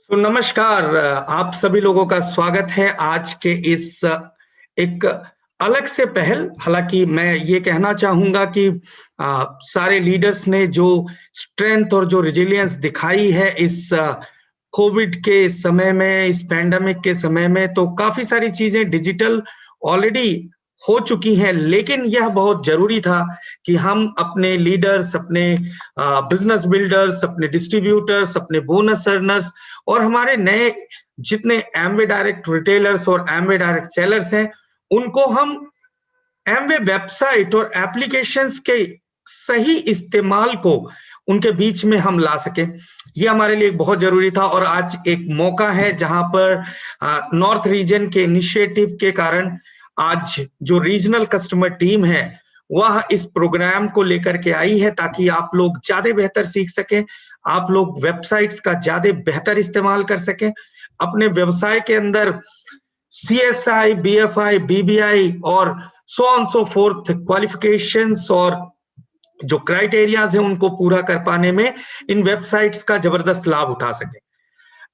नमस्कार, आप सभी लोगों का स्वागत है आज के इस एक अलग से पहल। हालाँकि मैं ये कहना चाहूँगा कि सारे लीडर्स ने जो स्ट्रेंथ और जो रेज़िलियंस दिखाई है इस कोविड के समय में, इस पैंडेमिक के समय में, तो काफ़ी सारी चीज़ें डिजिटल ऑलरेडी हो चुकी हैं, लेकिन यह बहुत ज़रूरी था कि हम अपने लीडर्स, अपने बिज़नेस बिल्डर्स, अपने डिस्ट्रीब्यूटर्स, अपने बोनस अर्नर्स और हमारे नए जितने एमवे डायरेक्ट रिटेलर्स और एमवे डायरेक्ट सेलर्स हैं, उनको हम एमवे वेबसाइट और एप्लीकेशंस के सही इस्तेमाल को उनके बीच में हम ला सकें। ये हमारे लिए बहुत ज़रूरी था और आज एक मौका है जहाँ पर नॉर्थ रीजन के इनिशिएटिव के कारण आज जो रीजनल कस्टमर टीम है, वह इस प्रोग्राम को लेकर के आई है ताकि आप लोग ज़्यादा बेहतर सीख सकें, आप लोग वेबसाइट्स का ज़्यादा बेहतर इस्तेमाल कर सकें, अपने व्यवसाय के अंदर सीएसआई, बीएफआई, बीबीआई और so on so fourth qualifications और जो क्राइटेरियाज हैं उनको पूरा कर पाने में इन वेबसाइट्स का जबरदस्त लाभ उठा सकें।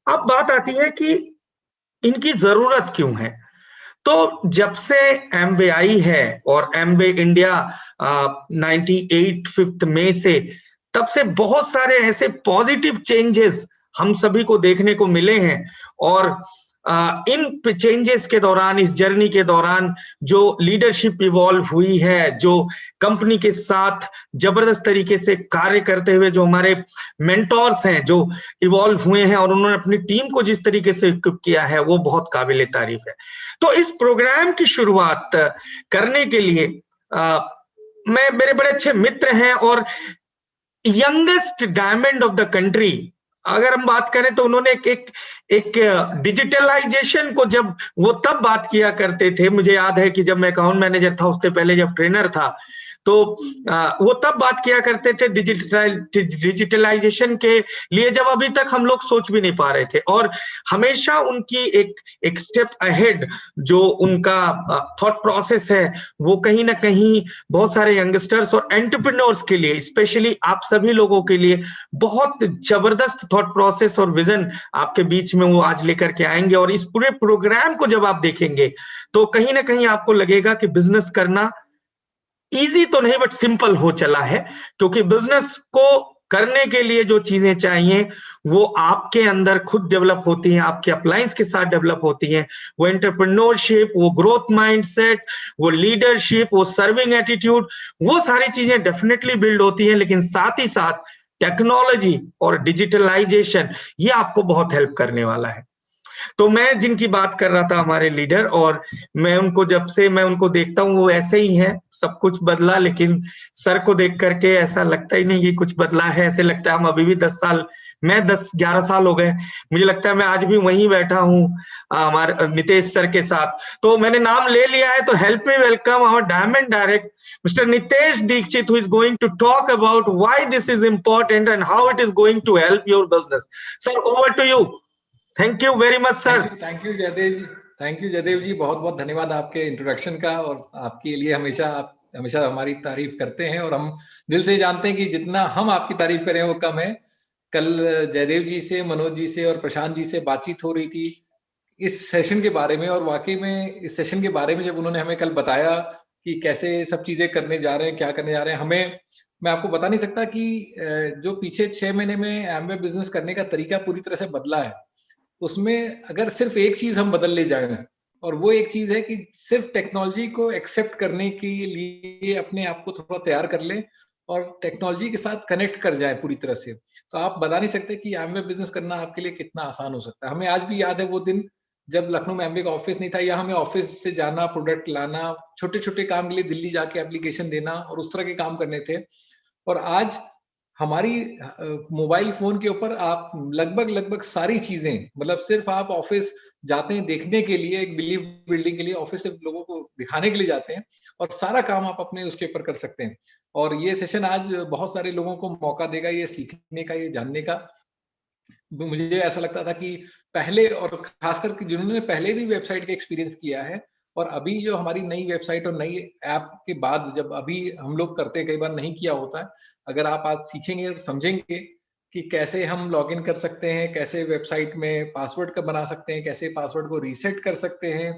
अब बात आती है कि इनकी ज़रूरत क्यों है? तो जब से एमवे आई है और एमवे इंडिया 98 5th मई से तब से बहुत सारे ऐसे पॉजिटिव चेंजेस हम सभी को देखने को मिले हैं और इन चेंजेस के दौरान, इस जर्नी के दौरान जो लीडरशिप इवॉल्व हुई है, जो कंपनी के साथ जबरदस्त तरीके से कार्य करते हुए जो हमारे मेंटोर्स हैं, जो इवॉल्व हुए हैं और उन्होंने अपनी टीम को जिस तरीके से इक्विप किया है, वो बहुत काबिल तारीफ है। तो इस प्रोग्राम की शुरुआत करने के लिए मैं मेरे बड़े अच्छे मित्र हैं और youngest diamond of the country अगर हम बात करें तो उन्होंने एक डिजिटलाइजेशन को जब वो तब बात किया करते थे, मुझे याद है कि जब मैं अकाउंट मैनेजर था उससे पहले जब ट्रेनर था तो वो तब बात किया करते थे डिजिटलाइजेशन के लिए जब अभी तक हम लोग सोच भी नहीं पा रहे थे और हमेशा उनकी एक स्टेप अहेड जो उनका थॉट प्रोसेस है वो कहीं ना कहीं बहुत सारे यंगस्टर्स और एंटरप्रेन्योर्स के लिए, स्पेशली आप सभी लोगों के लिए बहुत जबरदस्त थॉट प्रोसेस और विजन आपके बीच में वो आज लेकर के आएंगे और इस पूरे प्रोग्राम को जब आप देखेंगे तो कहीं ना कहीं आपको लगेगा कि बिजनेस करना इजी तो नहीं बट सिंपल हो चला है, क्योंकि बिजनेस को करने के लिए जो चीजें चाहिए वो आपके अंदर खुद डेवलप होती हैं, आपके अपलायंस के साथ डेवलप होती हैं। वो एंटरप्रेन्योरशिप, वो ग्रोथ माइंडसेट, वो लीडरशिप, वो सर्विंग एटीट्यूड, वो सारी चीजें डेफिनेटली बिल्ड होती हैं, लेकिन साथ ही साथ टेक्नोलॉजी और डिजिटलाइजेशन ये आपको बहुत हेल्प करने वाला है। तो मैं जिनकी बात कर रहा था हमारे लीडर, और मैं उनको जब से मैं उनको देखता हूँ वो ऐसे ही है, सब कुछ बदला लेकिन सर को देख करके ऐसा लगता ही नहीं कि कुछ बदला है। ऐसे लगता है हम अभी भी 10 साल, मैं 10-11 साल हो गए, मुझे लगता है मैं आज भी वहीं बैठा हूँ हमारे नितेश सर के साथ। तो मैंने नाम ले लिया है, तो help me welcome our diamond direct Mr. Nitesh Dikshit, who is going to talk about why this is important and how it is going to help your business. Sir, over to you. Thank you very much sir. Thank you Jaidev ji, thank you Jaidev ji, बहुत बहुत धन्यवाद आपके introduction का। और आपके लिए हमेशा हमारी तारीफ करते हैं और हम दिल से जानते हैं कि जितना हम आपकी तारीफ करें वो कम है। कल जयदेव जी से, मनोज जी से और प्रशांत जी से बातचीत हो रही थी इस सेशन के बारे में, और वाकई में इस सेशन के बारे में जब उन्होंने हमें कल बताया कि कैसे सब चीजें करने जा रहे हैं, क्या करने जा रहे हैं, मैं आपको बता नहीं सकता कि जो पीछे 6 महीने में एमवे बिजनेस करने का तरीका पूरी तरह से बदला है। उसमें अगर सिर्फ एक चीज हम बदल ले जाए, और वो एक चीज है कि सिर्फ टेक्नोलॉजी को एक्सेप्ट करने के लिए अपने आप को थोड़ा तैयार कर ले और टेक्नोलॉजी के साथ कनेक्ट कर जाए पूरी तरह से, तो आप बता नहीं सकते कि एमवे बिजनेस करना आपके लिए कितना आसान हो सकता है। हमें आज भी याद है वो दिन जब लखनऊ में एमवे का ऑफिस नहीं था, या हमें ऑफिस से जाना, प्रोडक्ट लाना, छोटे छोटे काम के लिए दिल्ली जाके एप्लीकेशन देना और उस तरह के काम करने थे। और आज हमारी मोबाइल फोन के ऊपर आप लगभग सारी चीजें, मतलब सिर्फ आप ऑफिस जाते हैं देखने के लिए, एक बिलीव बिल्डिंग के लिए ऑफिस से लोगों को दिखाने के लिए जाते हैं, और सारा काम आप अपने उसके ऊपर कर सकते हैं। और ये सेशन आज बहुत सारे लोगों को मौका देगा ये सीखने का, ये जानने का। मुझे ऐसा लगता था कि पहले, और खासकर जिन्होंने पहले भी वेबसाइट का एक्सपीरियंस किया है, और अभी जो हमारी नई वेबसाइट और नई ऐप के बाद जब अभी हम लोग करते हैं, कई बार नहीं किया होता है, अगर आप आज सीखेंगे और समझेंगे कि कैसे हम लॉगिन कर सकते हैं, कैसे वेबसाइट में पासवर्ड का बना सकते हैं, कैसे पासवर्ड को रीसेट कर सकते हैं,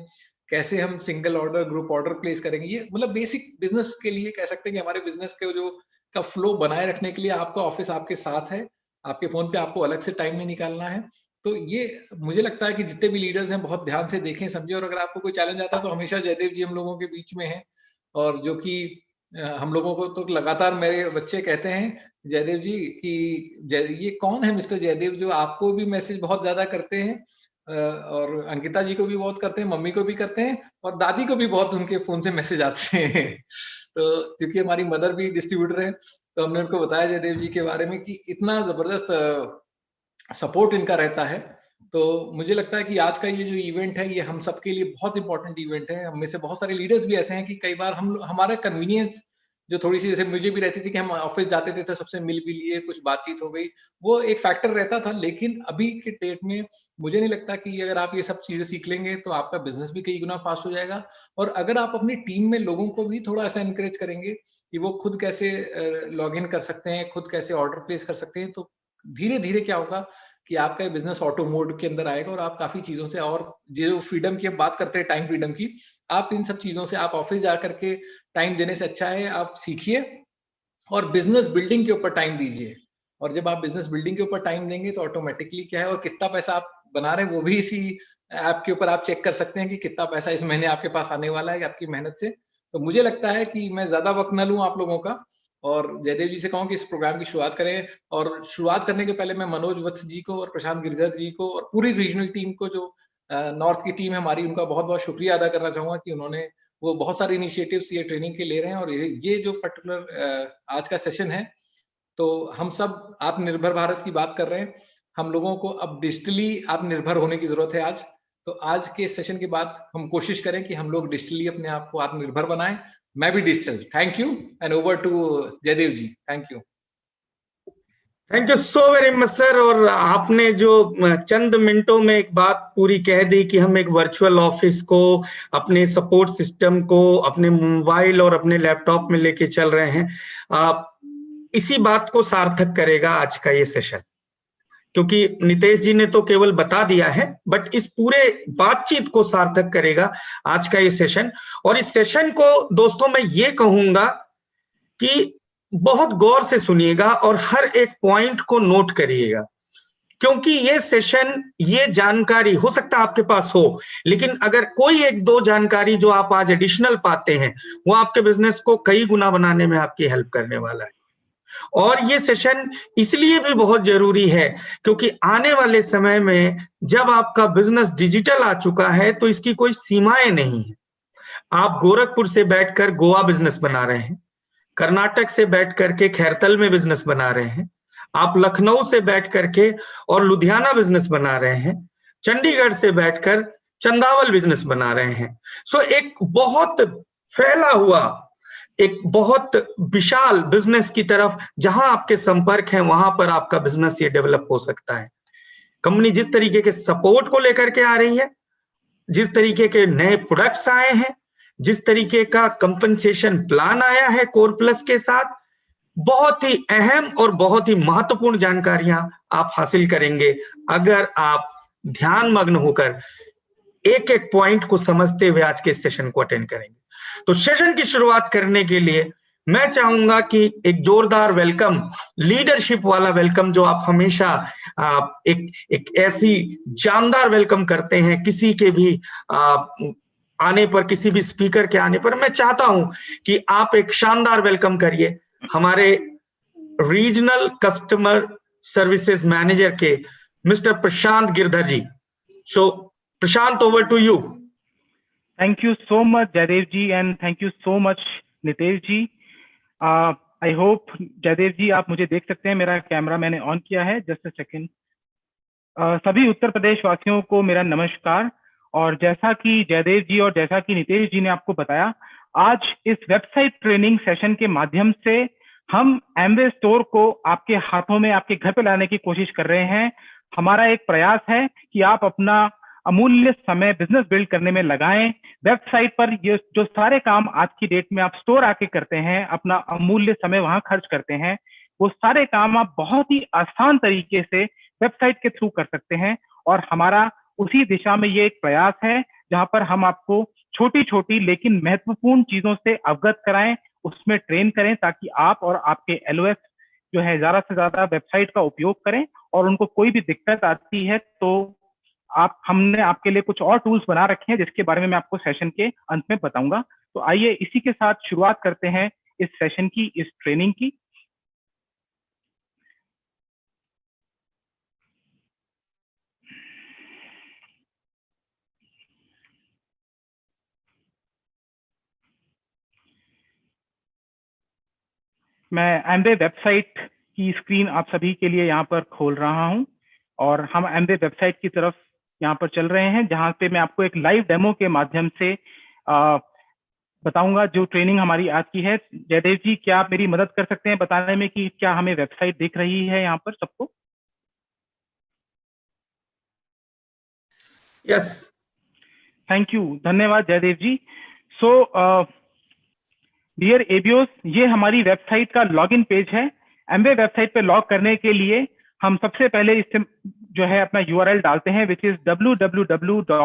कैसे हम single order group order place करेंगे। ये मतलब बेसिक बिजनेस के लिए कह सकते हैं कि हमारे बिजनेस के जो का फ्लो बनाए रखने के लिए आपका ऑफिस आपके साथ है, आपके फोन पे आपको अलग से टाइम नहीं निकालना है। तो ये मुझे लगता है कि जितने भी लीडर्स हैं बहुत ध्यान से देखें समझें, और अगर आपको कोई चैलेंज आता है तो हमेशा जयदेव जी हम लोगों के बीच में हैं, और जो कि हम लोगों को तो लगातार मेरे बच्चे कहते हैं जयदेव जी कि ये कौन है मिस्टर जयदेव जो आपको भी मैसेज बहुत ज्यादा करते हैं, और अंकिता जी को भी बहुत करते हैं, मम्मी को भी करते हैं, और दादी को भी बहुत उनके फोन से मैसेज आते हैं। तो क्योंकि हमारी मदर भी डिस्ट्रीब्यूटर है, तो हमने उनको बताया जयदेव जी के बारे में कि इतना जबरदस्त सपोर्ट इनका रहता है। तो मुझे लगता है कि आज का ये जो इवेंट है ये हम सबके लिए बहुत इंपॉर्टेंट इवेंट है। हम में से बहुत सारे लीडर्स भी ऐसे हैं कि कई बार हमारा कन्वीनियंस जो थोड़ी सी जैसे मुझे भी रहती थी कि हम ऑफिस जाते थे तो सबसे मिल भी लिए, कुछ बातचीत हो गई, वो एक फैक्टर रहता था। लेकिन अभी के डेट में मुझे नहीं लगता कि अगर आप ये सब चीजें सीख लेंगे तो आपका बिजनेस भी कई गुना फास्ट हो जाएगा। और अगर आप अपनी टीम में लोगों को भी थोड़ा ऐसा एनकरेज करेंगे कि वो खुद कैसे लॉग इन कर सकते हैं, खुद कैसे ऑर्डर प्लेस कर सकते हैं, तो धीरे धीरे क्या होगा कि आपका बिजनेस ऑटो मोड के अंदर आएगा, और आप काफी चीजों से, और जो फ्रीडम की हम बात करते हैं, टाइम फ्रीडम की, आप इन सब चीजों से, आप ऑफिस जाकर के टाइम देने से अच्छा है आप सीखिए और बिजनेस बिल्डिंग के ऊपर टाइम दीजिए। और जब आप बिजनेस बिल्डिंग के ऊपर टाइम देंगे तो ऑटोमेटिकली क्या है, और कितना पैसा आप बना रहे हैं वो भी इसी ऐप के ऊपर आप चेक कर सकते हैं कि कितना पैसा इस महीने आपके पास आने वाला है आपकी मेहनत से। तो मुझे लगता है कि मैं ज्यादा वक्त न लूं आप लोगों का, और जयदेव जी से कहूं कि इस प्रोग्राम की शुरुआत करें। और शुरुआत करने के पहले मैं मनोज वत्स जी को और प्रशांत गिरधर जी को और पूरी रीजनल टीम को, जो नॉर्थ की टीम है हमारी, उनका बहुत बहुत शुक्रिया अदा करना चाहूंगा कि उन्होंने वो बहुत सारे इनिशिएटिव्स ये ट्रेनिंग के ले रहे हैं। और ये जो पर्टिकुलर आज का सेशन है, तो हम सब आत्मनिर्भर भारत की बात कर रहे हैं। हम लोगों को अब डिजिटली आत्मनिर्भर होने की जरूरत है आज। तो आज के सेशन के बाद हम कोशिश करें कि हम लोग डिजिटली अपने आप को आत्मनिर्भर बनाएं। मैं भी digital. Thank you and over to Jaidev ji. Thank you. Thank you so very much sir. और आपने जो चंद मिनटों में एक बात पूरी कह दी कि हम एक वर्चुअल ऑफिस को, अपने सपोर्ट सिस्टम को अपने मोबाइल और अपने लैपटॉप में लेके चल रहे हैं, इसी बात को सार्थक करेगा आज का ये सेशन। क्योंकि नितेश जी ने तो केवल बता दिया है, बट इस पूरे बातचीत को सार्थक करेगा आज का ये सेशन। और इस सेशन को दोस्तों मैं ये कहूंगा कि बहुत गौर से सुनिएगा और हर एक पॉइंट को नोट करिएगा, क्योंकि ये सेशन, ये जानकारी हो सकता है आपके पास हो, लेकिन अगर कोई एक दो जानकारी जो आप आज एडिशनल पाते हैं, वो आपके बिजनेस को कई गुना बनाने में आपकी हेल्प करने वाला है। और ये सेशन इसलिए भी बहुत जरूरी है क्योंकि आने वाले समय में जब आपका बिजनेस डिजिटल आ चुका है तो इसकी कोई सीमाएं नहीं है। आप गोरखपुर से बैठकर गोवा बिजनेस बना रहे हैं, कर्नाटक से बैठ करके खैरतल में बिजनेस बना रहे हैं, आप लखनऊ से बैठ करके और लुधियाना बिजनेस बना रहे हैं, चंडीगढ़ से बैठकर चंदावल बिजनेस बना रहे हैं। सो एक बहुत फैला हुआ, एक बहुत विशाल बिजनेस की तरफ जहां आपके संपर्क हैं वहां पर आपका बिजनेस ये डेवलप हो सकता है। कंपनी जिस तरीके के सपोर्ट को लेकर के आ रही है, जिस तरीके के नए प्रोडक्ट्स आए हैं, जिस तरीके का कंपनसेशन प्लान आया है कोर प्लस के साथ, बहुत ही अहम और बहुत ही महत्वपूर्ण जानकारियां आप हासिल करेंगे अगर आप ध्यान मग्न होकर एक एक पॉइंट को समझते हुए आज के सेशन को अटेंड करेंगे। तो सेशन की शुरुआत करने के लिए मैं चाहूंगा कि एक जोरदार वेलकम, लीडरशिप वाला वेलकम जो आप हमेशा एक ऐसी जानदार वेलकम करते हैं किसी के भी आने पर, किसी भी स्पीकर के आने पर, मैं चाहता हूं कि आप एक शानदार वेलकम करिए हमारे रीजनल कस्टमर सर्विसेज मैनेजर के Mister Prashant Girdhar ji. So Prashant, over to you. Thank you so much, Jaidev ji, and thank you so much, Nitesh ji. I hope, Jaidev ji, आप मुझे देख सकते हैं। मेरा कैमरा मैंने ऑन किया है, जस्ट अ सेकेंड। सभी उत्तर प्रदेश वासियों को मेरा नमस्कार। और जैसा कि जयदेव जी और जैसा कि नितेश जी ने आपको बताया, आज इस वेबसाइट ट्रेनिंग सेशन के माध्यम से हम एमवे स्टोर को आपके हाथों में, आपके घर पे लाने की कोशिश कर रहे हैं। हमारा एक प्रयास है कि आप अपना अमूल्य समय बिजनेस बिल्ड करने में लगाएं। वेबसाइट पर ये जो सारे काम आज की डेट में आप स्टोर आके करते हैं, अपना अमूल्य समय वहां खर्च करते हैं, वो सारे काम आप बहुत ही आसान तरीके से वेबसाइट के थ्रू कर सकते हैं। और हमारा उसी दिशा में ये एक प्रयास है जहां पर हम आपको छोटी छोटी लेकिन महत्वपूर्ण चीजों से अवगत कराएं, उसमें ट्रेन करें, ताकि आप और आपके एलओएस जो है ज्यादा से ज्यादा वेबसाइट का उपयोग करें। और उनको कोई भी दिक्कत आती है तो हमने आपके लिए कुछ और टूल्स बना रखे हैं जिसके बारे में मैं आपको सेशन के अंत में बताऊंगा। तो आइए इसी के साथ शुरुआत करते हैं इस सेशन की, इस ट्रेनिंग की। मैं एमवे वेबसाइट की स्क्रीन आप सभी के लिए यहाँ पर खोल रहा हूँ और हम एमवे वेबसाइट की तरफ यहाँ पर चल रहे हैं, जहाँ पे मैं आपको एक लाइव डेमो के माध्यम से बताऊंगा जो ट्रेनिंग हमारी आज की है। जयदेव जी, क्या आप मेरी मदद कर सकते हैं बताने में कि क्या हमें वेबसाइट दिख रही है यहाँ पर सबको? यस, थैंक यू, धन्यवाद जयदेव जी। सो डियर एबीओस, ये हमारी वेबसाइट का लॉगिन पेज है। एमवे वेबसाइट पे लॉग करने के लिए हम सबसे पहले इससे जो है अपना यूआरएल डालते हैं, विच इज www.mwa.in।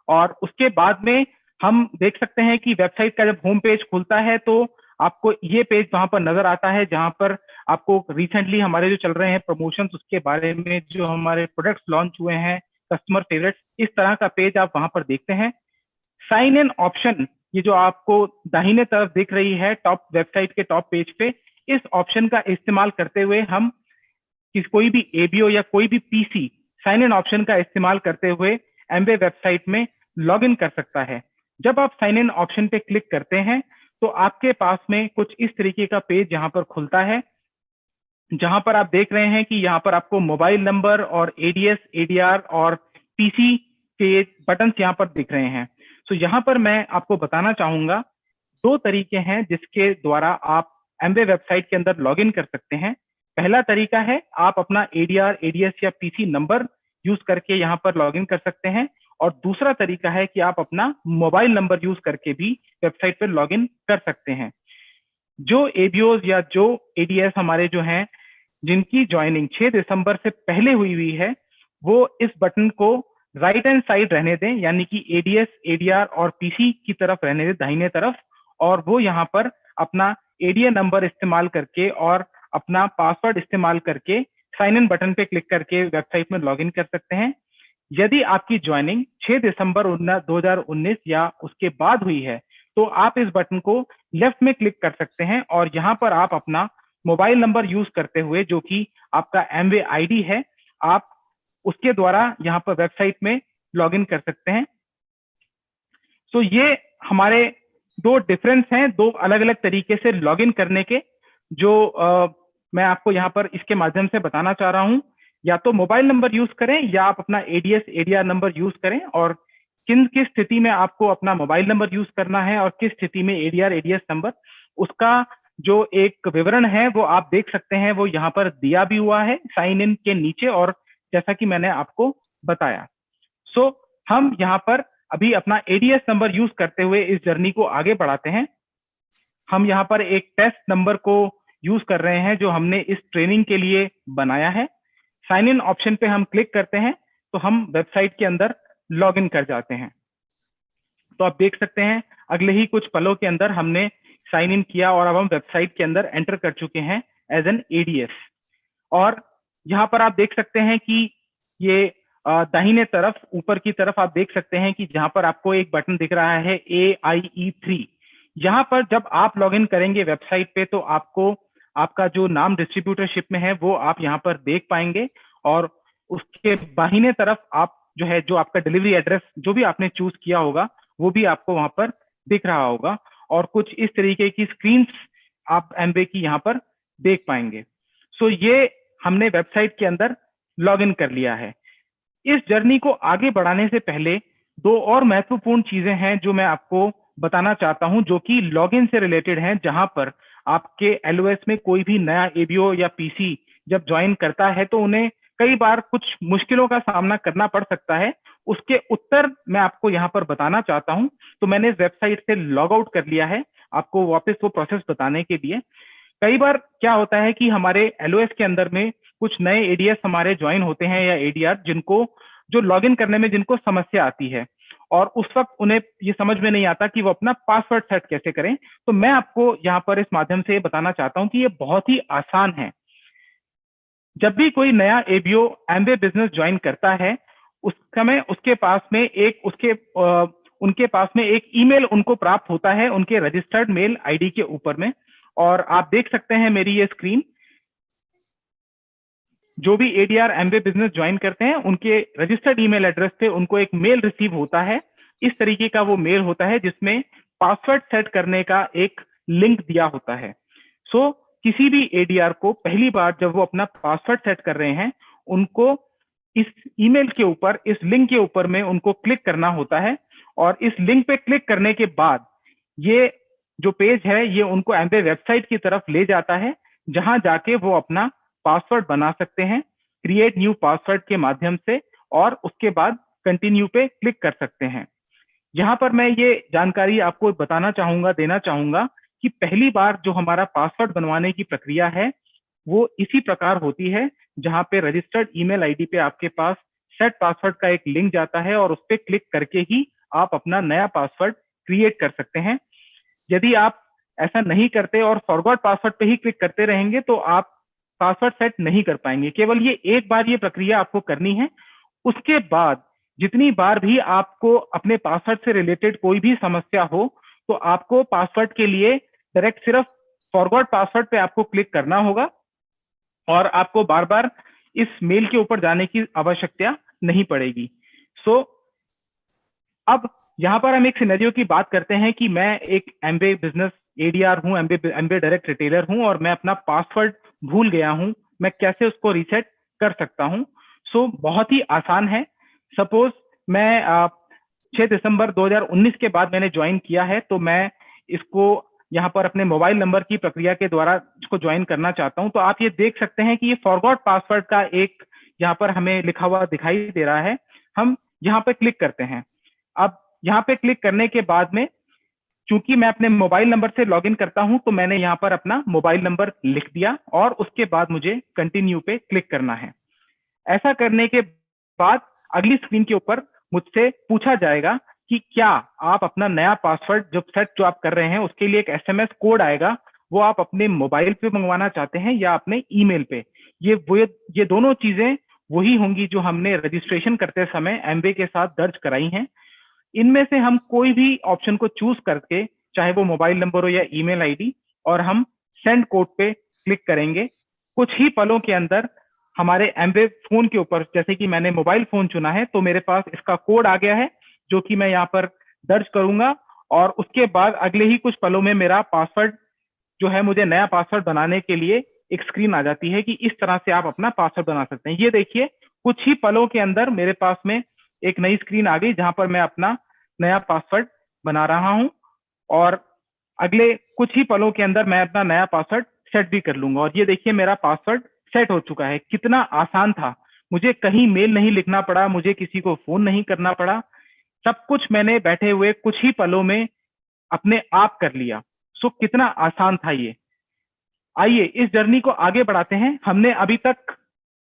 और उसके बाद में हम देख सकते हैं कि वेबसाइट का जब होम पेज खुलता है तो आपको ये पेज वहां पर नजर आता है, जहां पर आपको रिसेंटली हमारे जो चल रहे हैं प्रमोशंस उसके बारे में, जो हमारे प्रोडक्ट्स लॉन्च हुए हैं, कस्टमर फेवरेट्स, इस तरह का पेज आप वहां पर देखते हैं। साइन इन ऑप्शन, ये जो आपको दाहिने तरफ दिख रही है टॉप वेबसाइट के टॉप पेज पे, इस ऑप्शन का इस्तेमाल करते हुए हम कोई भी एबीओ या कोई भी पीसी साइन इन ऑप्शन का इस्तेमाल करते हुए एमवे वेबसाइट में लॉग इन कर सकता है। जब आप साइन इन ऑप्शन पे क्लिक करते हैं तो आपके पास में कुछ इस तरीके का पेज यहाँ पर खुलता है, जहां पर आप देख रहे हैं कि यहाँ पर आपको मोबाइल नंबर और एडीएस, एडीआर और पीसी के बटन यहाँ पर दिख रहे हैं। तो यहाँ पर मैं आपको बताना चाहूंगा दो तरीके हैं जिसके द्वारा आप एमवे वेबसाइट के अंदर लॉगिन कर सकते हैं। पहला तरीका है आप अपना एडीआर, एडीएस या पीसी नंबर यूज करके यहाँ पर लॉगिन कर सकते हैं, और दूसरा तरीका है कि आप अपना मोबाइल नंबर यूज करके भी वेबसाइट पर लॉगिन कर सकते हैं। जो एबीओज या जो एडीएस हमारे जो हैं जिनकी ज्वाइनिंग 6 दिसंबर से पहले हुई है, वो इस बटन को राइट हैंड साइड रहने दें, यानी कि एडीएस, एडीआर और पीसी की तरफ रहने दें, दाहिने तरफ, और वो यहाँ पर अपना एडीए नंबर इस्तेमाल करके और अपना पासवर्ड इस्तेमाल करके साइन इन बटन पे क्लिक करके वेबसाइट में लॉगिन कर सकते हैं। यदि आपकी ज्वाइनिंग 6 दिसंबर 2019 या उसके बाद हुई है तो आप इस बटन को लेफ्ट में क्लिक कर सकते हैं और यहाँ पर आप अपना मोबाइल नंबर यूज करते हुए, जो कि आपका एमवे आईडी है, आप उसके द्वारा यहाँ पर वेबसाइट में लॉगिन कर सकते हैं। तो ये हमारे दो डिफरेंस हैं, दो अलग अलग तरीके से लॉगिन करने के, जो मैं आपको यहाँ पर इसके माध्यम से बताना चाह रहा हूँ। या तो मोबाइल नंबर यूज करें या आप अपना एडीएस, एडीआर नंबर यूज करें, और किस स्थिति में आपको अपना मोबाइल नंबर यूज करना है और किस स्थिति में एडीआर, एडीएस नंबर, उसका जो एक विवरण है वो आप देख सकते हैं। वो यहाँ पर दिया भी हुआ है साइन इन के नीचे, और जैसा कि मैंने आपको बताया। सो हम यहाँ पर अभी अपना एडीएस नंबर यूज करते हुए इस जर्नी को आगे बढ़ाते हैं। हम यहाँ पर एक टेस्ट नंबर को यूज कर रहे हैं जो हमने इस ट्रेनिंग के लिए बनाया है। साइन इन ऑप्शन पे हम क्लिक करते हैं तो हम वेबसाइट के अंदर लॉगिन कर जाते हैं। तो आप देख सकते हैं अगले ही कुछ पलों के अंदर हमने साइन इन किया और अब हम वेबसाइट के अंदर एंटर कर चुके हैं एज एन एडीएस। और यहाँ पर आप देख सकते हैं कि ये दाहिने तरफ ऊपर की तरफ आप देख सकते हैं कि जहां पर आपको एक बटन दिख रहा है AIE3। यहाँ पर जब आप लॉगिन करेंगे वेबसाइट पे तो आपको आपका जो नाम डिस्ट्रीब्यूटरशिप में है वो आप यहाँ पर देख पाएंगे, और उसके बाहिने तरफ आप जो है जो आपका डिलीवरी एड्रेस जो भी आपने चूज किया होगा वो भी आपको वहां पर दिख रहा होगा, और कुछ इस तरीके की स्क्रीन आप एमवे की यहाँ पर देख पाएंगे। सो ये हमने वेबसाइट के अंदर लॉगिन कर लिया है। इस जर्नी को आगे बढ़ाने से पहले दो और महत्वपूर्ण चीजें हैं जो मैं आपको बताना चाहता हूं, जो कि लॉगिन से रिलेटेड हैं। जहां पर आपके एलओएस में कोई भी नया एबीओ या पीसी जब ज्वाइन करता है तो उन्हें कई बार कुछ मुश्किलों का सामना करना पड़ सकता है। उसके उत्तर मैं आपको यहाँ पर बताना चाहता हूं। तो मैंने इस वेबसाइट से लॉग आउट कर लिया है आपको वापस वो प्रोसेस बताने के लिए। कई बार क्या होता है कि हमारे एलओएस के अंदर में कुछ नए एडीएस हमारे ज्वाइन होते हैं या एडीआर, जिनको जो लॉगिन करने में जिनको समस्या आती है और उस वक्त उन्हें ये समझ में नहीं आता कि वो अपना पासवर्ड सेट कैसे करें। तो मैं आपको यहाँ पर इस माध्यम से बताना चाहता हूँ कि ये बहुत ही आसान है। जब भी कोई नया एबीओ एमवे बिजनेस ज्वाइन करता है, उस समय उसके पास में उनके पास में एक ईमेल उनको प्राप्त होता है उनके रजिस्टर्ड मेल आईडी के ऊपर में। और आप देख सकते हैं मेरी ये स्क्रीन, जो भी एडीआर एमवे बिजनेस ज्वाइन करते हैं उनके रजिस्टर्ड ईमेल एड्रेस पे उनको एक मेल रिसीव होता है। इस तरीके का वो मेल होता है जिसमें पासवर्ड सेट करने का एक लिंक दिया होता है। सो किसी भी एडीआर को पहली बार जब वो अपना पासवर्ड सेट कर रहे हैं, उनको इस ईमेल के ऊपर, इस लिंक के ऊपर में उनको क्लिक करना होता है। और इस लिंक पे क्लिक करने के बाद ये जो पेज है ये उनको एमवे वेबसाइट की तरफ ले जाता है, जहां जाके वो अपना पासवर्ड बना सकते हैं क्रिएट न्यू पासवर्ड के माध्यम से, और उसके बाद कंटिन्यू पे क्लिक कर सकते हैं। यहाँ पर मैं ये जानकारी आपको देना चाहूंगा कि पहली बार जो हमारा पासवर्ड बनवाने की प्रक्रिया है वो इसी प्रकार होती है, जहां पे रजिस्टर्ड ईमेल आईडी पे आपके पास सेट पासवर्ड का एक लिंक जाता है और उस पर क्लिक करके ही आप अपना नया पासवर्ड क्रिएट कर सकते हैं। यदि आप ऐसा नहीं करते और फॉरगॉट पासवर्ड पे ही क्लिक करते रहेंगे तो आप पासवर्ड सेट नहीं कर पाएंगे। केवल ये एक बार ये प्रक्रिया आपको करनी है। उसके बाद जितनी बार भी आपको अपने पासवर्ड से रिलेटेड कोई भी समस्या हो तो आपको पासवर्ड के लिए डायरेक्ट सिर्फ फॉरगॉट पासवर्ड पे आपको क्लिक करना होगा और आपको बार बार इस मेल के ऊपर जाने की आवश्यकता नहीं पड़ेगी। सो अब यहाँ पर हम एक सिनेरियो की बात करते हैं कि मैं एक एमवे बिजनेस एडीआर हूँ, एमवे डायरेक्ट रिटेलर हूँ और मैं अपना पासवर्ड भूल गया हूँ, मैं कैसे उसको रीसेट कर सकता हूँ। सो बहुत ही आसान है। सपोज मैं 6 दिसंबर 2019 के बाद मैंने ज्वाइन किया है, तो मैं इसको यहाँ पर अपने मोबाइल नंबर की प्रक्रिया के द्वारा इसको ज्वाइन करना चाहता हूँ। तो आप ये देख सकते हैं कि ये फॉरगॉट पासवर्ड का एक यहाँ पर हमें लिखा हुआ दिखाई दे रहा है। हम यहाँ पे क्लिक करते हैं। अब यहाँ पे क्लिक करने के बाद में चूंकि मैं अपने मोबाइल नंबर से लॉगिन करता हूं, तो मैंने यहाँ पर अपना मोबाइल नंबर लिख दिया और उसके बाद मुझे कंटिन्यू पे क्लिक करना है। ऐसा करने के बाद अगली स्क्रीन के ऊपर मुझसे पूछा जाएगा कि क्या आप अपना नया पासवर्ड जो आप कर रहे हैं उसके लिए एक एसएमएस कोड आएगा, वो आप अपने मोबाइल पे मंगवाना चाहते हैं या अपने ईमेल पे। ये दोनों चीजें वही होंगी जो हमने रजिस्ट्रेशन करते समय एमवे के साथ दर्ज कराई हैं। इनमें से हम कोई भी ऑप्शन को चूज करके, चाहे वो मोबाइल नंबर हो या ईमेल आईडी, और हम सेंड कोड पे क्लिक करेंगे। कुछ ही पलों के अंदर हमारे एमवे फोन के ऊपर, जैसे कि मैंने मोबाइल फोन चुना है तो मेरे पास इसका कोड आ गया है जो कि मैं यहाँ पर दर्ज करूंगा, और उसके बाद अगले ही कुछ पलों में मेरा पासवर्ड जो है, मुझे नया पासवर्ड बनाने के लिए एक स्क्रीन आ जाती है कि इस तरह से आप अपना पासवर्ड बना सकते हैं। ये देखिए कुछ ही पलों के अंदर मेरे पास में एक नई स्क्रीन आ गई जहां पर मैं अपना नया पासवर्ड बना रहा हूं, और अगले कुछ ही पलों के अंदर मैं अपना नया पासवर्ड सेट भी कर लूंगा। और ये देखिए मेरा पासवर्ड सेट हो चुका है। कितना आसान था, मुझे कहीं मेल नहीं लिखना पड़ा, मुझे किसी को फोन नहीं करना पड़ा, सब कुछ मैंने बैठे हुए कुछ ही पलों में अपने आप कर लिया। सो कितना आसान था ये। आइए इस जर्नी को आगे बढ़ाते हैं। हमने अभी तक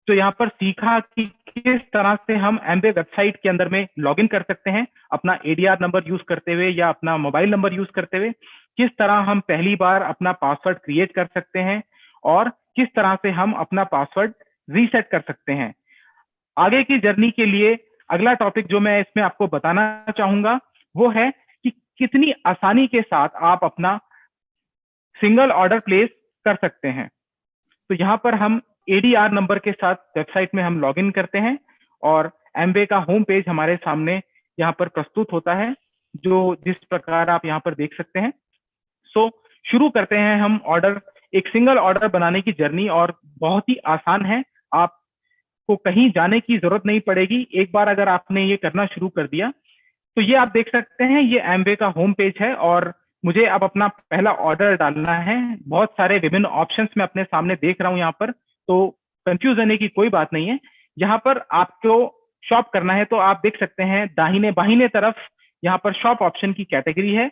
तो यहाँ पर सीखा कि किस तरह से हम एमवे वेबसाइट के अंदर में लॉगिन कर सकते हैं अपना एडीआर नंबर यूज करते हुए या अपना मोबाइल नंबर यूज करते हुए, किस तरह हम पहली बार अपना पासवर्ड क्रिएट कर सकते हैं और किस तरह से हम अपना पासवर्ड रीसेट कर सकते हैं। आगे की जर्नी के लिए अगला टॉपिक जो मैं इसमें आपको बताना चाहूंगा वो है कि कितनी आसानी के साथ आप अपना सिंगल ऑर्डर प्लेस कर सकते हैं। तो यहाँ पर हम एडीआर नंबर के साथ वेबसाइट में हम लॉगिन करते हैं और एमवे का होम पेज हमारे सामने यहाँ पर प्रस्तुत होता है, जो जिस प्रकार आप यहाँ पर देख सकते हैं। सो शुरू करते हैं हम एक सिंगल ऑर्डर बनाने की जर्नी, और बहुत ही आसान है। आपको कहीं जाने की जरूरत नहीं पड़ेगी। एक बार अगर आपने ये करना शुरू कर दिया तो ये आप देख सकते हैं, ये एमवे का होम पेज है और मुझे अब अपना पहला ऑर्डर डालना है। बहुत सारे विभिन्न ऑप्शंस मैं अपने सामने देख रहा हूँ यहाँ पर, तो कंफ्यूज होने की कोई बात नहीं है। यहाँ पर आपको शॉप करना है तो आप देख सकते हैं दाहिने बाहिने तरफ यहाँ पर शॉप ऑप्शन की कैटेगरी है।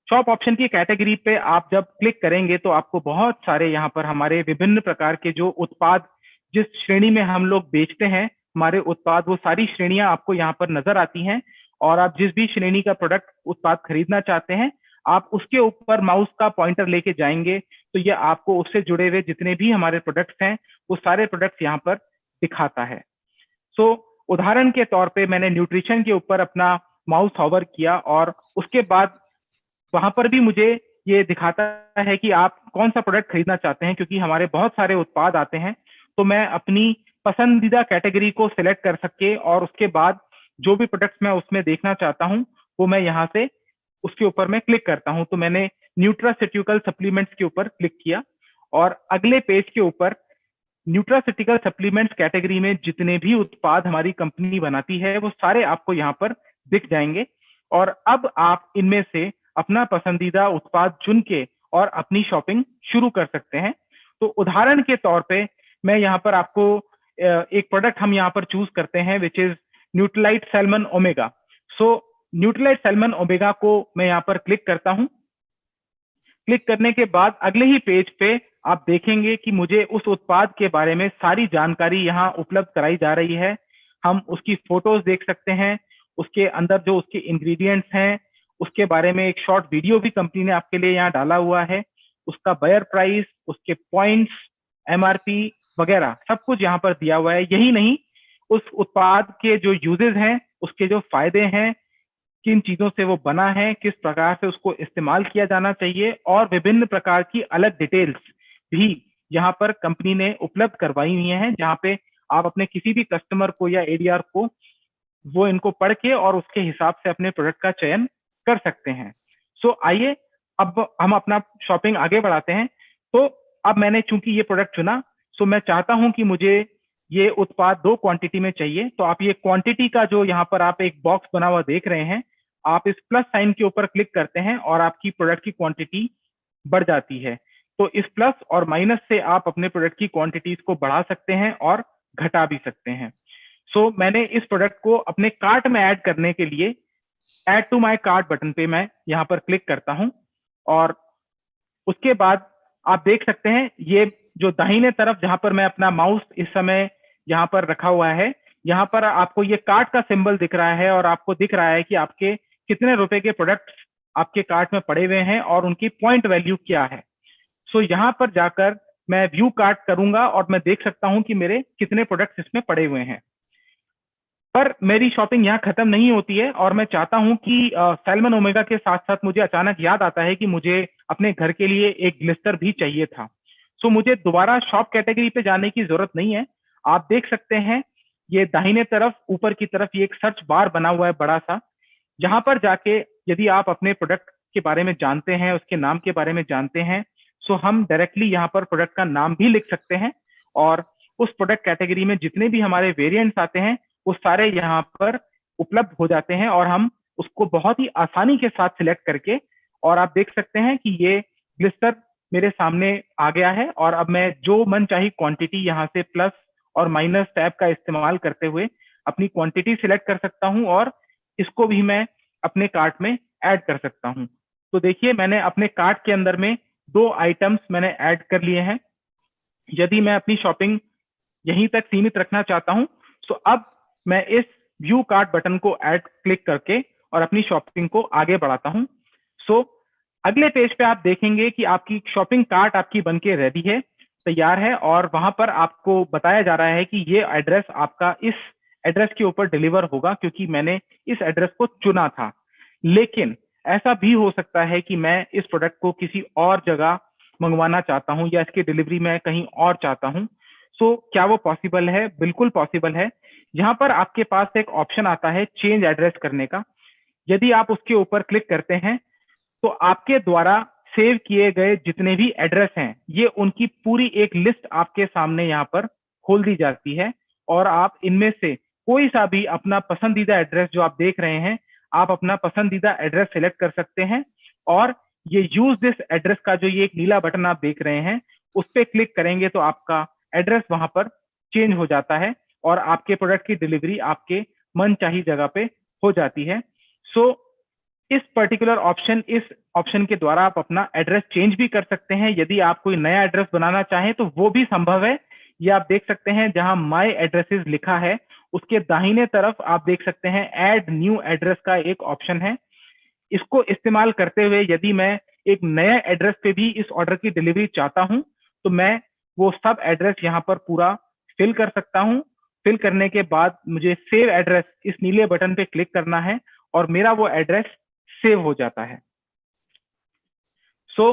शॉप ऑप्शन की कैटेगरी पे आप जब क्लिक करेंगे तो आपको बहुत सारे यहाँ पर हमारे विभिन्न प्रकार के जो उत्पाद जिस श्रेणी में हम लोग बेचते हैं हमारे उत्पाद, वो सारी श्रेणियां आपको यहाँ पर नजर आती हैं। और आप जिस भी श्रेणी का प्रोडक्ट उत्पाद खरीदना चाहते हैं, आप उसके ऊपर माउस का पॉइंटर लेके जाएंगे तो ये आपको उससे जुड़े हुए जितने भी हमारे प्रोडक्ट्स हैं वो सारे प्रोडक्ट्स यहाँ पर दिखाता है। सो उदाहरण के तौर पे मैंने न्यूट्रिशन के ऊपर अपना माउस हॉवर किया और उसके बाद वहां पर भी मुझे ये दिखाता है कि आप कौन सा प्रोडक्ट खरीदना चाहते हैं, क्योंकि हमारे बहुत सारे उत्पाद आते हैं। तो मैं अपनी पसंदीदा कैटेगरी को सिलेक्ट कर सके और उसके बाद जो भी प्रोडक्ट्स मैं उसमें देखना चाहता हूं वो मैं यहाँ से उसके ऊपर मैं क्लिक करता हूं। तो मैंने न्यूट्रास्यूटिकल सप्लीमेंट्स के ऊपर क्लिक किया और अगले पेज के ऊपर न्यूट्रास्यूटिकल सप्लीमेंट्स कैटेगरी में जितने भी उत्पाद हमारी कंपनी बनाती है वो सारे आपको यहाँ पर दिख जाएंगे। और अब आप इनमें से अपना पसंदीदा उत्पाद चुन के और अपनी शॉपिंग शुरू कर सकते हैं। तो उदाहरण के तौर पे मैं यहाँ पर आपको एक प्रोडक्ट हम यहाँ पर चूज करते हैं which is Nutrilite salmon omega. So Nutrilite salmon omega को मैं यहाँ पर क्लिक करता हूँ। क्लिक करने के बाद अगले ही पेज पे आप देखेंगे कि मुझे उस उत्पाद के बारे में सारी जानकारी यहाँ उपलब्ध कराई जा रही है। हम उसकी फोटोज देख सकते हैं, उसके अंदर जो उसके इंग्रेडिएंट्स हैं उसके बारे में एक शॉर्ट वीडियो भी कंपनी ने आपके लिए यहाँ डाला हुआ है, उसका बायर प्राइस, उसके पॉइंट्स, एमआरपी वगैरह सब कुछ यहाँ पर दिया हुआ है। यही नहीं, उस उत्पाद के जो यूजेस हैं, उसके जो फायदे हैं, किन चीजों से वो बना है, किस प्रकार से उसको इस्तेमाल किया जाना चाहिए और विभिन्न प्रकार की अलग डिटेल्स भी यहाँ पर कंपनी ने उपलब्ध करवाई हुई हैं, जहाँ पे आप अपने किसी भी कस्टमर को या एडीआर को वो इनको पढ़ के और उसके हिसाब से अपने प्रोडक्ट का चयन कर सकते हैं। सो आइए अब हम अपना शॉपिंग आगे बढ़ाते हैं। तो अब मैंने चूंकि ये प्रोडक्ट चुना, सो मैं चाहता हूं कि मुझे ये उत्पाद 2 क्वांटिटी में चाहिए। तो आप ये क्वांटिटी का जो यहाँ पर आप एक बॉक्स बना हुआ देख रहे हैं, आप इस प्लस साइन के ऊपर क्लिक करते हैं और आपकी प्रोडक्ट की क्वांटिटी बढ़ जाती है। तो इस प्लस और माइनस से आप अपने प्रोडक्ट की क्वांटिटीज को बढ़ा सकते हैं और घटा भी सकते हैं। सो मैंने इस प्रोडक्ट को अपने कार्ट में ऐड करने के लिए add to my cart button पे मैं यहाँ पर क्लिक करता हूँ और उसके बाद आप देख सकते हैं ये जो दाहिने तरफ जहां पर मैं अपना माउस इस समय यहाँ पर रखा हुआ है, यहाँ पर आपको ये कार्ट का सिंबल दिख रहा है और आपको दिख रहा है कि आपके कितने रुपए के प्रोडक्ट्स आपके कार्ट में पड़े हुए हैं और उनकी पॉइंट वैल्यू क्या है। सो यहाँ पर जाकर मैं व्यू कार्ट करूंगा और मैं देख सकता हूं कि मेरे कितने प्रोडक्ट्स इसमें पड़े हुए हैं। पर मेरी शॉपिंग यहाँ खत्म नहीं होती है और मैं चाहता हूं कि सैल्मन ओमेगा के साथ साथ मुझे अचानक याद आता है कि मुझे अपने घर के लिए एक ग्लिस्टर भी चाहिए था। सो मुझे दोबारा शॉप कैटेगरी पे जाने की जरूरत नहीं है। आप देख सकते हैं ये दाहिने तरफ ऊपर की तरफ ये एक सर्च बार बना हुआ है बड़ा सा। यहाँ पर जाके यदि आप अपने प्रोडक्ट के बारे में जानते हैं, उसके नाम के बारे में जानते हैं, सो हम डायरेक्टली यहाँ पर प्रोडक्ट का नाम भी लिख सकते हैं और उस प्रोडक्ट कैटेगरी में जितने भी हमारे वेरिएंट्स आते हैं वो सारे यहाँ पर उपलब्ध हो जाते हैं और हम उसको बहुत ही आसानी के साथ सिलेक्ट करके, और आप देख सकते हैं कि ये ग्लिस्टर मेरे सामने आ गया है और अब मैं जो मन चाही क्वांटिटी यहाँ से प्लस और माइनस टैब का इस्तेमाल करते हुए अपनी क्वांटिटी सिलेक्ट कर सकता हूँ और इसको भी मैं अपने कार्ट में ऐड कर सकता हूँ। तो देखिए मैंने अपने कार्ट के अंदर में 2 आइटम्स मैंने ऐड कर लिए हैं। यदि मैं अपनी शॉपिंग यहीं तक सीमित रखना चाहता हूँ तो अब मैं इस व्यू कार्ट बटन को ऐड क्लिक करके और अपनी शॉपिंग को आगे बढ़ाता हूँ। सो अगले पेज पे आप देखेंगे कि आपकी शॉपिंग कार्ट आपकी बनके रेडी है, तैयार है और वहां पर आपको बताया जा रहा है कि ये एड्रेस आपका इस एड्रेस के ऊपर डिलीवर होगा क्योंकि मैंने इस एड्रेस को चुना था। लेकिन ऐसा भी हो सकता है कि मैं इस प्रोडक्ट को किसी और जगह मंगवाना चाहता हूं या इसकी डिलीवरी मैं कहीं और चाहता हूं। सो क्या वो पॉसिबल है? बिल्कुल पॉसिबल है। यहाँ पर आपके पास एक ऑप्शन आता है चेंज एड्रेस करने का। यदि आप उसके ऊपर क्लिक करते हैं तो आपके द्वारा सेव किए गए जितने भी एड्रेस हैं ये उनकी पूरी एक लिस्ट आपके सामने यहाँ पर खोल दी जाती है और आप इनमें से कोई सा भी अपना पसंदीदा एड्रेस जो आप देख रहे हैं, आप अपना पसंदीदा एड्रेस सेलेक्ट कर सकते हैं और ये यूज दिस एड्रेस का जो ये एक नीला बटन आप देख रहे हैं उस पर क्लिक करेंगे तो आपका एड्रेस वहां पर चेंज हो जाता है और आपके प्रोडक्ट की डिलीवरी आपके मन चाही जगह पे हो जाती है। सो इस पर्टिकुलर ऑप्शन, इस ऑप्शन के द्वारा आप अपना एड्रेस चेंज भी कर सकते हैं। यदि आप कोई नया एड्रेस बनाना चाहें तो वो भी संभव है। ये आप देख सकते हैं जहां माय एड्रेसेस लिखा है, उसके दाहिने तरफ आप देख सकते हैं ऐड न्यू एड्रेस का एक ऑप्शन है। इसको इस्तेमाल करते हुए यदि मैं एक नया एड्रेस पे भी इस ऑर्डर की डिलीवरी चाहता हूं तो मैं वो सब एड्रेस यहाँ पर पूरा फिल कर सकता हूं। फिल करने के बाद मुझे सेव एड्रेस, इस नीले बटन पे क्लिक करना है और मेरा वो एड्रेस सेव हो जाता है। सो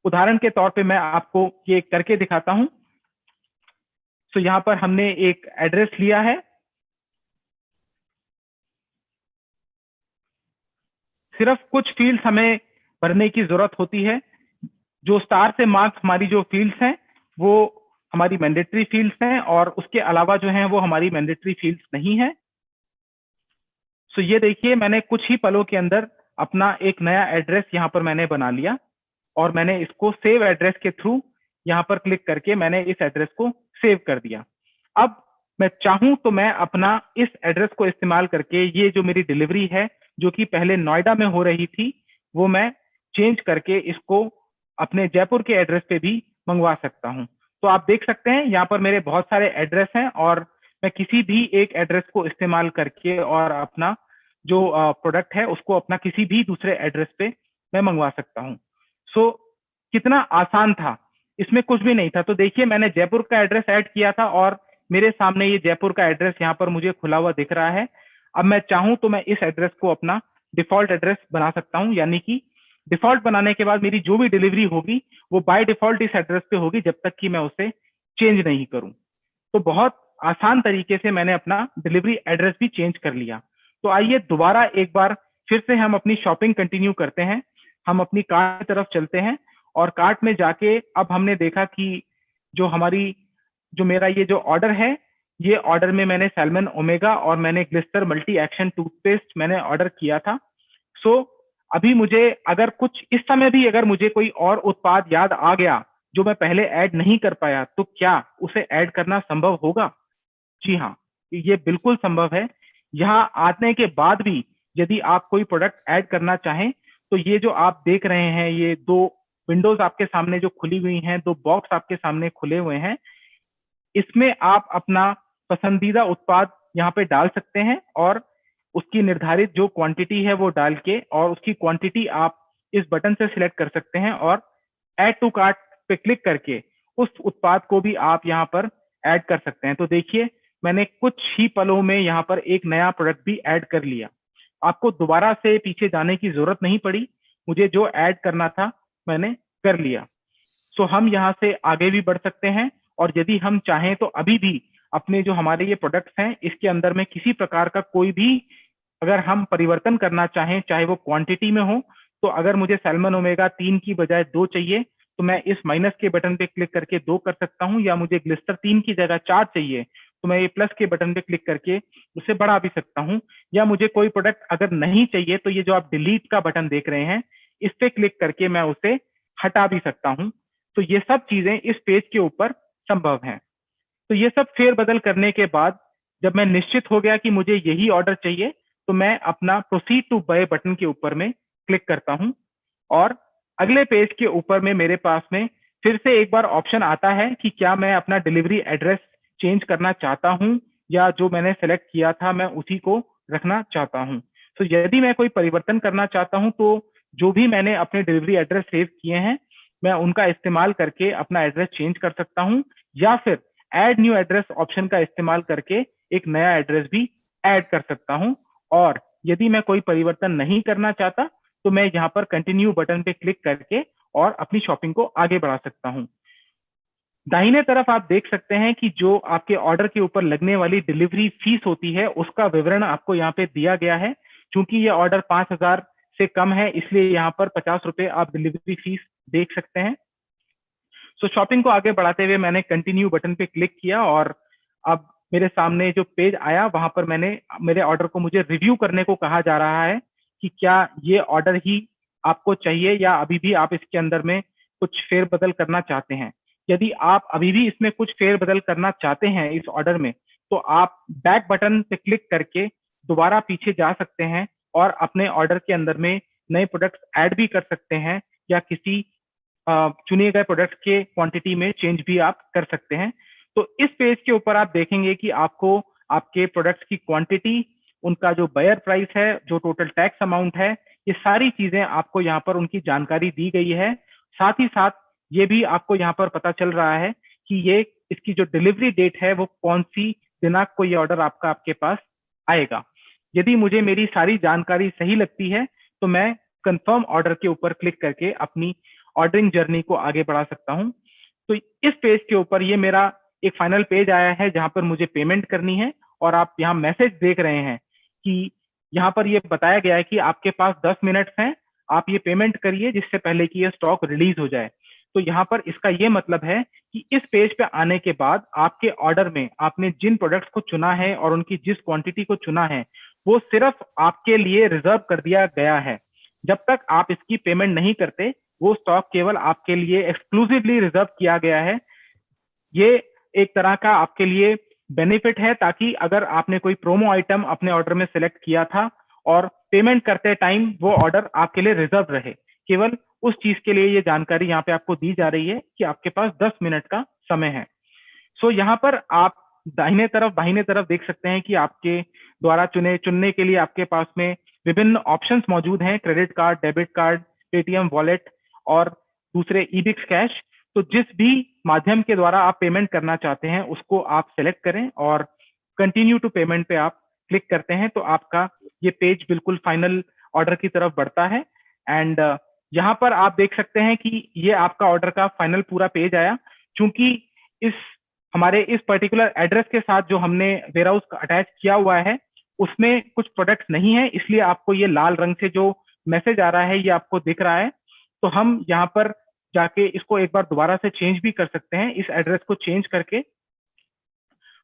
उदाहरण के तौर पे मैं आपको ये करके दिखाता हूं। सो यहाँ पर हमने एक एड्रेस लिया है, सिर्फ कुछ फील्ड्स हमें भरने की जरूरत होती है। जो स्टार से मार्क हमारी जो फील्ड्स हैं वो हमारी मैंडेटरी फील्ड्स हैं और उसके अलावा जो हैं वो हमारी मैंडेटरी फील्ड्स नहीं है। सो ये देखिए मैंने कुछ ही पलों के अंदर अपना एक नया एड्रेस यहाँ पर मैंने बना लिया और मैंने इसको सेव एड्रेस के थ्रू यहाँ पर क्लिक करके मैंने इस एड्रेस को सेव कर दिया। अब मैं चाहूं तो मैं अपना इस एड्रेस को इस्तेमाल करके ये जो मेरी डिलीवरी है जो कि पहले नोएडा में हो रही थी वो मैं चेंज करके इसको अपने जयपुर के एड्रेस पे भी मंगवा सकता हूं। तो आप देख सकते हैं यहाँ पर मेरे बहुत सारे एड्रेस हैं और मैं किसी भी एक एड्रेस को इस्तेमाल करके और अपना जो प्रोडक्ट है उसको अपना किसी भी दूसरे एड्रेस पे मैं मंगवा सकता हूँ। सो कितना आसान था, इसमें कुछ भी नहीं था। तो देखिए मैंने जयपुर का एड्रेस ऐड किया था और मेरे सामने ये जयपुर का एड्रेस यहाँ पर मुझे खुला हुआ दिख रहा है। अब मैं चाहूं तो मैं इस एड्रेस को अपना डिफॉल्ट एड्रेस बना सकता हूं, यानी कि डिफॉल्ट बनाने के बाद मेरी जो भी डिलीवरी होगी वो बाय डिफॉल्ट इस एड्रेस पे होगी जब तक कि मैं उसे चेंज नहीं करूं। तो बहुत आसान तरीके से मैंने अपना डिलीवरी एड्रेस भी चेंज कर लिया। तो आइए दोबारा एक बार फिर से हम अपनी शॉपिंग कंटिन्यू करते हैं। हम अपनी कार्ट की तरफ चलते हैं और कार्ट में जाके अब हमने देखा कि जो मेरा ये जो ऑर्डर है, ये ऑर्डर में मैंने सैल्मन ओमेगा और मैंने ग्लिस्टर मल्टी एक्शन टूथपेस्ट मैंने ऑर्डर किया था। सो अभी मुझे अगर कुछ इस समय भी अगर मुझे कोई और उत्पाद याद आ गया जो मैं पहले ऐड नहीं कर पाया तो क्या उसे ऐड करना संभव होगा? जी हाँ, ये बिल्कुल संभव है। यहाँ आने के बाद भी यदि आप कोई प्रोडक्ट ऐड करना चाहें तो ये जो आप देख रहे हैं, ये दो विंडोज आपके सामने जो खुली हुई हैं, दो बॉक्स आपके सामने खुले हुए हैं, इसमें आप अपना पसंदीदा उत्पाद यहाँ पे डाल सकते हैं और उसकी निर्धारित जो क्वांटिटी है वो डाल के और उसकी क्वांटिटी आप इस बटन से सिलेक्ट कर सकते हैं और ऐड टू कार्ट पे क्लिक करके उस उत्पाद को भी आप यहाँ पर ऐड कर सकते हैं। तो देखिए मैंने कुछ ही पलों में यहाँ पर एक नया प्रोडक्ट भी ऐड कर लिया। आपको दोबारा से पीछे जाने की जरूरत नहीं पड़ी, मुझे जो ऐड करना था मैंने कर लिया। सो हम यहाँ से आगे भी बढ़ सकते हैं और यदि हम चाहें तो अभी भी अपने जो हमारे ये प्रोडक्ट्स हैं इसके अंदर में किसी प्रकार का कोई भी अगर हम परिवर्तन करना चाहें, चाहे वो क्वांटिटी में हो, तो अगर मुझे सैल्मन ओमेगा 3 की बजाय 2 चाहिए तो मैं इस माइनस के बटन पे क्लिक करके 2 कर सकता हूं, या मुझे ग्लिस्टर 3 की जगह 4 चाहिए तो मैं ये प्लस के बटन पे क्लिक करके उसे बढ़ा भी सकता हूं, या मुझे कोई प्रोडक्ट अगर नहीं चाहिए तो ये जो आप डिलीट का बटन देख रहे हैं इस पे क्लिक करके मैं उसे हटा भी सकता हूं। तो ये सब चीजें इस पेज के ऊपर संभव हैं। तो ये सब फेरबदल करने के बाद जब मैं निश्चित हो गया कि मुझे यही ऑर्डर चाहिए तो मैं अपना प्रोसीड टू बाय बटन के ऊपर में क्लिक करता हूं और अगले पेज के ऊपर में मेरे पास में फिर से एक बार ऑप्शन आता है कि क्या मैं अपना डिलीवरी एड्रेस चेंज करना चाहता हूं या जो मैंने सेलेक्ट किया था मैं उसी को रखना चाहता हूं। तो यदि मैं कोई परिवर्तन करना चाहता हूं तो जो भी मैंने अपने डिलीवरी एड्रेस सेव किए हैं मैं उनका इस्तेमाल करके अपना एड्रेस चेंज कर सकता हूं, या फिर ऐड न्यू एड्रेस ऑप्शन का इस्तेमाल करके एक नया एड्रेस भी ऐड कर सकता हूं। और यदि मैं कोई परिवर्तन नहीं करना चाहता तो मैं यहाँ पर कंटिन्यू बटन पे क्लिक करके और अपनी शॉपिंग को आगे बढ़ा सकता हूं। दाहिने तरफ आप देख सकते हैं कि जो आपके ऑर्डर के ऊपर लगने वाली डिलीवरी फीस होती है उसका विवरण आपको यहाँ पे दिया गया है। चूंकि ये ऑर्डर 5000 से कम है इसलिए यहाँ पर 50 रुपए आप डिलीवरी फीस देख सकते हैं। सो शॉपिंग को आगे बढ़ाते हुए मैंने कंटिन्यू बटन पे क्लिक किया और अब मेरे सामने जो पेज आया वहां पर मैंने मेरे ऑर्डर को मुझे रिव्यू करने को कहा जा रहा है कि क्या ये ऑर्डर ही आपको चाहिए या अभी भी आप इसके अंदर में कुछ फेरबदल करना चाहते हैं। यदि आप अभी भी इसमें कुछ फेरबदल करना चाहते हैं इस ऑर्डर में तो आप बैक बटन पे क्लिक करके दोबारा पीछे जा सकते हैं और अपने ऑर्डर के अंदर में नए प्रोडक्ट्स ऐड भी कर सकते हैं, या किसी चुने गए प्रोडक्ट के क्वांटिटी में चेंज भी आप कर सकते हैं। तो इस पेज के ऊपर आप देखेंगे कि आपको आपके प्रोडक्ट्स की क्वांटिटी, उनका जो बायर प्राइस है, जो टोटल टैक्स अमाउंट है, ये सारी चीजें आपको यहाँ पर उनकी जानकारी दी गई है। साथ ही साथ ये भी आपको यहाँ पर पता चल रहा है कि ये इसकी जो डिलीवरी डेट है वो कौन सी दिनांक को ये ऑर्डर आपके पास आएगा। यदि मुझे मेरी सारी जानकारी सही लगती है तो मैं कंफर्म ऑर्डर के ऊपर क्लिक करके अपनी ऑर्डरिंग जर्नी को आगे बढ़ा सकता हूं। तो इस पेज के ऊपर ये मेरा एक फाइनल पेज आया है जहां पर मुझे पेमेंट करनी है, और आप यहाँ मैसेज देख रहे हैं कि यहाँ पर ये बताया गया है कि आपके पास 10 मिनट हैं, आप ये पेमेंट करिए जिससे पहले कि ये स्टॉक रिलीज हो जाए। तो यहाँ पर इसका ये मतलब है कि इस पेज पे आने के बाद आपके ऑर्डर में आपने जिन प्रोडक्ट्स को चुना है और उनकी जिस क्वांटिटी को चुना है वो सिर्फ आपके लिए रिजर्व कर दिया गया है। जब तक आप इसकी पेमेंट नहीं करते वो स्टॉक केवल आपके लिए एक्सक्लूसिवली रिजर्व किया गया है। ये एक तरह का आपके लिए बेनिफिट है, ताकि अगर आपने कोई प्रोमो आइटम अपने ऑर्डर में सिलेक्ट किया था और पेमेंट करते टाइम वो ऑर्डर आपके लिए रिजर्व रहे, केवल उस चीज के लिए ये जानकारी यहाँ पे आपको दी जा रही है कि आपके पास 10 मिनट का समय है। सो यहाँ पर आप दाहिने तरफ देख सकते हैं कि आपके द्वारा चुनने के लिए आपके पास में विभिन्न ऑप्शंस मौजूद हैं, credit card, debit card, Paytm wallet और दूसरे ईबिक्स कैश। तो जिस भी माध्यम के द्वारा आप पेमेंट करना चाहते हैं उसको आप सेलेक्ट करें और कंटिन्यू टू पेमेंट पे आप क्लिक करते हैं, तो आपका ये पेज बिल्कुल फाइनल ऑर्डर की तरफ बढ़ता है। एंड यहाँ पर आप देख सकते हैं कि ये आपका ऑर्डर का फाइनल पूरा पेज आया। चूंकि हमारे इस पर्टिकुलर एड्रेस के साथ जो हमने वेयरहाउस अटैच किया हुआ है उसमें कुछ प्रोडक्ट्स नहीं है, इसलिए आपको ये लाल रंग से जो मैसेज आ रहा है ये आपको दिख रहा है। तो हम यहाँ पर जाके इसको एक बार दोबारा से चेंज भी कर सकते हैं। इस एड्रेस को चेंज करके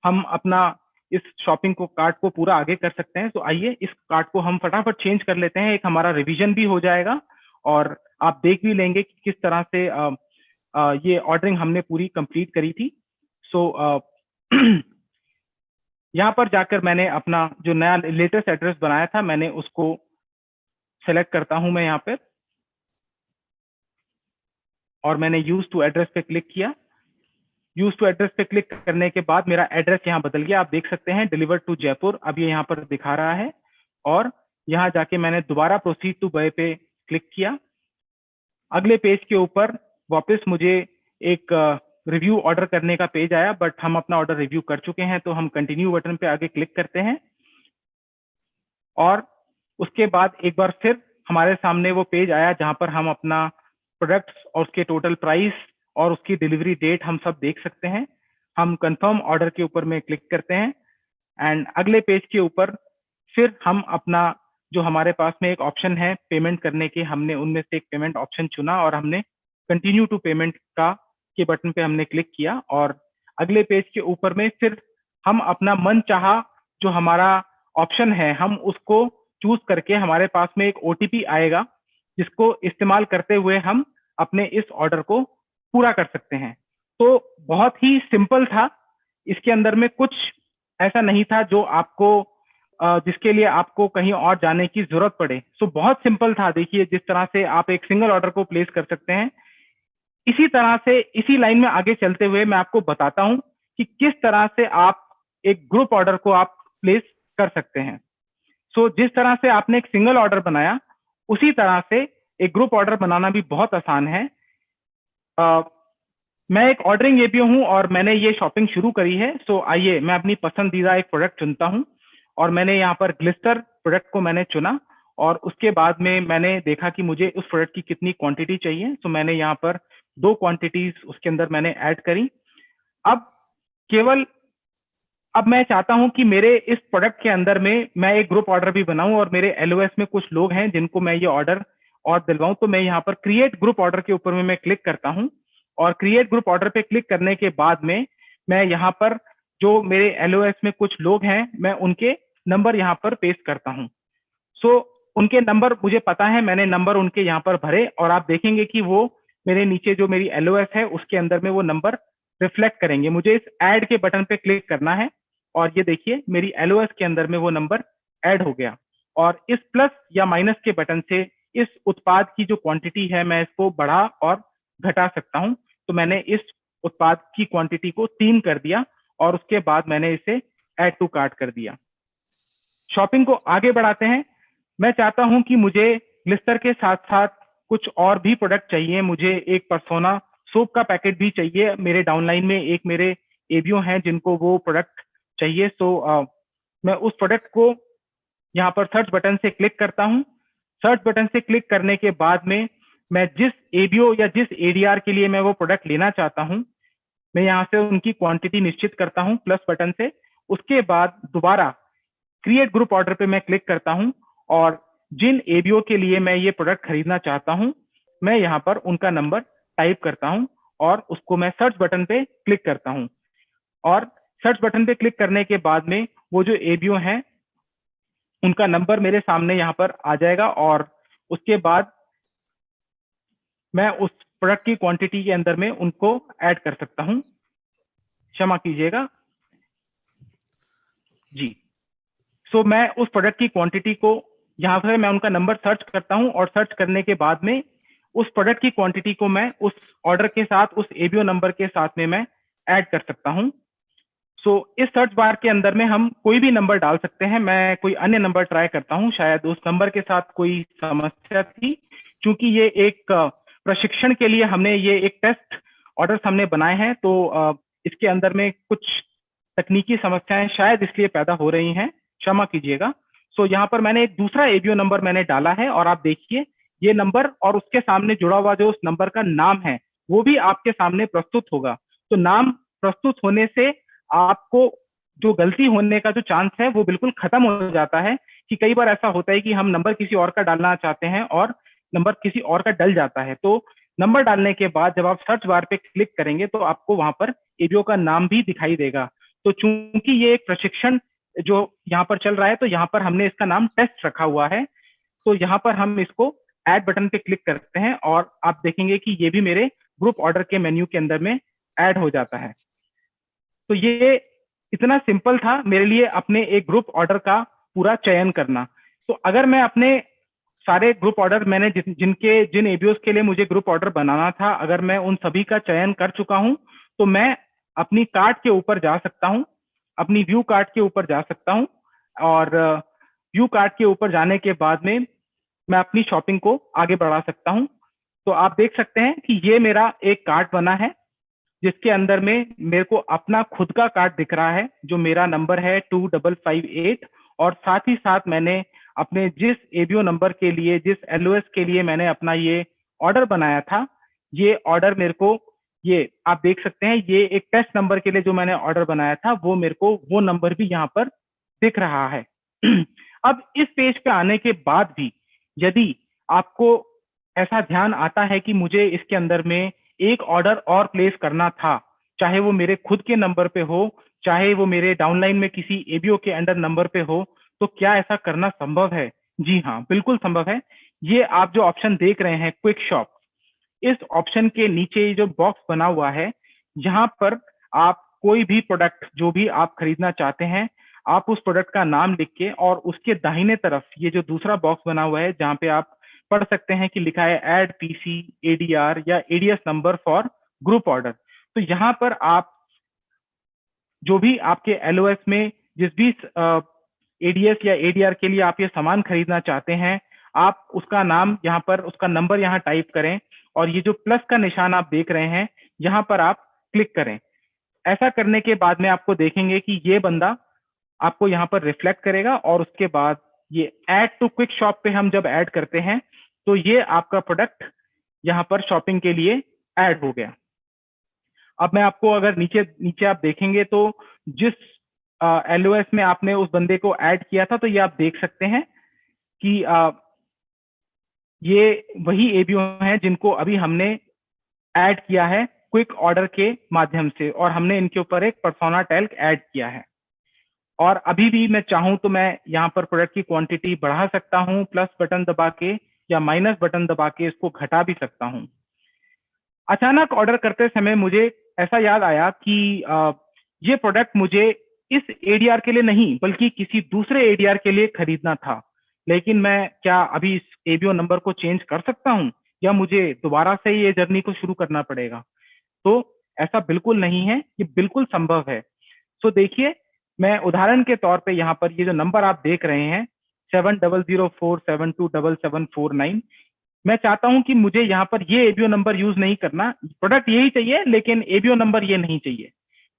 हम अपना इस शॉपिंग को कार्ट को पूरा आगे कर सकते हैं। तो आइए इस कार्ट को हम फटाफट चेंज कर लेते हैं, एक हमारा रिवीजन भी हो जाएगा और आप देख भी लेंगे कि किस तरह से ये ऑर्डरिंग हमने पूरी कंप्लीट करी थी। सो यहाँ पर जाकर मैंने अपना जो नया लेटेस्ट एड्रेस बनाया था मैंने उसको सेलेक्ट करता हूं मैं यहाँ पे, और मैंने यूज टू एड्रेस पे क्लिक किया। यूज टू एड्रेस पे क्लिक करने के बाद मेरा एड्रेस यहाँ बदल गया, आप देख सकते हैं डिलीवर टू जयपुर अब ये यहाँ पर दिखा रहा है। और यहाँ जाके मैंने दोबारा प्रोसीड टू बाय पे क्लिक किया। अगले पेज के ऊपर वापस मुझे एक रिव्यू ऑर्डर करने का पेज आया, बट हम अपना ऑर्डर रिव्यू कर चुके हैं तो हम कंटिन्यू बटन पे आगे क्लिक करते हैं। और उसके बाद एक बार फिर हमारे सामने वो पेज आया जहां पर हम अपना प्रोडक्ट्स और उसके टोटल प्राइस और उसकी डिलीवरी डेट हम सब देख सकते हैं। हम कंफर्म ऑर्डर के ऊपर में क्लिक करते हैं एंड अगले पेज के ऊपर फिर हम अपना जो हमारे पास में एक ऑप्शन है पेमेंट करने के, हमने उनमें से एक पेमेंट ऑप्शन चुना और हमने कंटिन्यू टू पेमेंट के बटन पे हमने क्लिक किया। और अगले पेज के ऊपर में फिर हम अपना मन चाहा जो हमारा ऑप्शन है हम उसको चूज करके हमारे पास में एक ओटीपी आएगा जिसको इस्तेमाल करते हुए हम अपने इस ऑर्डर को पूरा कर सकते हैं। तो बहुत ही सिंपल था, इसके अंदर में कुछ ऐसा नहीं था जो आपको जिसके लिए आपको कहीं और जाने की जरूरत पड़े। सो बहुत सिंपल था। देखिए जिस तरह से आप एक सिंगल ऑर्डर को प्लेस कर सकते हैं, इसी तरह से इसी लाइन में आगे चलते हुए मैं आपको बताता हूं कि किस तरह से आप एक ग्रुप ऑर्डर को आप प्लेस कर सकते हैं। सो जिस तरह से आपने एक सिंगल ऑर्डर बनाया उसी तरह से एक ग्रुप ऑर्डर बनाना भी बहुत आसान है। मैं एक ऑर्डरिंग एपीओ हूं और मैंने ये शॉपिंग शुरू करी है। सो आइए मैं अपनी पसंदीदा एक प्रोडक्ट चुनता हूं और मैंने यहाँ पर ग्लिस्टर प्रोडक्ट को मैंने चुना और उसके बाद में मैंने देखा कि मुझे उस प्रोडक्ट की कितनी क्वांटिटी चाहिए। तो मैंने यहाँ पर 2 क्वांटिटीज उसके अंदर मैंने ऐड करी। अब मैं चाहता हूं कि मेरे इस प्रोडक्ट के अंदर में मैं एक ग्रुप ऑर्डर भी बनाऊं और मेरे एलओएस में कुछ लोग हैं जिनको मैं ये ऑर्डर और दिलवाऊं। तो मैं यहाँ पर क्रिएट ग्रुप ऑर्डर के ऊपर में मैं क्लिक करता हूं और क्रिएट ग्रुप ऑर्डर पे क्लिक करने के बाद में मैं यहाँ पर जो मेरे एलओएस में कुछ लोग हैं मैं उनके नंबर यहाँ पर पेस्ट करता हूँ। सो उनके नंबर मुझे पता है, मैंने नंबर उनके यहाँ पर भरे और आप देखेंगे कि वो मेरे नीचे जो मेरी एलओएस है उसके अंदर में वो नंबर रिफ्लेक्ट करेंगे। मुझे इस ऐड के बटन पे क्लिक करना है और ये देखिए मेरी एलओएस के अंदर में वो नंबर ऐड हो गया। और इस प्लस या माइनस के बटन से इस उत्पाद की जो क्वांटिटी है मैं इसको बढ़ा और घटा सकता हूं। तो मैंने इस उत्पाद की क्वांटिटी को 3 कर दिया और उसके बाद मैंने इसे ऐड टू कार्ट कर दिया। शॉपिंग को आगे बढ़ाते हैं। मैं चाहता हूं कि मुझे ग्लिस्टर के साथ साथ कुछ और भी प्रोडक्ट चाहिए। मुझे एक पर्सोना सोप का पैकेट भी चाहिए। मेरे डाउनलाइन में एक मेरे एबीओ हैं जिनको वो प्रोडक्ट चाहिए। मैं उस प्रोडक्ट को यहाँ पर सर्च बटन से क्लिक करता हूँ। सर्च बटन से क्लिक करने के बाद में मैं जिस एबीओ या जिस एडीआर के लिए मैं वो प्रोडक्ट लेना चाहता हूँ, मैं यहाँ से उनकी क्वांटिटी निश्चित करता हूँ प्लस बटन से। उसके बाद दोबारा क्रिएट ग्रुप ऑर्डर पे मैं क्लिक करता हूँ और जिन एबीओ के लिए मैं ये प्रोडक्ट खरीदना चाहता हूँ, मैं यहाँ पर उनका नंबर टाइप करता हूँ और उसको मैं सर्च बटन पे क्लिक करता हूँ। और सर्च बटन पे क्लिक करने के बाद में वो जो एबीओ हैं उनका नंबर मेरे सामने यहाँ पर आ जाएगा और उसके बाद मैं उस प्रोडक्ट की क्वांटिटी के अंदर में उनको ऐड कर सकता हूँ। क्षमा कीजिएगा जी। मैं उस प्रोडक्ट की क्वांटिटी को यहाँ पर मैं उनका नंबर सर्च करता हूँ और सर्च करने के बाद में उस प्रोडक्ट की क्वांटिटी को मैं उस ऑर्डर के साथ उस एबीओ नंबर के साथ में मैं ऐड कर सकता हूँ। इस सर्च बार के अंदर में हम कोई भी नंबर डाल सकते हैं। मैं कोई अन्य नंबर ट्राई करता हूँ, शायद उस नंबर के साथ कोई समस्या थी। क्योंकि ये एक प्रशिक्षण के लिए हमने ये एक टेस्ट ऑर्डर्स हमने बनाए हैं, तो इसके अंदर में कुछ तकनीकी समस्याएं शायद इसलिए पैदा हो रही हैं, क्षमा कीजिएगा। यहाँ पर मैंने एक दूसरा एबीओ नंबर मैंने डाला है और आप देखिए ये नंबर और उसके सामने जुड़ा हुआ जो उस नंबर का नाम है वो भी आपके सामने प्रस्तुत होगा। तो नाम प्रस्तुत होने से आपको जो गलती होने का जो चांस है वो बिल्कुल खत्म हो जाता है। कि कई बार ऐसा होता है कि हम नंबर किसी और का डालना चाहते हैं और नंबर किसी और का डल जाता है। तो नंबर डालने के बाद जब आप सर्च बार पे क्लिक करेंगे तो आपको वहां पर एबीओ का नाम भी दिखाई देगा। तो चूंकि ये एक प्रशिक्षण जो यहाँ पर चल रहा है, तो यहाँ पर हमने इसका नाम टेस्ट रखा हुआ है। तो यहाँ पर हम इसको ऐड बटन पे क्लिक करते हैं और आप देखेंगे कि ये भी मेरे ग्रुप ऑर्डर के मेन्यू के अंदर में ऐड हो जाता है। तो ये इतना सिंपल था मेरे लिए अपने एक ग्रुप ऑर्डर का पूरा चयन करना। तो अगर मैं अपने सारे ग्रुप ऑर्डर मैंने जिन एबीओस के लिए मुझे ग्रुप ऑर्डर बनाना था, अगर मैं उन सभी का चयन कर चुका हूं, तो मैं अपनी कार्ट के ऊपर जा सकता हूं, अपनी व्यू कार्ट के ऊपर जा सकता हूं और व्यू कार्ट के ऊपर जाने के बाद में मैं अपनी शॉपिंग को आगे बढ़ा सकता हूं। तो आप देख सकते हैं कि ये मेरा एक कार्ट बना है जिसके अंदर में मेरे को अपना खुद का कार्ड दिख रहा है जो मेरा नंबर है 2558 और साथ ही साथ मैंने अपने जिस एबीओ नंबर के लिए, जिस एलओएस के लिए मैंने अपना ये ऑर्डर बनाया था, ये ऑर्डर मेरे को, ये आप देख सकते हैं, ये एक टेस्ट नंबर के लिए जो मैंने ऑर्डर बनाया था वो मेरे को वो नंबर भी यहाँ पर दिख रहा है। अब इस पेज पे आने के बाद भी यदि आपको ऐसा ध्यान आता है कि मुझे इसके अंदर में एक ऑर्डर और प्लेस करना था, चाहे वो मेरे खुद के नंबर पे हो, चाहे वो मेरे डाउनलाइन में किसी एबीओ के अंडर नंबर पे हो, तो क्या ऐसा करना संभव है? जी हाँ, बिल्कुल संभव है। ये आप जो ऑप्शन देख रहे हैं क्विक शॉप, इस ऑप्शन के नीचे जो बॉक्स बना हुआ है, यहाँ पर आप कोई भी प्रोडक्ट जो भी आप खरीदना चाहते हैं, आप उस प्रोडक्ट का नाम लिख के और उसके दाहिने तरफ ये जो दूसरा बॉक्स बना हुआ है जहाँ पे आप पढ़ सकते हैं कि लिखा है ऐड पीसी एडीआर या ADS number for group order. तो यहाँ पर आप जो भी आपके एलओएस में जिस भी एडीएस या एडीआर के लिए आप ये सामान खरीदना चाहते हैं, आप उसका नाम यहाँ पर, उसका नंबर यहाँ टाइप करें और ये जो प्लस का निशान आप देख रहे हैं यहाँ पर आप क्लिक करें। ऐसा करने के बाद में आपको देखेंगे कि ये बंदा आपको यहाँ पर रिफ्लेक्ट करेगा और उसके बाद ये ऐड टू क्विक शॉप पे हम जब ऐड करते हैं तो ये आपका प्रोडक्ट यहाँ पर शॉपिंग के लिए ऐड हो गया। अब मैं आपको अगर नीचे आप देखेंगे तो जिस एलओएस में आपने उस बंदे को ऐड किया था, तो ये आप देख सकते हैं कि ये वही एबीओ हैं जिनको अभी हमने ऐड किया है क्विक ऑर्डर के माध्यम से और हमने इनके ऊपर एक पर्सोना टैग ऐड किया है। और अभी भी मैं चाहूं तो मैं यहाँ पर प्रोडक्ट की क्वांटिटी बढ़ा सकता हूं प्लस बटन दबा के या माइनस बटन दबा के इसको घटा भी सकता हूं। अचानक ऑर्डर करते समय मुझे ऐसा याद आया कि ये प्रोडक्ट मुझे इस एडीआर के लिए नहीं बल्कि किसी दूसरे एडीआर के लिए खरीदना था। लेकिन मैं क्या अभी इस एबीओ नंबर को चेंज कर सकता हूँ या मुझे दोबारा से ये जर्नी को शुरू करना पड़ेगा? तो ऐसा बिल्कुल नहीं है, ये बिल्कुल संभव है। तो देखिए, मैं उदाहरण के तौर पे यहाँ पर ये जो नंबर आप देख रहे हैं 7004727749, मैं चाहता हूं कि मुझे यहाँ पर ये एबीओ नंबर यूज नहीं करना, प्रोडक्ट यही चाहिए लेकिन एबीओ नंबर ये नहीं चाहिए।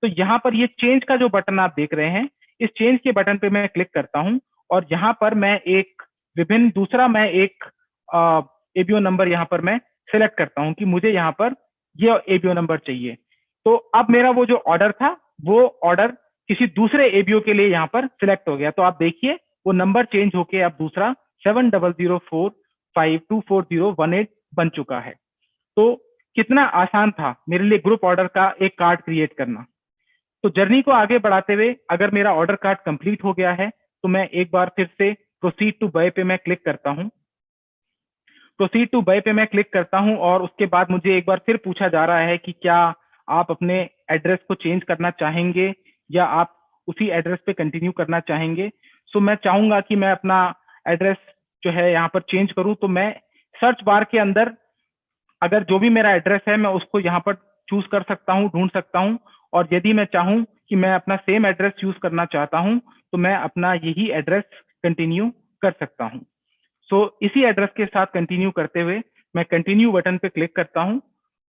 तो यहाँ पर ये चेंज का जो बटन आप देख रहे हैं, इस चेंज के बटन पे मैं क्लिक करता हूं और यहाँ पर मैं एक एबीओ नंबर यहाँ पर मैं सिलेक्ट करता हूं कि मुझे यहाँ पर ये एबीओ नंबर चाहिए। तो अब मेरा वो जो ऑर्डर था, वो ऑर्डर किसी दूसरे एबीओ के लिए यहाँ पर सिलेक्ट हो गया। तो आप देखिए वो नंबर चेंज होके अब दूसरा 7004524018 बन चुका है। तो कितना आसान था मेरे लिए ग्रुप ऑर्डर का एक कार्ड क्रिएट करना। तो जर्नी को आगे बढ़ाते हुए अगर मेरा ऑर्डर कार्ड कंप्लीट हो गया है तो मैं एक बार फिर से प्रोसीड टू बाय पे मैं क्लिक करता हूं। प्रोसीड टू बाय पे मैं क्लिक करता हूं और उसके बाद मुझे एक बार फिर पूछा जा रहा है कि क्या आप अपने एड्रेस को चेंज करना चाहेंगे या आप उसी एड्रेस पे कंटिन्यू करना चाहेंगे। सो मैं चाहूंगा कि मैं अपना एड्रेस जो है यहाँ पर चेंज करूं। तो मैं सर्च बार के अंदर अगर जो भी मेरा एड्रेस है मैं उसको यहाँ पर चूज कर सकता हूँ, ढूंढ सकता हूँ। और यदि मैं चाहूँ कि मैं अपना सेम एड्रेस यूज करना चाहता हूँ तो मैं अपना यही एड्रेस कंटिन्यू कर सकता हूँ। सो इसी एड्रेस के साथ कंटिन्यू करते हुए मैं कंटिन्यू बटन पे क्लिक करता हूं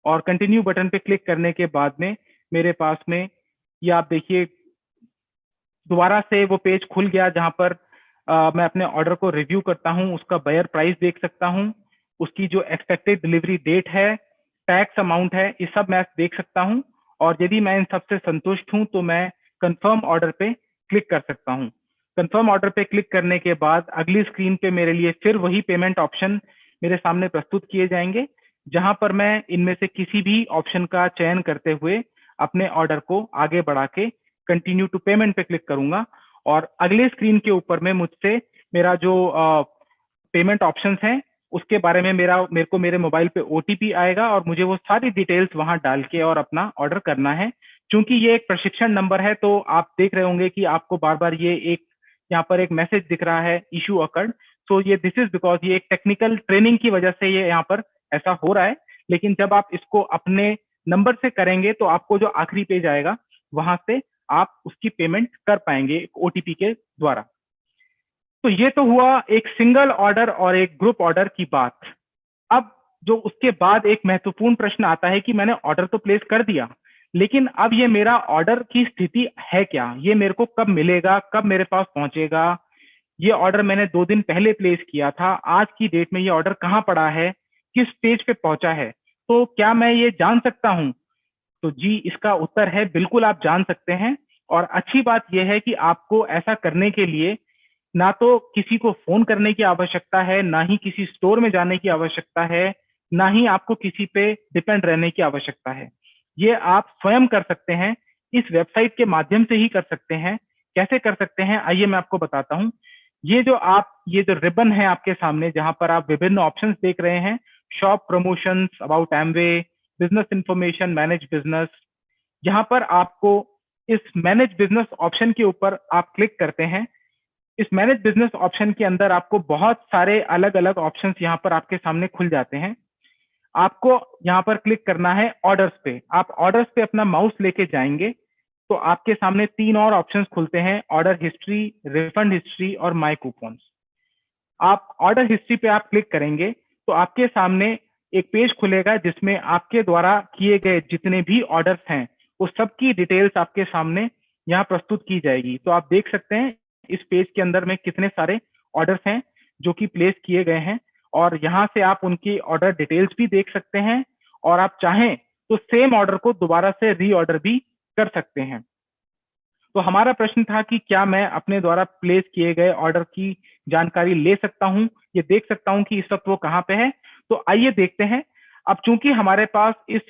और कंटिन्यू बटन पे क्लिक करने के बाद में मेरे पास में ये आप देखिए दोबारा से वो पेज खुल गया जहां पर मैं अपने ऑर्डर को रिव्यू करता हूं, उसका बायर प्राइस देख सकता हूं, उसकी जो एक्सपेक्टेड डिलीवरी डेट है, टैक्स अमाउंट है, ये सब मैं देख सकता हूं। और यदि मैं इन सबसे संतुष्ट हूं तो मैं कंफर्म ऑर्डर पे क्लिक कर सकता हूं। कंफर्म ऑर्डर पे क्लिक करने के बाद अगली स्क्रीन पे मेरे लिए फिर वही पेमेंट ऑप्शन मेरे सामने प्रस्तुत किए जाएंगे, जहां पर मैं इनमें से किसी भी ऑप्शन का चयन करते हुए अपने ऑर्डर को आगे बढ़ा के कंटिन्यू टू पेमेंट पे क्लिक करूंगा। और अगले स्क्रीन के ऊपर में मुझसे मेरा जो पेमेंट ऑप्शंस हैं उसके बारे में मेरे को मेरे मोबाइल पे ओटीपी आएगा और मुझे वो सारी डिटेल्स वहां डाल के और अपना ऑर्डर करना है। क्योंकि ये एक प्रशिक्षण नंबर है तो आप देख रहे होंगे कि आपको बार बार ये एक यहाँ पर एक मैसेज दिख रहा है इशू अकर्ड। सो ये दिस इज बिकॉज ये एक टेक्निकल ट्रेनिंग की वजह से ये यहाँ पर ऐसा हो रहा है। लेकिन जब आप इसको अपने नंबर से करेंगे तो आपको जो आखिरी पेज आएगा वहां से आप उसकी पेमेंट कर पाएंगे ओटीपी के द्वारा। तो ये तो हुआ एक सिंगल ऑर्डर और एक ग्रुप ऑर्डर की बात। अब जो उसके बाद एक महत्वपूर्ण प्रश्न आता है कि मैंने ऑर्डर तो प्लेस कर दिया, लेकिन अब ये मेरा ऑर्डर की स्थिति है क्या, ये मेरे को कब मिलेगा, कब मेरे पास पहुंचेगा। ये ऑर्डर मैंने 2 दिन पहले प्लेस किया था, आज की डेट में ये ऑर्डर कहाँ पड़ा है, किस स्टेज पे पहुंचा है, तो क्या मैं ये जान सकता हूं? तो जी, इसका उत्तर है बिल्कुल आप जान सकते हैं। और अच्छी बात यह है कि आपको ऐसा करने के लिए ना तो किसी को फोन करने की आवश्यकता है, ना ही किसी स्टोर में जाने की आवश्यकता है, ना ही आपको किसी पे डिपेंड रहने की आवश्यकता है। ये आप स्वयं कर सकते हैं, इस वेबसाइट के माध्यम से ही कर सकते हैं। कैसे कर सकते हैं आइए मैं आपको बताता हूँ। ये जो रिबन है आपके सामने जहां पर आप विभिन्न ऑप्शंस देख रहे हैं, shop promotions, about Amway, business information, manage business, यहाँ पर आपको इस मैनेज बिजनेस ऑप्शन के ऊपर आप क्लिक करते हैं। इस मैनेज बिजनेस ऑप्शन के अंदर आपको बहुत सारे अलग अलग ऑप्शंस यहाँ पर आपके सामने खुल जाते हैं। आपको यहाँ पर क्लिक करना है ऑर्डर्स पे। आप ऑर्डर्स पे अपना माउस लेके जाएंगे तो आपके सामने 3 और ऑप्शंस खुलते हैं, ऑर्डर हिस्ट्री, रिफंड हिस्ट्री और माई कूपन्स। आप ऑर्डर हिस्ट्री पे आप क्लिक करेंगे तो आपके सामने एक पेज खुलेगा जिसमें आपके द्वारा किए गए जितने भी ऑर्डर्स हैं उस सब की डिटेल्स आपके सामने यहाँ प्रस्तुत की जाएगी। तो आप देख सकते हैं इस पेज के अंदर में कितने सारे ऑर्डर्स हैं जो कि प्लेस किए गए हैं और यहाँ से आप उनकी ऑर्डर डिटेल्स भी देख सकते हैं और आप चाहें तो सेम ऑर्डर को दोबारा से रीऑर्डर भी कर सकते हैं। तो हमारा प्रश्न था कि क्या मैं अपने द्वारा प्लेस किए गए ऑर्डर की जानकारी ले सकता हूं, ये देख सकता हूं कि इस वक्त वो कहाँ पे है। तो आइए देखते हैं। अब चूंकि हमारे पास इस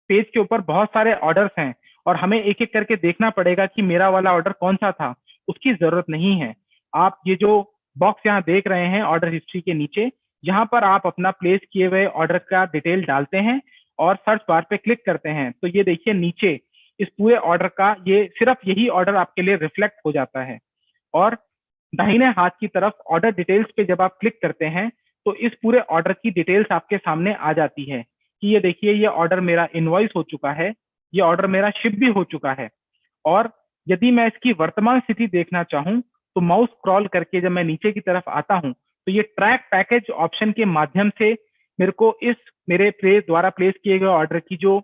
पेज के ऊपर बहुत सारे ऑर्डर्स हैं और हमें एक एक करके देखना पड़ेगा कि मेरा वाला ऑर्डर कौन सा था, उसकी जरूरत नहीं है। आप ये जो बॉक्स यहाँ देख रहे हैं ऑर्डर हिस्ट्री के नीचे, यहाँ पर आप अपना प्लेस किए हुए ऑर्डर का डिटेल डालते हैं और सर्च बार पे क्लिक करते हैं। तो ये देखिए नीचे इस पूरे ऑर्डर का ये सिर्फ यही ऑर्डर आपके लिए रिफ्लेक्ट हो जाता है और दाहिने हाथ की तरफ ऑर्डर डिटेल्स पे जब आप क्लिक करते हैं तो इस पूरे ऑर्डर की डिटेल्स आपके सामने आ जाती है कि ये देखिए, ये ऑर्डर मेरा इनवॉइस हो चुका है, ये ऑर्डर मेरा शिप भी हो चुका है। और यदि मैं इसकी वर्तमान स्थिति देखना चाहूं तो माउस स्क्रॉल करके जब मैं नीचे की तरफ आता हूं तो ये ट्रैक पैकेज ऑप्शन के माध्यम से मेरे को इस मेरे द्वारा प्लेस किए गए ऑर्डर की जो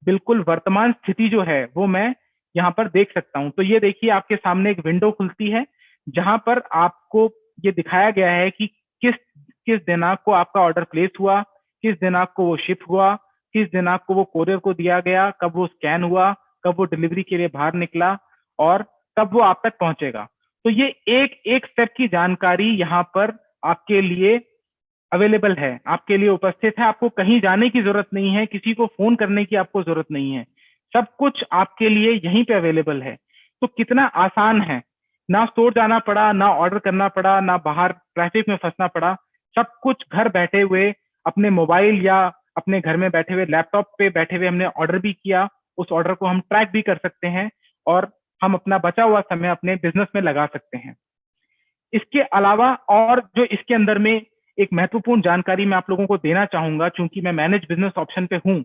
बिल्कुल वर्तमान स्थिति जो है वो मैं यहाँ पर देख सकता हूँ। तो ये देखिए, आपके सामने एक विंडो खुलती है जहां पर आपको ये दिखाया गया है कि किस किस दिनांक को आपका ऑर्डर प्लेस हुआ, किस दिनांक को वो शिप हुआ, किस दिनांक को वो कोरियर को दिया गया, कब वो स्कैन हुआ, कब वो डिलीवरी के लिए बाहर निकला और कब वो आप तक पहुंचेगा। तो ये एक एक स्टेप की जानकारी यहाँ पर आपके लिए अवेलेबल है, आपके लिए उपस्थित है। आपको कहीं जाने की जरूरत नहीं है, किसी को फोन करने की आपको जरूरत नहीं है, सब कुछ आपके लिए यहीं पे अवेलेबल है। तो कितना आसान है, ना स्टोर जाना पड़ा, ना ऑर्डर करना पड़ा, ना बाहर ट्रैफिक में फंसना पड़ा, सब कुछ घर बैठे हुए अपने मोबाइल या अपने घर में बैठे हुए लैपटॉप पे बैठे हुए हमने ऑर्डर भी किया, उस ऑर्डर को हम ट्रैक भी कर सकते हैं और हम अपना बचा हुआ समय अपने बिजनेस में लगा सकते हैं। इसके अलावा और जो इसके अंदर में एक महत्वपूर्ण जानकारी मैं आप लोगों को देना चाहूंगा, चूंकि मैं मैनेज बिजनेस ऑप्शन पे हूं,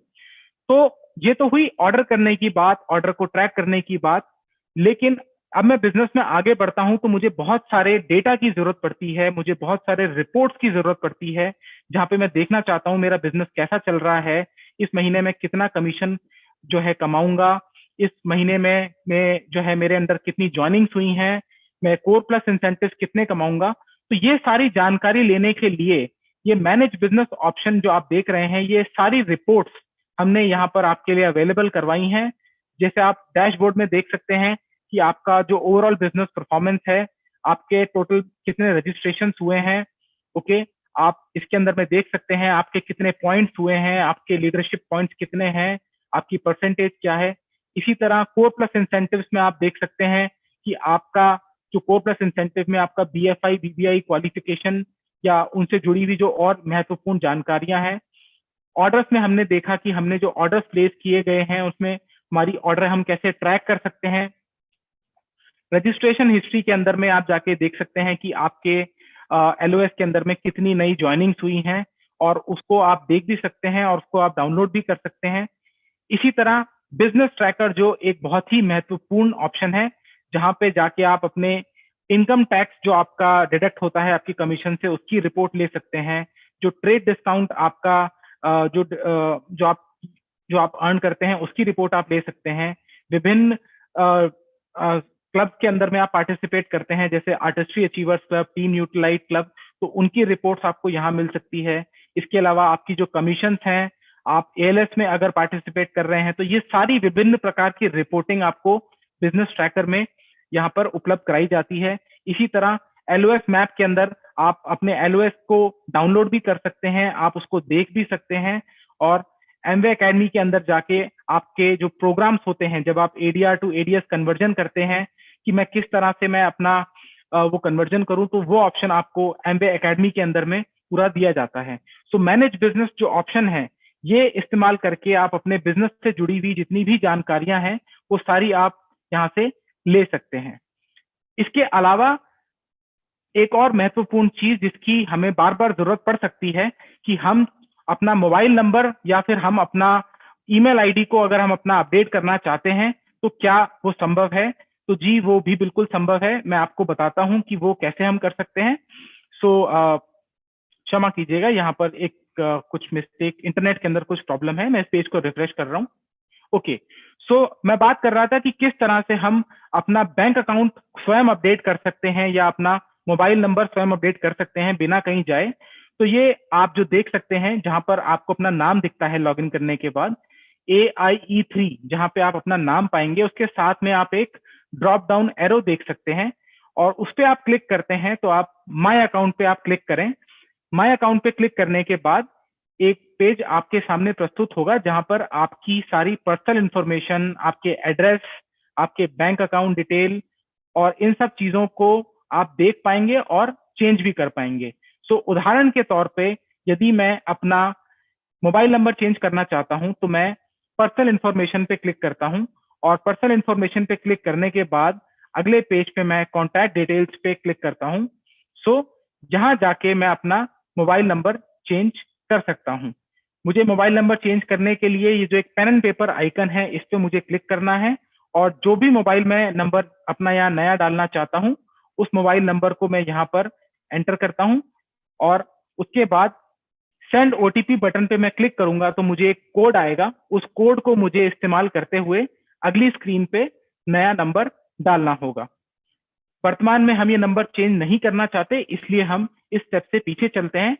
तो ये तो हुई ऑर्डर करने की बात, ऑर्डर को ट्रैक करने की बात। लेकिन अब मैं बिजनेस में आगे बढ़ता हूं तो मुझे बहुत सारे डेटा की जरूरत पड़ती है, मुझे बहुत सारे रिपोर्ट्स की जरूरत पड़ती है, जहां पे मैं देखना चाहता हूं मेरा बिजनेस कैसा चल रहा है, इस महीने में कितना कमीशन जो है कमाऊंगा, इस महीने में मैं जो है मेरे अंदर कितनी ज्वाइनिंग्स हुई हैं, मैं कोर प्लस इंसेंटिव कितने कमाऊंगा। तो ये सारी जानकारी लेने के लिए ये मैनेज बिजनेस ऑप्शन जो आप देख रहे हैं, ये सारी रिपोर्ट्स हमने यहाँ पर आपके लिए अवेलेबल करवाई हैं। जैसे आप डैशबोर्ड में देख सकते हैं कि आपका जो ओवरऑल बिजनेस परफॉर्मेंस है, आपके टोटल कितने रजिस्ट्रेशन हुए हैं, ओके, आप इसके अंदर में देख सकते हैं आपके कितने पॉइंट्स हुए हैं, आपके लीडरशिप पॉइंट्स कितने हैं, आपकी परसेंटेज क्या है। इसी तरह कोर प्लस इंसेंटिव्स में आप देख सकते हैं कि आपका जो कोर प्लस इंसेंटिव में आपका BFI BBI क्वालिफिकेशन या उनसे जुड़ी हुई जो और महत्वपूर्ण जानकारियां हैं। ऑर्डर्स में हमने देखा कि हमने जो ऑर्डर्स प्लेस किए गए हैं उसमें हमारी ऑर्डर हम कैसे ट्रैक कर सकते हैं। रजिस्ट्रेशन हिस्ट्री के अंदर में आप जाके देख सकते हैं कि आपके LOS के अंदर में कितनी नई ज्वाइनिंग्स हुई हैं और उसको आप देख भी सकते हैं और उसको आप डाउनलोड भी कर सकते हैं। इसी तरह बिजनेस ट्रैकर जो एक बहुत ही महत्वपूर्ण ऑप्शन है, जहां पे जाके आप अपने इनकम टैक्स जो आपका डिडक्ट होता है आपकी कमीशन से, उसकी रिपोर्ट ले सकते हैं। जो ट्रेड डिस्काउंट आपका जो आप अर्न करते हैं उसकी रिपोर्ट आप ले सकते हैं। विभिन्न क्लब के अंदर में आप पार्टिसिपेट करते हैं, जैसे artistry achievers club, team utility club, तो उनकी रिपोर्ट्स आपको यहाँ मिल सकती है। इसके अलावा आपकी जो कमीशंस हैं, आप ALS में अगर पार्टिसिपेट कर रहे हैं तो ये सारी विभिन्न प्रकार की रिपोर्टिंग आपको बिजनेस ट्रैकर में यहाँ पर उपलब्ध कराई जाती है। इसी तरह LOS मैप के अंदर आप अपने LOS को डाउनलोड भी कर सकते हैं, आप उसको देख भी सकते हैं और एमवे एकेडमी के अंदर जाके आपके जो प्रोग्राम्स होते हैं, जब आप ADR टू ADS कन्वर्जन करते हैं कि मैं किस तरह से मैं अपना वो कन्वर्जन करूं, तो वो ऑप्शन आपको एमवे एकेडमी के अंदर में पूरा दिया जाता है। सो मैनेज बिजनेस जो ऑप्शन है, ये इस्तेमाल करके आप अपने बिजनेस से जुड़ी हुई जितनी भी जानकारियां हैं वो सारी आप यहाँ से ले सकते हैं। इसके अलावा एक और महत्वपूर्ण चीज जिसकी हमें बार बार जरूरत पड़ सकती है कि हम अपना मोबाइल नंबर या फिर हम अपना ईमेल आईडी को अगर हम अपना अपडेट करना चाहते हैं तो क्या वो संभव है? तो जी, वो भी बिल्कुल संभव है। मैं आपको बताता हूं कि वो कैसे हम कर सकते हैं। क्षमा कीजिएगा, यहाँ पर एक कुछ मिस्टेक, इंटरनेट के अंदर कुछ प्रॉब्लम है, मैं इस पेज को रिफ्रेश कर रहा हूँ। ओके, मैं बात कर रहा था कि किस तरह से हम अपना बैंक अकाउंट स्वयं अपडेट कर सकते हैं या अपना मोबाइल नंबर स्वयं अपडेट कर सकते हैं बिना कहीं जाए। तो ये आप जो देख सकते हैं, जहां पर आपको अपना नाम दिखता है लॉगिन करने के बाद, AIE3 जहां पे आप अपना नाम पाएंगे, उसके साथ में आप एक ड्रॉप डाउन एरो देख सकते हैं और उस पर आप क्लिक करते हैं तो आप माय अकाउंट पे आप क्लिक करें। माय अकाउंट पे क्लिक करने के बाद एक पेज आपके सामने प्रस्तुत होगा जहां पर आपकी सारी पर्सनल इंफॉर्मेशन, आपके एड्रेस, आपके बैंक अकाउंट डिटेल और इन सब चीजों को आप देख पाएंगे और चेंज भी कर पाएंगे। उदाहरण के तौर पे यदि मैं अपना मोबाइल नंबर चेंज करना चाहता हूं तो मैं पर्सनल इंफॉर्मेशन पे क्लिक करता हूं और पर्सनल इंफॉर्मेशन पे क्लिक करने के बाद अगले पेज पे मैं कॉन्टैक्ट डिटेल्स पे क्लिक करता हूँ। सो यहाँ जाके मैं अपना मोबाइल नंबर चेंज कर सकता हूँ। मुझे मोबाइल नंबर चेंज करने के लिए ये जो एक पेन एंड पेपर आइकन है, इस पे मुझे क्लिक करना है और जो भी मोबाइल में नंबर अपना यहाँ नया डालना चाहता हूँ, उस मोबाइल नंबर को मैं यहाँ पर एंटर करता हूँ और उसके बाद सेंड ओटीपी बटन पे मैं क्लिक करूंगा तो मुझे एक कोड आएगा। उस कोड को मुझे इस्तेमाल करते हुए अगली स्क्रीन पे नया नंबर डालना होगा। वर्तमान में हम ये नंबर चेंज नहीं करना चाहते, इसलिए हम इस स्टेप से पीछे चलते हैं।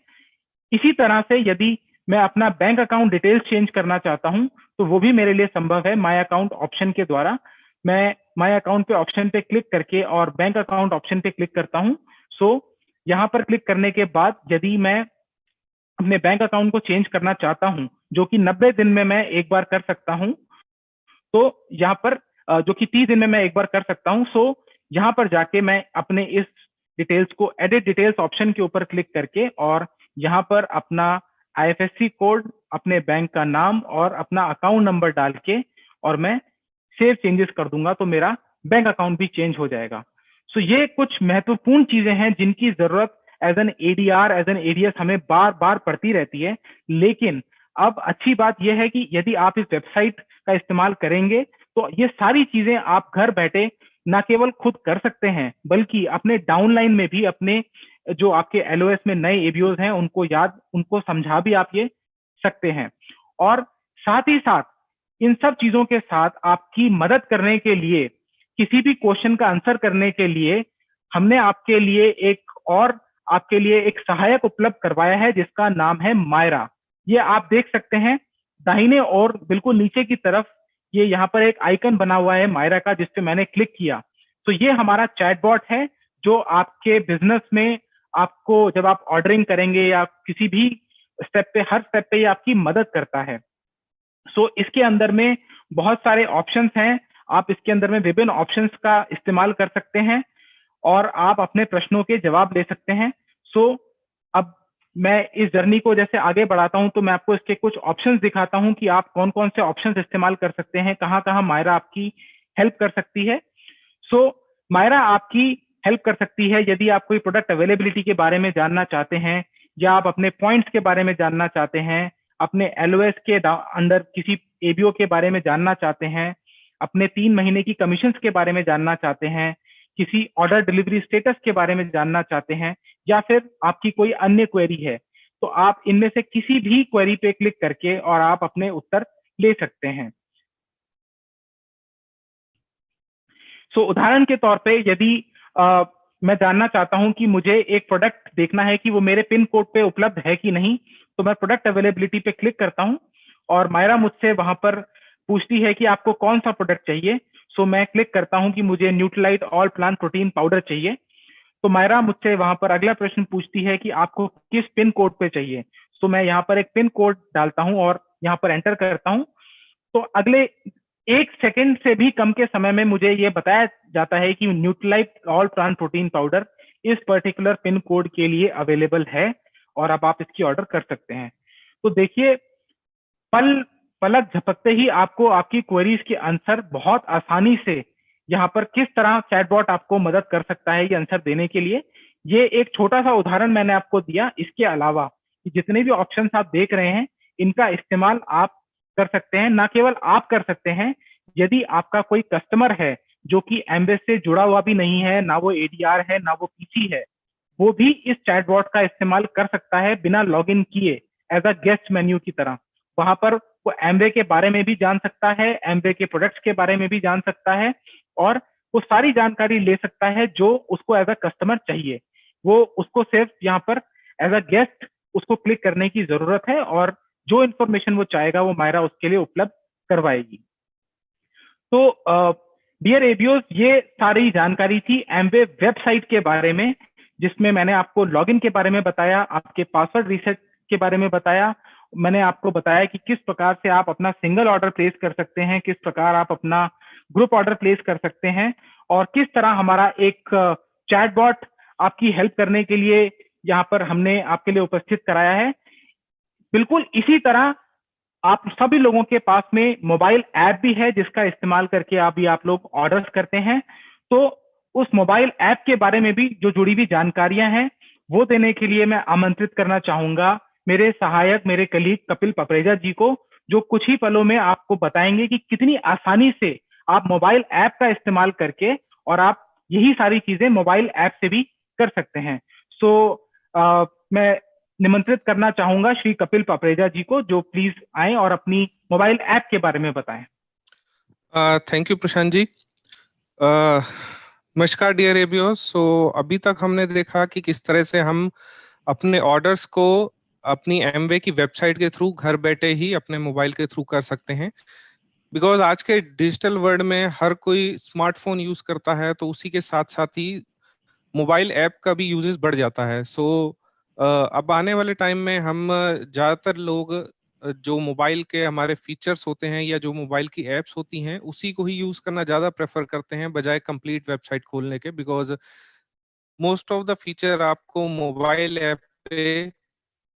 इसी तरह से यदि मैं अपना बैंक अकाउंट डिटेल्स चेंज करना चाहता हूं तो वो भी मेरे लिए संभव है माय अकाउंट ऑप्शन के द्वारा। मैं माय अकाउंट पे ऑप्शन पे क्लिक करके और बैंक अकाउंट ऑप्शन पे क्लिक करता हूं। सो यहाँ पर क्लिक करने के बाद यदि मैं अपने बैंक अकाउंट को चेंज करना चाहता हूं, जो कि 90 दिन में मैं एक बार कर सकता हूं, तो यहाँ पर जो कि 30 दिन में मैं एक बार कर सकता हूं। सो यहाँ पर जाके मैं अपने इस डिटेल्स को एडिट डिटेल्स ऑप्शन के ऊपर क्लिक करके और यहाँ पर अपना आईएफएससी कोड, अपने बैंक का नाम और अपना अकाउंट नंबर डाल के और मैं सेव चेंजेस कर दूंगा तो मेरा बैंक अकाउंट भी चेंज हो जाएगा। सो ये कुछ महत्वपूर्ण चीजें हैं जिनकी जरूरत as an ADR, as an ADS हमें बार बार पड़ती रहती है। लेकिन अब अच्छी बात यह है कि यदि आप इस वेबसाइट का इस्तेमाल करेंगे तो ये सारी चीजें आप घर बैठे ना केवल खुद कर सकते हैं, बल्कि अपने डाउनलाइन में भी अपने जो आपके एलओएस में नए एबीओज हैं उनको समझा भी आप ये सकते हैं। और साथ ही साथ इन सब चीजों के साथ आपकी मदद करने के लिए, किसी भी क्वेश्चन का आंसर करने के लिए हमने आपके लिए एक सहायक उपलब्ध करवाया है जिसका नाम है मायरा। ये आप देख सकते हैं दाहिने और बिल्कुल नीचे की तरफ ये यहाँ पर एक आइकन बना हुआ है मायरा का, जिस पे मैंने क्लिक किया तो ये हमारा चैटबॉट है जो आपके बिजनेस में आपको जब आप ऑर्डरिंग करेंगे या किसी भी स्टेप पे, हर स्टेप पे ये आपकी मदद करता है। सो इसके अंदर में बहुत सारे ऑप्शंस हैं। आप इसके अंदर में विभिन्न ऑप्शंस का इस्तेमाल कर सकते हैं और आप अपने प्रश्नों के जवाब दे सकते हैं। सो अब मैं इस जर्नी को जैसे आगे बढ़ाता हूं तो मैं आपको इसके कुछ ऑप्शंस दिखाता हूं कि आप कौन कौन से ऑप्शंस इस्तेमाल कर सकते हैं, कहां कहां मायरा आपकी हेल्प कर सकती है। सो मायरा आपकी हेल्प कर सकती है यदि आप कोई प्रोडक्ट अवेलेबिलिटी के बारे में जानना चाहते हैं या आप अपने पॉइंट्स के बारे में जानना चाहते हैं, अपने एलओएस के अंडर किसी एबीओ के बारे में जानना चाहते हैं, अपने 3 महीने की कमीशंस के बारे में जानना चाहते हैं, किसी ऑर्डर डिलीवरी स्टेटस के बारे में जानना चाहते हैं या फिर आपकी कोई अन्य क्वेरी है, तो आप इनमें से किसी भी क्वेरी पे क्लिक करके और आप अपने उत्तर ले सकते हैं। सो उदाहरण के तौर पे यदि मैं जानना चाहता हूं कि मुझे एक प्रोडक्ट देखना है कि वो मेरे पिन कोड पे उपलब्ध है कि नहीं, तो मैं प्रोडक्ट अवेलेबिलिटी पे क्लिक करता हूं और मायरा मुझसे वहां पर पूछती है कि आपको कौन सा प्रोडक्ट चाहिए। सो मैं क्लिक करता हूं कि मुझे Nutrilite all plant protein powder चाहिए। तो मायरा मुझसे वहां पर अगला प्रश्न पूछती है कि आपको किस पिन कोड पे चाहिए। सो मैं यहाँ पर एक पिन कोड डालता हूं और यहाँ पर एंटर करता हूं। तो अगले 1 सेकंड से भी कम के समय में मुझे ये बताया जाता है कि Nutrilite all plant protein powder इस पर्टिकुलर पिन कोड के लिए अवेलेबल है और अब आप इसकी ऑर्डर कर सकते हैं। तो देखिए पलक झपकते ही आपको आपकी क्वेरीज के आंसर बहुत आसानी से यहाँ पर किस तरह चैटबॉट आपको मदद कर सकता है ये आंसर देने के लिए। ये एक छोटा सा उदाहरण मैंने आपको दिया। इसके अलावा जितने भी ऑप्शंस आप देख रहे हैं इनका इस्तेमाल आप कर सकते हैं। ना केवल आप कर सकते हैं, यदि आपका कोई कस्टमर है जो कि एमबेस से जुड़ा हुआ भी नहीं है, ना वो एडीआर है, ना वो पीसी है, वो भी इस चैटबॉट का इस्तेमाल कर सकता है बिना लॉगिन किए, एज अ गेस्ट मेन्यू की तरह। वहां पर वो एमवे के बारे में भी जान सकता है, एमवे के प्रोडक्ट्स के बारे में भी जान सकता है और वो सारी जानकारी ले सकता है जो उसको एज अ कस्टमर चाहिए। वो उसको सिर्फ यहाँ पर एज अ गेस्ट उसको क्लिक करने की जरूरत है और जो इन्फॉर्मेशन वो चाहेगा वो मायरा उसके लिए उपलब्ध करवाएगी। तो डियर एबीओस, ये सारी जानकारी थी एमवे वेबसाइट के बारे में, जिसमें मैंने आपको लॉगिन के बारे में बताया, आपके पासवर्ड रीसेट के बारे में बताया, मैंने आपको बताया कि किस प्रकार से आप अपना सिंगल ऑर्डर प्लेस कर सकते हैं, किस प्रकार आप अपना ग्रुप ऑर्डर प्लेस कर सकते हैं और किस तरह हमारा एक चैटबॉट आपकी हेल्प करने के लिए यहाँ पर हमने आपके लिए उपस्थित कराया है। बिल्कुल इसी तरह आप सभी लोगों के पास में मोबाइल ऐप भी है जिसका इस्तेमाल करके आप लोग ऑर्डर्स करते हैं। तो उस मोबाइल ऐप के बारे में भी जो जुड़ी हुई जानकारियां हैं वो देने के लिए मैं आमंत्रित करना चाहूंगा मेरे सहायक, मेरे कलीग कपिल पपरेजा जी को, जो कुछ ही पलों में आपको बताएंगे कि कितनी आसानी से आप मोबाइल ऐप का इस्तेमाल करके और आप यही सारी चीजें मोबाइल ऐप से भी कर सकते हैं। मैं निमंत्रित करना चाहूंगा श्री कपिल पपरेजा जी को, जो प्लीज आए और अपनी मोबाइल ऐप के बारे में बताएं। Thank you Prashant ji. नमस्कार डियर एबीओ। अभी तक हमने देखा कि किस तरह से हम अपने ऑर्डर्स को अपनी एमवे की वेबसाइट के थ्रू घर बैठे ही अपने मोबाइल के थ्रू कर सकते हैं। बिकॉज आज के डिजिटल वर्ल्ड में हर कोई स्मार्टफोन यूज करता है, तो उसी के साथ साथ ही मोबाइल ऐप का भी यूजेस बढ़ जाता है। अब आने वाले टाइम में हम ज़्यादातर लोग जो मोबाइल के हमारे फीचर्स होते हैं या जो मोबाइल की एप्स होती हैं उसी को ही यूज करना ज़्यादा प्रेफर करते हैं बजाय कंप्लीट वेबसाइट खोलने के। Because most of the feature आपको मोबाइल ऐप पे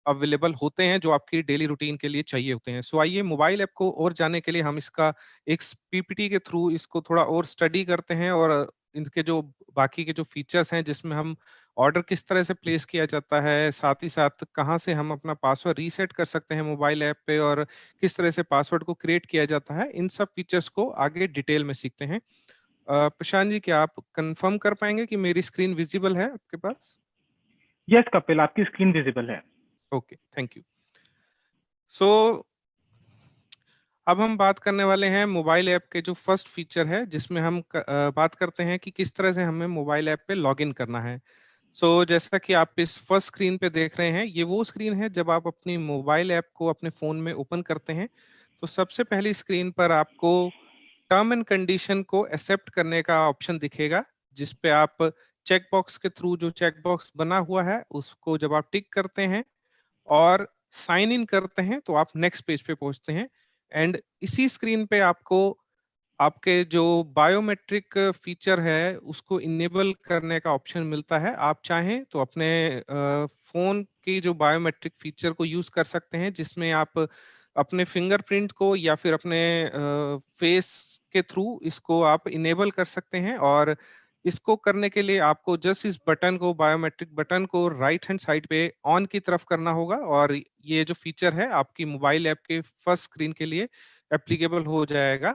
अवेलेबल होते हैं जो आपकी डेली रूटीन के लिए चाहिए होते हैं। आइए मोबाइल ऐप को और जानने के लिए हम इसका एक पीपीटी के थ्रू इसको थोड़ा और स्टडी करते हैं और इनके जो बाकी के जो फीचर्स हैं जिसमें हम ऑर्डर किस तरह से प्लेस किया जाता है, साथ ही साथ कहाँ से हम अपना पासवर्ड रीसेट कर सकते हैं मोबाइल ऐप पे और किस तरह से पासवर्ड को क्रिएट किया जाता है, इन सब फीचर्स को आगे डिटेल में सीखते हैं। प्रशांत जी, क्या आप कंफर्म कर पाएंगे कि मेरी स्क्रीन विजिबल है आपके पास? यस कपिल, आपकी स्क्रीन विजिबल है। Okay, thank you. अब हम बात करने वाले हैं मोबाइल ऐप के जो फर्स्ट फीचर है, जिसमें हम बात करते हैं कि किस तरह से हमें मोबाइल ऐप पे लॉगिन करना है। जैसा कि आप इस फर्स्ट स्क्रीन पे देख रहे हैं, ये वो स्क्रीन है जब आप अपनी मोबाइल ऐप को अपने फ़ोन में ओपन करते हैं तो सबसे पहली स्क्रीन पर आपको टर्म एंड कंडीशन को एक्सेप्ट करने का ऑप्शन दिखेगा, जिस पे आप चेक बॉक्स के थ्रू जो चेक बॉक्स बना हुआ है उसको जब आप टिक करते हैं और साइन इन करते हैं तो आप नेक्स्ट पेज पे पहुंचते हैं। एंड इसी स्क्रीन पे आपको आपके जो बायोमेट्रिक फीचर है उसको इनेबल करने का ऑप्शन मिलता है। आप चाहें तो अपने फोन की जो बायोमेट्रिक फीचर को यूज कर सकते हैं, जिसमें आप अपने फिंगरप्रिंट को या फिर अपने फेस के थ्रू इसको आप इनेबल कर सकते हैं। और इसको करने के लिए आपको जस्ट इस बटन को, बायोमेट्रिक बटन को राइट हैंड साइड पे ऑन की तरफ करना होगा और ये जो फीचर है आपकी मोबाइल ऐप के फर्स्ट स्क्रीन के लिए एप्लीकेबल हो जाएगा।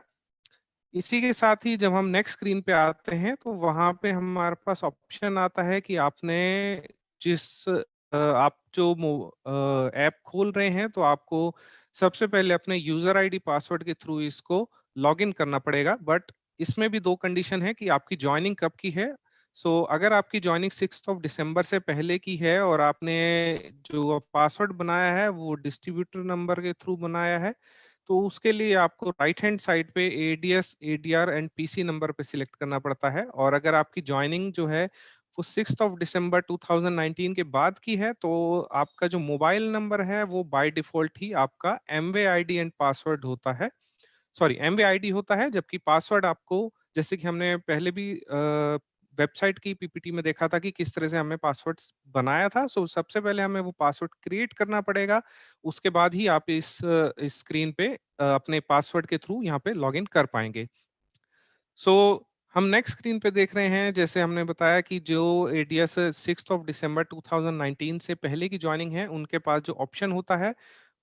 इसी के साथ ही जब हम नेक्स्ट स्क्रीन पे आते हैं तो वहां पे हमारे पास ऑप्शन आता है कि आपने जिस आप जो ऐप खोल रहे हैं तो आपको सबसे पहले अपने यूजर आईडी पासवर्ड के थ्रू इसको लॉगिन करना पड़ेगा। बट इसमें भी दो कंडीशन है कि आपकी ज्वाइनिंग कब की है। अगर आपकी ज्वाइनिंग 6 दिसंबर से पहले की है और आपने जो पासवर्ड बनाया है वो डिस्ट्रीब्यूटर नंबर के थ्रू बनाया है, तो उसके लिए आपको राइट हैंड साइड पे ADS, ADR and PC number पे सिलेक्ट करना पड़ता है। और अगर आपकी ज्वाइनिंग जो है वो 6 दिसंबर 2019 के बाद की है तो आपका जो मोबाइल नंबर है वो बाय डिफॉल्ट ही आपका एमवे आईडी एंड पासवर्ड होता है, सॉरी एमवे आईडी होता है। जबकि पासवर्ड आपको, जैसे कि हमने पहले भी वेबसाइट की पीपीटी में देखा था कि किस तरह से हमें पासवर्ड बनाया था, सबसे पहले हमें वो पासवर्ड क्रिएट करना पड़ेगा, उसके बाद ही आप इस स्क्रीन पे अपने पासवर्ड के थ्रू यहाँ पे लॉगिन कर पाएंगे। हम नेक्स्ट स्क्रीन पे देख रहे हैं, जैसे हमने बताया कि जो एडीएस 6 दिसंबर 2019 से पहले की ज्वाइनिंग है उनके पास जो ऑप्शन होता है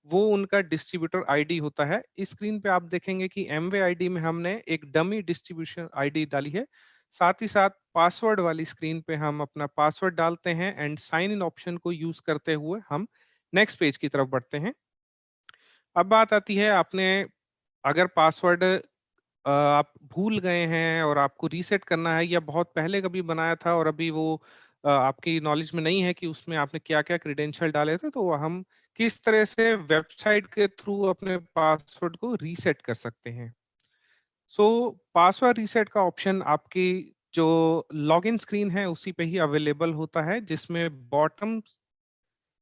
वो उनका डिस्ट्रीब्यूटर आईडी होता है। इस स्क्रीन पे आप देखेंगे कि एमवे आईडी में हमने एक डमी डिस्ट्रीब्यूशन आईडी डाली है। साथ ही साथ पासवर्ड वाली स्क्रीन पे हम अपना पासवर्ड डालते हैं एंड साइन इन ऑप्शन को यूज करते हुए हम नेक्स्ट पेज की तरफ बढ़ते हैं। अब बात आती है, आपने अगर पासवर्ड आप भूल गए हैं और आपको रीसेट करना है या बहुत पहले कभी बनाया था और अभी वो आपकी नॉलेज में नहीं है कि उसमें आपने क्या-क्या क्रेडेंशियल डाले थे, तो हम किस तरह से वेबसाइट के थ्रू अपने पासवर्ड को रीसेट कर सकते हैं। पासवर्ड रीसेट का ऑप्शन आपकी जो लॉगिन स्क्रीन है उसी पे ही अवेलेबल होता है, जिसमें बॉटम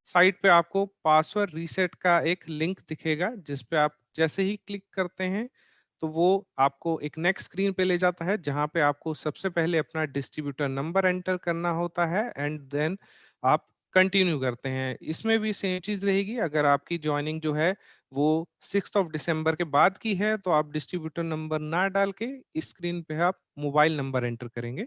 साइड पे आपको पासवर्ड रीसेट का एक लिंक दिखेगा, जिस पे आप जैसे ही क्लिक करते हैं तो वो आपको एक नेक्स्ट स्क्रीन पे ले जाता है, जहां पे आपको सबसे पहले अपना डिस्ट्रीब्यूटर नंबर एंटर करना होता है एंड देन आप कंटिन्यू करते हैं। इसमें भी सेम चीज रहेगी, अगर आपकी ज्वाइनिंग जो है वो 6 दिसंबर के बाद की है तो आप डिस्ट्रीब्यूटर नंबर ना डाल के इस स्क्रीन पे आप मोबाइल नंबर एंटर करेंगे।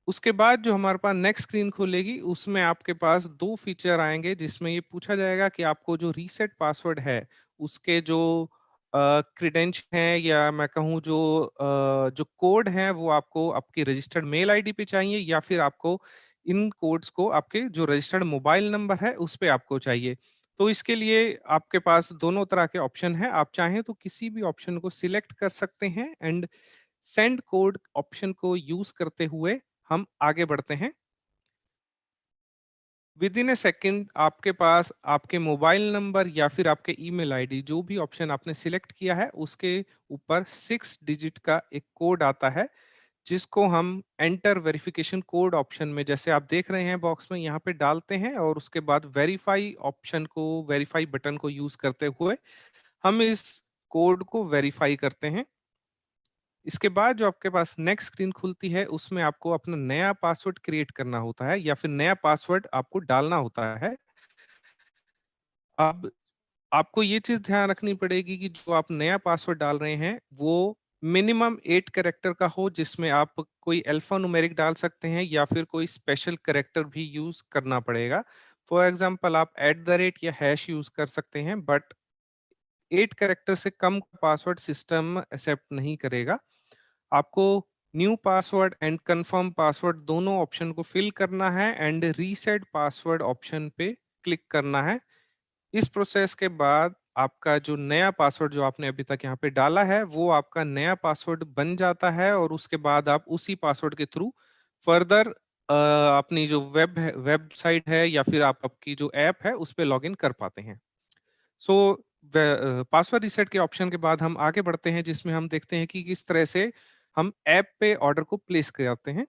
उसके बाद जो हमारे पास नेक्स्ट स्क्रीन खुलेगी उसमें आपके पास दो फीचर आएंगे, जिसमें ये पूछा जाएगा कि आपको जो रीसेट पासवर्ड है उसके जो क्रेडेंशियल हैं, या मैं कहूँ जो कोड हैं वो आपको आपकी रजिस्टर्ड मेल आईडी पे चाहिए, या फिर आपको इन कोड्स को आपके जो रजिस्टर्ड मोबाइल नंबर है उस पे आपको चाहिए। तो इसके लिए आपके पास दोनों तरह के ऑप्शन हैं। आप चाहें तो किसी भी ऑप्शन को सिलेक्ट कर सकते हैं एंड सेंड कोड ऑप्शन को यूज करते हुए हम आगे बढ़ते हैं। विद इन ए सेकेंड आपके पास आपके मोबाइल नंबर या फिर आपके ईमेल आईडी, जो भी ऑप्शन आपने सिलेक्ट किया है, उसके ऊपर 6 डिजिट का एक कोड आता है, जिसको हम एंटर वेरिफिकेशन कोड ऑप्शन में, जैसे आप देख रहे हैं बॉक्स में, यहाँ पे डालते हैं और उसके बाद वेरीफाई ऑप्शन को, वेरीफाई बटन को यूज करते हुए हम इस कोड को वेरीफाई करते हैं। इसके बाद जो आपके पास नेक्स्ट स्क्रीन खुलती है उसमें आपको अपना नया पासवर्ड क्रिएट करना होता है या फिर नया पासवर्ड आपको डालना होता है। अब आपको ये चीज ध्यान रखनी पड़ेगी कि जो आप नया पासवर्ड डाल रहे हैं वो मिनिमम 8 कैरेक्टर का हो, जिसमें आप कोई अल्फा न्यूमेरिक डाल सकते हैं या फिर कोई स्पेशल कैरेक्टर भी यूज करना पड़ेगा। फॉर एग्जांपल आप @ या हैश यूज कर सकते हैं, बट 8 कैरेक्टर से कम पासवर्ड सिस्टम एक्सेप्ट नहीं करेगा। आपको new password and confirm password दोनों ऑप्शन को फिल करना है एंड रीसेट पासवर्ड ऑप्शन पे क्लिक करना है। इस प्रोसेस के बाद आपका जो नया पासवर्ड जो आपने अभी तक यहाँ पे डाला है वो आपका नया पासवर्ड बन जाता है, और उसके बाद आप उसी पासवर्ड के थ्रू फर्दर अपनी जो वेबसाइट है या फिर आप आपकी जो ऐप है उस पर लॉग इन कर पाते हैं। सो पासवर्ड रीसेट के ऑप्शन के बाद हम आगे बढ़ते हैं, जिसमें हम देखते हैं कि किस तरह से हम ऐप पे ऑर्डर को प्लेस करते हैं।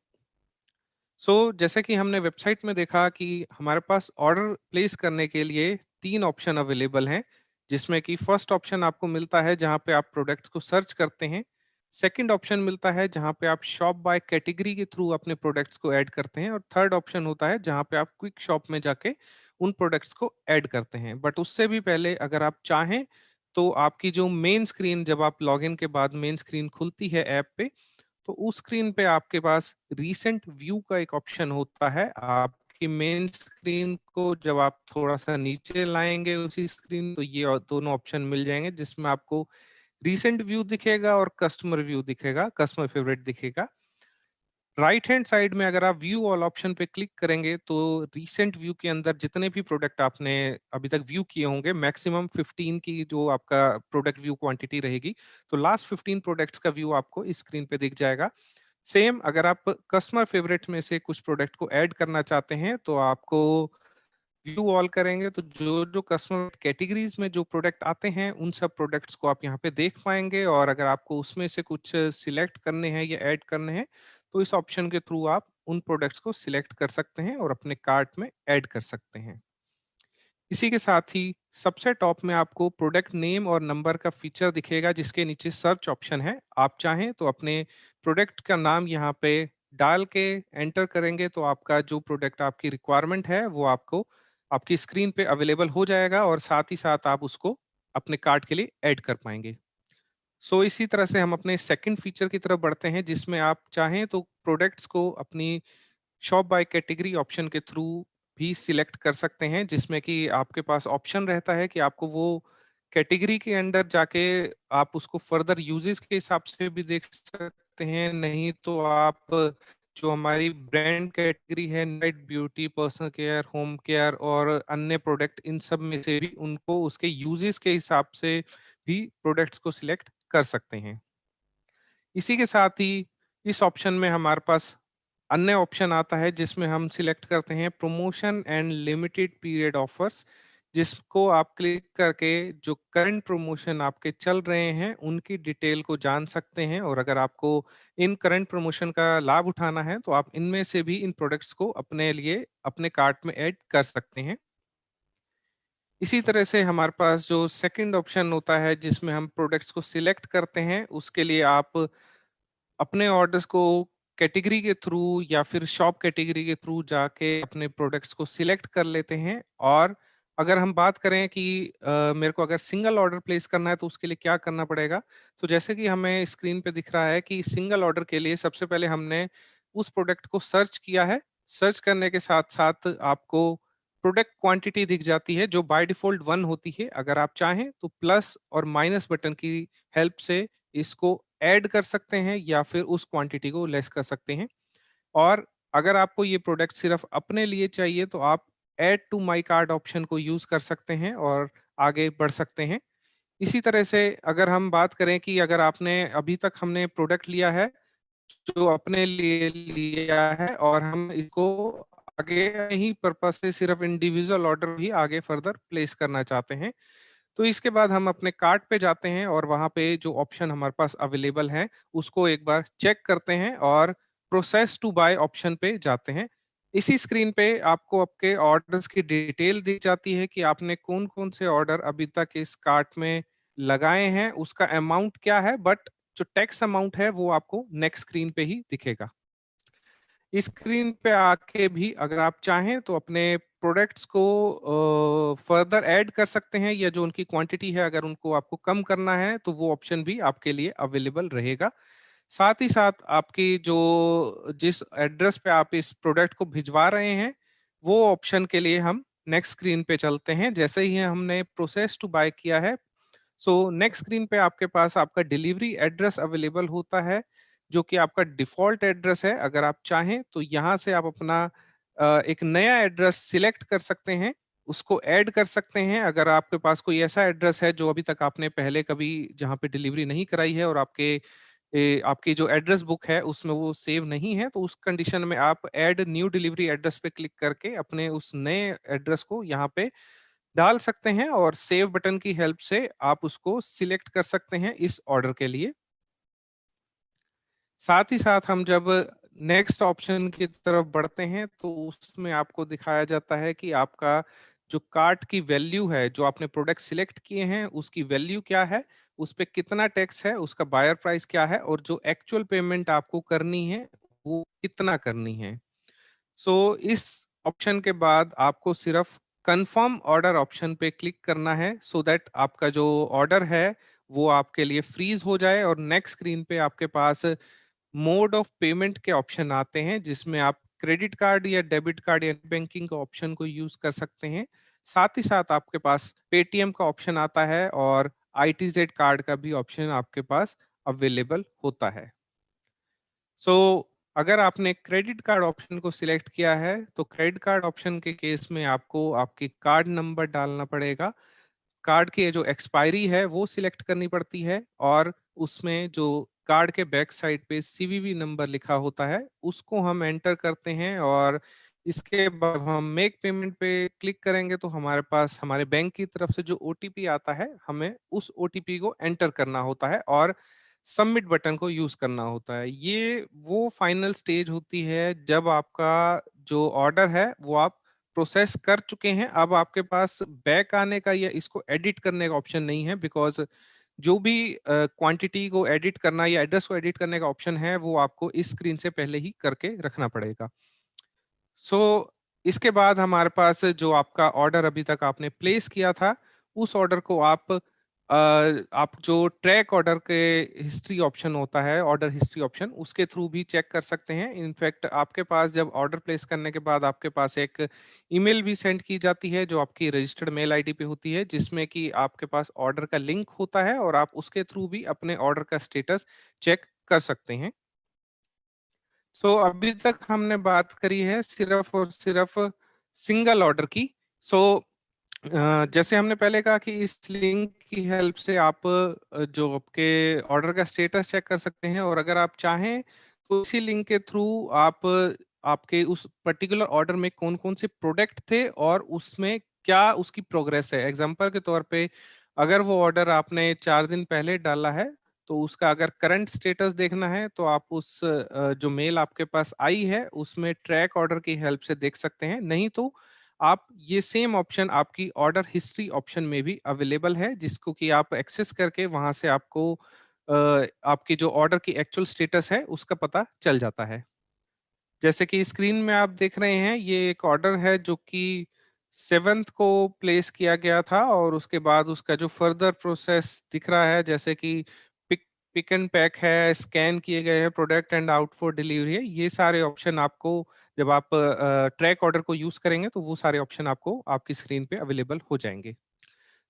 जैसे कि हमने वेबसाइट में देखा कि हमारे पास ऑर्डर प्लेस करने के लिए 3 ऑप्शन अवेलेबल हैं, जिसमें कि फर्स्ट ऑप्शन आपको मिलता है जहां पे आप प्रोडक्ट्स को सर्च करते हैं। सेकंड ऑप्शन मिलता है जहां पे आप शॉप बाय कैटेगरी के थ्रू अपने प्रोडक्ट्स को ऐड करते हैं, और थर्ड ऑप्शन होता है जहां पे आप क्विक शॉप में जाके उन प्रोडक्ट्स को ऐड करते हैं। बट उससे भी पहले अगर आप चाहें तो आपकी जो मेन स्क्रीन, जब आप लॉगिन के बाद मेन स्क्रीन खुलती है ऐप पे, तो उस स्क्रीन पे आपके पास रीसेंट व्यू का एक ऑप्शन होता है। आपकी मेन स्क्रीन को जब आप थोड़ा सा नीचे लाएंगे उसी स्क्रीन, तो ये दोनों ऑप्शन मिल जाएंगे, जिसमें आपको रीसेंट व्यू दिखेगा और कस्टमर व्यू दिखेगा, कस्टमर फेवरेट दिखेगा। राइट हैंड साइड में अगर आप व्यू ऑल ऑप्शन पे क्लिक करेंगे तो रीसेंट व्यू के अंदर जितने भी प्रोडक्ट आपने अभी तक व्यू किए होंगे, मैक्सिमम 15 की जो आपका प्रोडक्ट व्यू क्वांटिटी रहेगी, तो लास्ट 15 प्रोडक्ट्स का व्यू आपको इस स्क्रीन पे दिख जाएगा। सेम अगर आप कस्टमर फेवरेट में से कुछ प्रोडक्ट को ऐड करना चाहते हैं तो आपको व्यू ऑल करेंगे तो जो जो कस्टमर कैटेगरीज में जो प्रोडक्ट आते हैं उन सब प्रोडक्ट्स को आप यहाँ पे देख पाएंगे, और अगर आपको उसमें से कुछ सिलेक्ट करने हैं या ऐड करने हैं तो इस ऑप्शन के थ्रू आप उन प्रोडक्ट्स को सिलेक्ट कर सकते हैं और अपने कार्ट में ऐड कर सकते हैं। इसी के साथ ही सबसे टॉप में आपको प्रोडक्ट नेम और नंबर का फीचर दिखेगा, जिसके नीचे सर्च ऑप्शन है। आप चाहें तो अपने प्रोडक्ट का नाम यहाँ पे डाल के एंटर करेंगे तो आपका जो प्रोडक्ट आपकी रिक्वायरमेंट है वो आपको आपकी स्क्रीन पे अवेलेबल हो जाएगा, और साथ ही साथ आप उसको अपने कार्ट के लिए ऐड कर पाएंगे। इसी तरह से हम अपने सेकंड फीचर की तरफ बढ़ते हैं, जिसमें आप चाहें तो प्रोडक्ट्स को अपनी शॉप बाय कैटेगरी ऑप्शन के थ्रू भी सिलेक्ट कर सकते हैं, जिसमें कि आपके पास ऑप्शन रहता है कि आपको वो कैटेगरी के अंदर जाके आप उसको फर्दर यूजेस के हिसाब से भी देख सकते हैं। नहीं तो आप जो हमारी ब्रांड कैटेगरी है, night beauty, personal care, home care और अन्य प्रोडक्ट, इन सब में से भी उनको उसके यूजेस के हिसाब से भी प्रोडक्ट्स को सिलेक्ट कर सकते हैं। इसी के साथ ही इस ऑप्शन में हमारे पास अन्य ऑप्शन आता है, जिसमें हम सिलेक्ट करते हैं promotion and limited period offers, जिसको आप क्लिक करके जो करंट प्रमोशन आपके चल रहे हैं उनकी डिटेल को जान सकते हैं, और अगर आपको इन करंट प्रमोशन का लाभ उठाना है तो आप इनमें से भी इन प्रोडक्ट्स को अपने लिए अपने कार्ट में ऐड कर सकते हैं। इसी तरह से हमारे पास जो सेकंड ऑप्शन होता है जिसमें हम प्रोडक्ट्स को सिलेक्ट करते हैं, उसके लिए आप अपने ऑर्डर्स को कैटेगरी के थ्रू या फिर शॉप कैटेगरी के थ्रू जाके अपने प्रोडक्ट्स को सिलेक्ट कर लेते हैं। और अगर हम बात करें कि मेरे को अगर सिंगल ऑर्डर प्लेस करना है तो उसके लिए क्या करना पड़ेगा, तो जैसे कि हमें स्क्रीन पे दिख रहा है कि सिंगल ऑर्डर के लिए सबसे पहले हमने उस प्रोडक्ट को सर्च किया है। सर्च करने के साथ साथ आपको प्रोडक्ट क्वांटिटी दिख जाती है जो बाय डिफॉल्ट 1 होती है। अगर आप चाहें तो प्लस और माइनस बटन की हेल्प से इसको ऐड कर सकते हैं या फिर उस क्वांटिटी को लेस कर सकते हैं। और अगर आपको ये प्रोडक्ट सिर्फ अपने लिए चाहिए तो आप add to my cart option को यूज कर सकते हैं और आगे बढ़ सकते हैं। इसी तरह से अगर हम बात करें कि अगर आपने अभी तक हमने प्रोडक्ट लिया है जो अपने लिए लिया है और हम इसको आगे ही पर्पस से सिर्फ इंडिविजुअल ऑर्डर ही आगे फर्दर प्लेस करना चाहते हैं, तो इसके बाद हम अपने कार्ट पे जाते हैं और वहाँ पे जो ऑप्शन हमारे पास अवेलेबल है उसको एक बार चेक करते हैं और प्रोसेस टू बाय ऑप्शन पे जाते हैं। इसी स्क्रीन पे आपको आपके ऑर्डर्स की डिटेल दी जाती है कि आपने कौन कौन से ऑर्डर अभी तक इस कार्ट में लगाए हैं, उसका अमाउंट क्या है, बट जो टैक्स अमाउंट है वो आपको नेक्स्ट स्क्रीन पे ही दिखेगा। इस स्क्रीन पे आके भी अगर आप चाहें तो अपने प्रोडक्ट्स को फर्दर ऐड कर सकते हैं या जो उनकी क्वांटिटी है अगर उनको आपको कम करना है तो वो ऑप्शन भी आपके लिए अवेलेबल रहेगा। साथ ही साथ आपकी जो जिस एड्रेस पे आप इस प्रोडक्ट को भिजवा रहे हैं वो ऑप्शन के लिए हम नेक्स्ट स्क्रीन पे चलते हैं। जैसे ही हमने प्रोसेस टू बाय किया है, सो नेक्स्ट स्क्रीन पे आपके पास आपका डिलीवरी एड्रेस अवेलेबल होता है जो कि आपका डिफॉल्ट एड्रेस है। अगर आप चाहें तो यहाँ से आप अपना एक नया एड्रेस सिलेक्ट कर सकते हैं, उसको ऐड कर सकते हैं। अगर आपके पास कोई ऐसा एड्रेस है जो अभी तक आपने पहले कभी जहाँ पे डिलीवरी नहीं कराई है और आपकी जो एड्रेस बुक है उसमें वो सेव नहीं है, तो उस कंडीशन में आप ऐड न्यू डिलीवरी एड्रेस पे क्लिक करके अपने उस नए एड्रेस को यहाँ पे डाल सकते हैं और सेव बटन की हेल्प से आप उसको सिलेक्ट कर सकते हैं इस ऑर्डर के लिए। साथ ही साथ हम जब नेक्स्ट ऑप्शन की तरफ बढ़ते हैं तो उसमें आपको दिखाया जाता है कि आपका जो कार्ट की वैल्यू है, जो आपने प्रोडक्ट सिलेक्ट किए हैं उसकी वैल्यू क्या है, उस पे कितना टैक्स है, उसका बायर प्राइस क्या है और जो एक्चुअल पेमेंट आपको करनी है वो कितना करनी है। सो इस ऑप्शन के बाद आपको सिर्फ कंफर्म ऑर्डर ऑप्शन पे क्लिक करना है सो दैट आपका जो ऑर्डर है वो आपके लिए फ्रीज हो जाए और नेक्स्ट स्क्रीन पे आपके पास मोड ऑफ पेमेंट के ऑप्शन आते हैं जिसमें आप क्रेडिट कार्ड या डेबिट कार्ड या बैंकिंग का ऑप्शन को यूज कर सकते हैं। साथ ही साथ आपके पास पेटीएम का ऑप्शन आता है और आईटीजेड कार्ड का भी ऑप्शन आपके पास अवेलेबल होता है। सो अगर आपने क्रेडिट कार्ड ऑप्शन को सिलेक्ट किया है तो क्रेडिट कार्ड ऑप्शन के केस में आपको आपकी कार्ड नंबर डालना पड़ेगा। कार्ड की जो एक्सपायरी है वो सिलेक्ट करनी पड़ती है और उसमें जो कार्ड के बैक साइड पे सीवीवी नंबर लिखा होता है उसको हम एंटर करते हैं और इसके बाद हम मेक पेमेंट पे क्लिक करेंगे तो हमारे पास हमारे बैंक की तरफ से जो ओटीपी आता है हमें उस ओटीपी को एंटर करना होता है और सबमिट बटन को यूज करना होता है। ये वो फाइनल स्टेज होती है जब आपका जो ऑर्डर है वो आप प्रोसेस कर चुके हैं। अब आपके पास बैक आने का या इसको एडिट करने का ऑप्शन नहीं है, बिकॉज जो भी क्वांटिटी को एडिट करना या एड्रेस को एडिट करने का ऑप्शन है वो आपको इस स्क्रीन से पहले ही करके रखना पड़ेगा। सो इसके बाद हमारे पास जो आपका ऑर्डर अभी तक आपने प्लेस किया था उस ऑर्डर को आप जो ट्रैक ऑर्डर के हिस्ट्री ऑप्शन होता है, ऑर्डर हिस्ट्री ऑप्शन, उसके थ्रू भी चेक कर सकते हैं। इनफैक्ट आपके पास जब ऑर्डर प्लेस करने के बाद आपके पास एक ईमेल भी सेंड की जाती है जो आपकी रजिस्टर्ड मेल आईडी पे होती है जिसमें कि आपके पास ऑर्डर का लिंक होता है और आप उसके थ्रू भी अपने ऑर्डर का स्टेटस चेक कर सकते हैं। सो अभी तक हमने बात करी है सिर्फ और सिर्फ सिंगल ऑर्डर की। सो जैसे हमने पहले कहा कि इस लिंक की हेल्प से आप जो आपके ऑर्डर का स्टेटस चेक कर सकते हैं और अगर आप चाहें तो इसी लिंक के थ्रू आप आपके उस पर्टिकुलर ऑर्डर में कौन कौन से प्रोडक्ट थे और उसमें क्या उसकी प्रोग्रेस है। एग्जांपल के तौर पे अगर वो ऑर्डर आपने 4 दिन पहले डाला है तो उसका अगर करंट स्टेटस देखना है तो आप उस जो मेल आपके पास आई है उसमें ट्रैक ऑर्डर की हेल्प से देख सकते हैं। नहीं तो आप ये सेम ऑप्शन आपकी ऑर्डर हिस्ट्री ऑप्शन में भी अवेलेबल है जिसको कि आप एक्सेस करके वहां से आपको आपकी जो ऑर्डर की एक्चुअल स्टेटस है उसका पता चल जाता है। जैसे कि स्क्रीन में आप देख रहे हैं ये एक ऑर्डर है जो कि 7th को प्लेस किया गया था और उसके बाद उसका जो फर्दर प्रोसेस दिख रहा है जैसे कि पिक पिक एंड पैक है, स्कैन किए गए हैं product and out for delivery है। ये सारे ऑप्शन आपको जब आप ट्रैक ऑर्डर को यूज करेंगे तो वो सारे ऑप्शन आपको आपकी स्क्रीन पे अवेलेबल हो जाएंगे।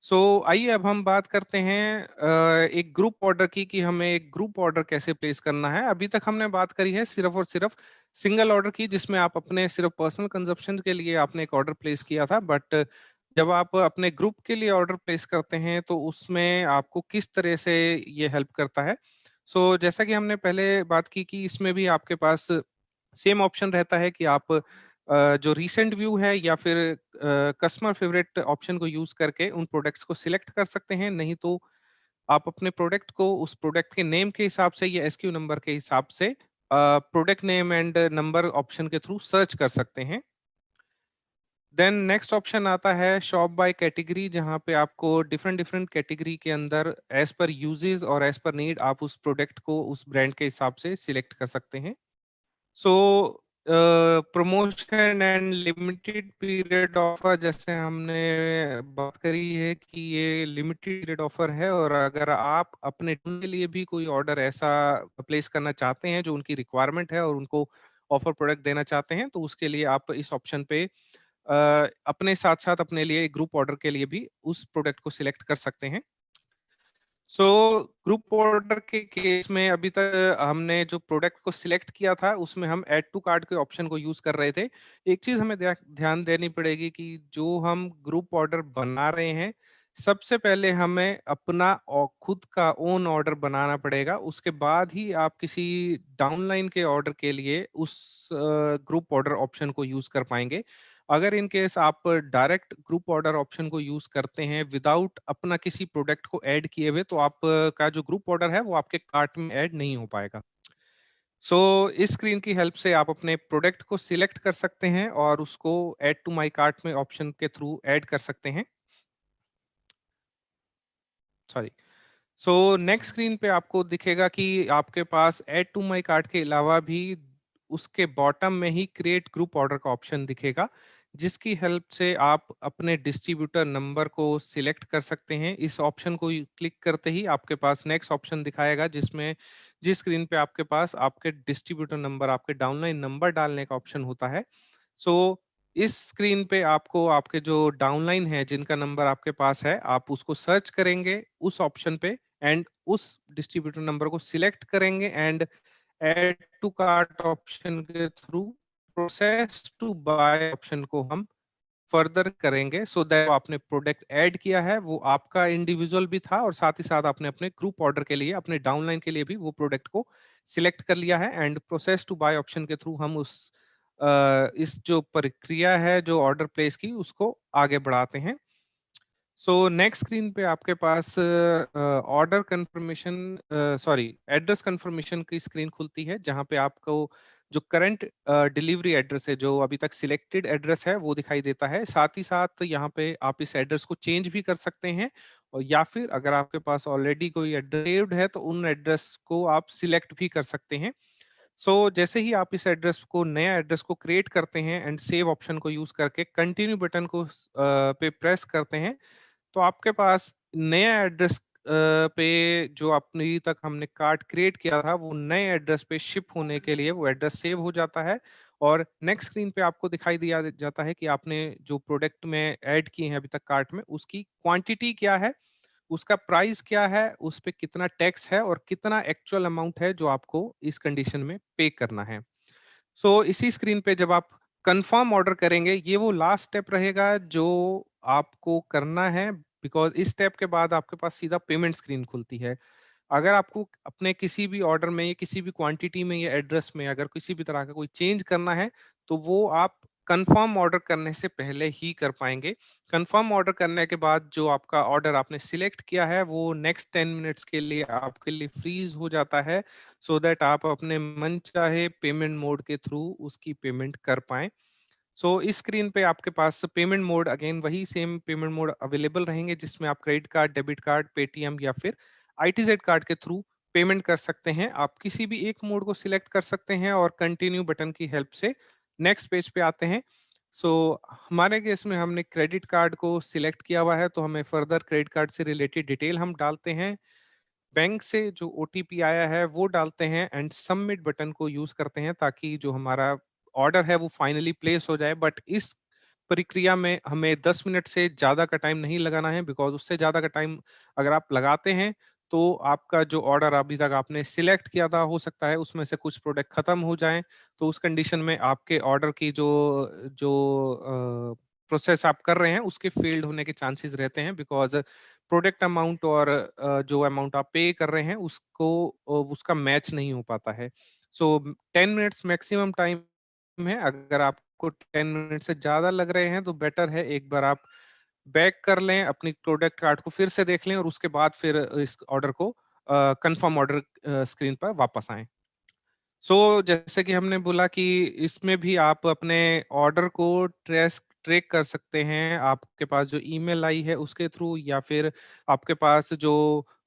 सो आइए अब हम बात करते हैं एक ग्रुप ऑर्डर की, कि हमें एक ग्रुप ऑर्डर कैसे प्लेस करना है। अभी तक हमने बात करी है सिर्फ और सिर्फ सिंगल ऑर्डर की, जिसमें आप अपने सिर्फ पर्सनल कंजप्शन के लिए आपने एक ऑर्डर प्लेस किया था। बट जब आप अपने ग्रुप के लिए ऑर्डर प्लेस करते हैं तो उसमें आपको किस तरह से ये हेल्प करता है। जैसा कि हमने पहले बात की कि इसमें भी आपके पास सेम ऑप्शन रहता है कि आप जो रीसेंट व्यू है या फिर कस्टमर फेवरेट ऑप्शन को यूज करके उन प्रोडक्ट्स को सिलेक्ट कर सकते हैं। नहीं तो आप अपने प्रोडक्ट को उस प्रोडक्ट के नेम के हिसाब से या एसक्यू नंबर के हिसाब से product name and number option के थ्रू सर्च कर सकते हैं। देन नेक्स्ट ऑप्शन आता है शॉप बाय कैटेगरी, जहां पे आपको डिफरेंट डिफरेंट कैटेगरी के अंदर एज पर यूजेस और एज पर नीड आप उस प्रोडक्ट को उस ब्रांड के हिसाब से सिलेक्ट कर सकते हैं। So promotion and limited period offer, जैसे हमने बात करी है कि ये लिमिटेड पीरियड ऑफर है, और अगर आप अपने टीम के लिए भी कोई ऑर्डर ऐसा प्लेस करना चाहते हैं जो उनकी रिक्वायरमेंट है और उनको ऑफर प्रोडक्ट देना चाहते हैं, तो उसके लिए आप इस ऑप्शन पे अपने साथ साथ अपने लिए ग्रुप ऑर्डर के लिए भी उस प्रोडक्ट को सिलेक्ट कर सकते हैं। ग्रुप ऑर्डर के केस में अभी तक हमने जो प्रोडक्ट को सिलेक्ट किया था उसमें हम ऐड टू कार्ट के ऑप्शन को यूज कर रहे थे। एक चीज हमें ध्यान देनी पड़ेगी कि जो हम ग्रुप ऑर्डर बना रहे हैं, सबसे पहले हमें अपना खुद का ओन ऑर्डर बनाना पड़ेगा। उसके बाद ही आप किसी डाउनलाइन के ऑर्डर के लिए उस ग्रुप ऑर्डर ऑप्शन को यूज कर पाएंगे। अगर इन केस आप डायरेक्ट ग्रुप ऑर्डर ऑप्शन को यूज करते हैं विदाउट अपना किसी प्रोडक्ट को ऐड किए हुए, तो आप का जो ग्रुप ऑर्डर है वो आपके कार्ट में ऐड नहीं हो पाएगा। इस स्क्रीन की हेल्प से आप अपने प्रोडक्ट को सिलेक्ट कर सकते हैं और उसको ऐड टू माय कार्ट में ऑप्शन के थ्रू ऐड कर सकते हैं। सॉरी। नेक्स्ट स्क्रीन पे आपको दिखेगा कि आपके पास ऐड टू माय कार्ट के अलावा भी उसके बॉटम में ही क्रिएट ग्रुप ऑर्डर का ऑप्शन दिखेगा, जिसकी हेल्प से आप अपने डिस्ट्रीब्यूटर नंबर को सिलेक्ट कर सकते हैं। इस ऑप्शन को क्लिक करते ही आपके पास नेक्स्ट ऑप्शन दिखाएगा, जिस स्क्रीन पे आपके पास आपके डिस्ट्रीब्यूटर नंबर, आपके डाउनलाइन नंबर डालने का ऑप्शन होता है। इस स्क्रीन पे आपको आपके जो डाउनलाइन है जिनका नंबर आपके पास है, आप उसको सर्च करेंगे उस ऑप्शन पे एंड उस डिस्ट्रीब्यूटर नंबर को सिलेक्ट करेंगे and add to cart option के through process to buy option को हम फर्दर करेंगे, सो दैट आपने प्रोडक्ट ऐड किया है वो आपका इंडिविजुअल भी था और साथ ही साथ आपने अपने ग्रुप ऑर्डर के लिए, अपने डाउनलाइन के लिए भी वो प्रोडक्ट को सिलेक्ट कर लिया है। And process to buy option के थ्रू हम इस जो प्रक्रिया है जो ऑर्डर प्लेस की उसको आगे बढ़ाते हैं। नेक्स्ट स्क्रीन पे आपके पास ऑर्डर कंफर्मेशन, एड्रेस कंफर्मेशन की स्क्रीन खुलती है, जहां पे आपको जो करंट डिलीवरी एड्रेस है, जो अभी तक सिलेक्टेड एड्रेस है, वो दिखाई देता है। साथ ही साथ यहाँ पे आप इस एड्रेस को चेंज भी कर सकते हैं, और या फिर अगर आपके पास ऑलरेडी कोई एड्रेस सेव्ड है तो उन एड्रेस को आप सिलेक्ट भी कर सकते हैं। जैसे ही आप इस एड्रेस को, नया एड्रेस को क्रिएट करते हैं एंड सेव ऑप्शन को यूज करके कंटिन्यू बटन को पे प्रेस करते हैं, तो आपके पास नया एड्रेस पे जो अपनी तक हमने कार्ड क्रिएट किया था वो नए एड्रेस पे शिप होने के लिए वो एड्रेस सेव हो जाता है। और नेक्स्ट स्क्रीन पे आपको दिखाई दिया जाता है कि आपने जो प्रोडक्ट में ऐड किए हैं अभी तक कार्ट में, उसकी क्वांटिटी क्या है, उसका प्राइस क्या है, उस पे कितना टैक्स है और कितना एक्चुअल अमाउंट है जो आपको इस कंडीशन में पे करना है। इसी स्क्रीन पे जब आप कंफर्म ऑर्डर करेंगे, ये वो लास्ट स्टेप रहेगा जो आपको करना है, बिकॉज इस स्टेप के बाद आपके पास सीधा पेमेंट स्क्रीन खुलती है। अगर आपको अपने किसी भी ऑर्डर में या किसी भी क्वांटिटी में या एड्रेस में अगर किसी भी तरह का कोई चेंज करना है, तो वो आप कंफर्म ऑर्डर करने से पहले ही कर पाएंगे। कंफर्म ऑर्डर करने के बाद जो आपका ऑर्डर आपने सिलेक्ट किया है वो नेक्स्ट 10 मिनट्स के लिए आपके लिए फ्रीज हो जाता है, सो दैट आप अपने मन चाहे पेमेंट मोड के थ्रू उसकी पेमेंट कर पाएं। इस स्क्रीन पे आपके पास पेमेंट मोड, अगेन वही सेम पेमेंट मोड अवेलेबल रहेंगे, जिसमें आप credit card, debit card, Paytm या फिर ITZ कार्ड के थ्रू पेमेंट कर सकते हैं। आप किसी भी एक मोड को सिलेक्ट कर सकते हैं और कंटिन्यू बटन की हेल्प से नेक्स्ट पेज पे आते हैं। हमारे केस में हमने क्रेडिट कार्ड को सिलेक्ट किया हुआ है, तो हमें फर्दर क्रेडिट कार्ड से रिलेटेड डिटेल हम डालते हैं। बैंक से जो ओटीपी आया है वो डालते हैं एंड सबमिट बटन को यूज करते हैं, ताकि जो हमारा ऑर्डर है वो फाइनली प्लेस हो जाए। बट इस प्रक्रिया में हमें 10 मिनट से ज़्यादा का टाइम नहीं लगाना है, बिकॉज़ उससे ज़्यादा का टाइम अगर आप लगाते हैं, तो आपका जो ऑर्डर अभी तक आपने सिलेक्ट किया था, हो सकता है उसमें से कुछ प्रोडक्ट खत्म हो जाएँ। तो उस कंडीशन में आपके ऑर्डर की जो जो प्रोसेस आप कर रहे हैं, उसके फेल्ड होने के चांसेस रहते हैं, बिकॉज़ प्रोडक्ट अमाउंट और जो अमाउंट आप पे कर रहे हैं, उसको उसका मैच नहीं हो पाता है। सो 10 मिनट्स मैक्सिमम टाइम है। अगर आपको 10 मिनट से ज़्यादा लग रहे हैं, तो बेटर है एक बार आप बैक कर लें, अपनी प्रोडक्ट कार्ट को फिर से देख लें और उसके बाद फिर इस ऑर्डर को कंफर्म ऑर्डर स्क्रीन पर वापस आएँ। जैसे कि हमने बोला कि इसमें भी आप अपने ऑर्डर को ट्रैक कर सकते हैं। आपके पास जो ईमेल आई है उसके थ्रू, या फिर आपके पास जो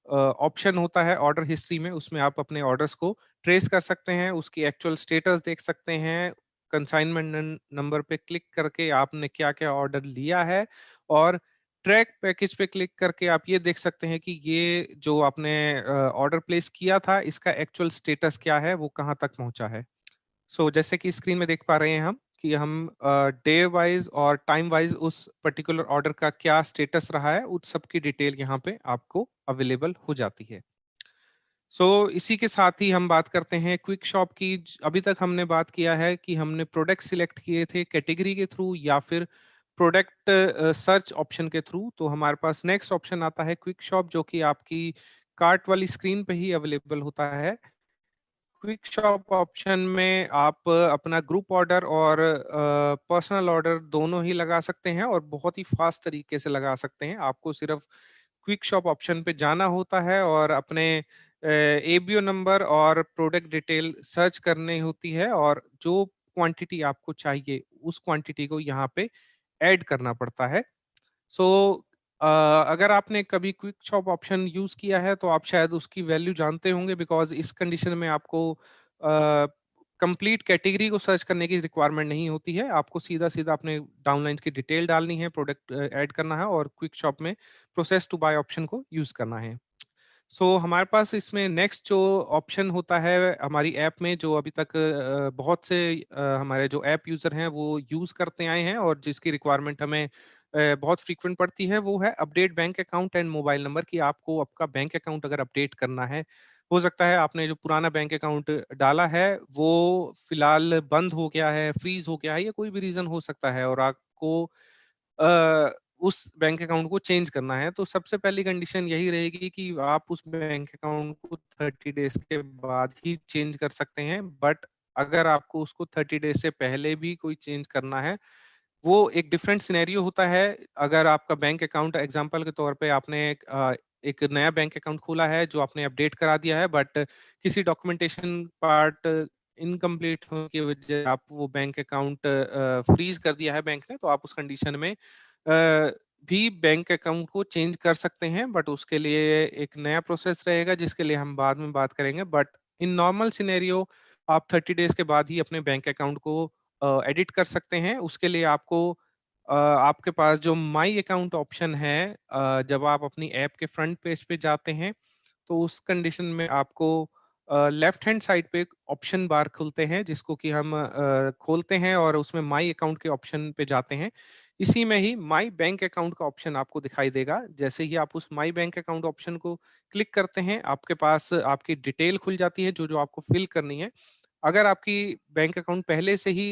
ऑप्शन होता है ऑर्डर हिस्ट्री में, उसमें आप अपने ऑर्डर्स को ट्रेस कर सकते हैं, उसकी एक्चुअल स्टेटस देख सकते हैं। कंसाइनमेंट नंबर पे क्लिक करके आपने क्या-क्या ऑर्डर लिया है, और ट्रैक पैकेज पे क्लिक करके आप ये देख सकते हैं कि ये जो आपने ऑर्डर प्लेस किया था, इसका एक्चुअल स्टेटस क्या है, वो कहाँ तक पहुँचा है। जैसे कि स्क्रीन में देख पा रहे हैं हम कि हम डे वाइज़ और टाइम वाइज़ उस पर्टिकुलर ऑर्डर का क्या स्टेटस रहा है, उस सब की डिटेल यहाँ पे आपको अवेलेबल हो जाती है। इसी के साथ ही हम बात करते हैं क्विक शॉप की। अभी तक हमने बात किया है कि हमने प्रोडक्ट सिलेक्ट किए थे कैटेगरी के थ्रू या फिर प्रोडक्ट सर्च ऑप्शन के थ्रू। तो हमारे पास नेक्स्ट ऑप्शन आता है क्विक शॉप, जो कि आपकी कार्ट वाली स्क्रीन पे ही अवेलेबल होता है। क्विक शॉप ऑप्शन में आप अपना ग्रुप ऑर्डर और पर्सनल ऑर्डर दोनों ही लगा सकते हैं, और बहुत ही फास्ट तरीके से लगा सकते हैं। आपको सिर्फ क्विक शॉप ऑप्शन पे जाना होता है और अपने एबीओ नंबर और प्रोडक्ट डिटेल सर्च करनी होती है, और जो क्वांटिटी आपको चाहिए उस क्वांटिटी को यहाँ पे ऐड करना पड़ता है। सो अगर आपने कभी क्विक शॉप ऑप्शन यूज़ किया है, तो आप शायद उसकी वैल्यू जानते होंगे, बिकॉज़ इस कंडीशन में आपको कंप्लीट कैटेगरी को सर्च करने की रिक्वायरमेंट नहीं होती है। आपको सीधा-सीधा अपने डाउनलाइन्स की डिटेल डालनी है, प्रोडक्ट ऐड करना है और क्विक शॉप में प्रोसेस टू बाय ऑप्शन को यूज़ करना है। हमारे पास इसमें नेक्स्ट जो ऑप्शन होता है हमारी ऐप में, जो अभी तक बहुत से हमारे जो ऐप यूज़र हैं वो यूज़ करते आए हैं, और जिसकी रिक्वायरमेंट हमें बहुत फ्रीक्वेंट पड़ती है, वो है update bank account and mobile number. कि आपको आपका बैंक अकाउंट अगर अपडेट करना है, हो सकता है आपने जो पुराना बैंक अकाउंट डाला है वो फिलहाल बंद हो गया है, फ्रीज हो गया है, या कोई भी रीज़न हो सकता है, और आपको अ, उस बैंक अकाउंट को चेंज करना है। तो सबसे पहली कंडीशन यही रहेगी कि आप उस बैंक अकाउंट को 30 डेज़ के बाद ही चेंज कर सकते हैं। बट अगर आपको उसको 30 डेज़ से पहले भी कोई चेंज करना है, वो एक डिफरेंट सिनेरियो होता है। अगर आपका बैंक अकाउंट एग्जांपल के तौर पे आपने एक नया बैंक अकाउंट खोला है जो आपने अपडेट करा दिया है, बट किसी डॉक्यूमेंटेशन पार्ट इनकम्प्लीट होने की वजह से आप वो बैंक अकाउंट फ्रीज कर दिया है बैंक ने, तो आप उस कंडीशन में भी बैंक अकाउंट को चेंज कर सकते हैं, बट उसके लिए एक नया प्रोसेस रहेगा जिसके लिए हम बाद में बात करेंगे। बट इन नॉर्मल सिनेरियो आप 30 डेज के बाद ही अपने बैंक अकाउंट को एडिट कर सकते हैं। उसके लिए आपको आपके पास जो माई अकाउंट ऑप्शन है, जब आप अपनी ऐप के फ्रंट पेज पे जाते हैं, तो उस कंडीशन में आपको लेफ्ट हैंड साइड पे एक ऑप्शन बार खुलते हैं, जिसको कि हम खोलते हैं और उसमें माई अकाउंट के ऑप्शन पे जाते हैं। इसी में ही माई बैंक अकाउंट का ऑप्शन आपको दिखाई देगा। जैसे ही आप उस माई बैंक अकाउंट ऑप्शन को क्लिक करते हैं, आपके पास आपकी डिटेल खुल जाती है जो आपको फिल करनी है। अगर आपकी बैंक अकाउंट पहले से ही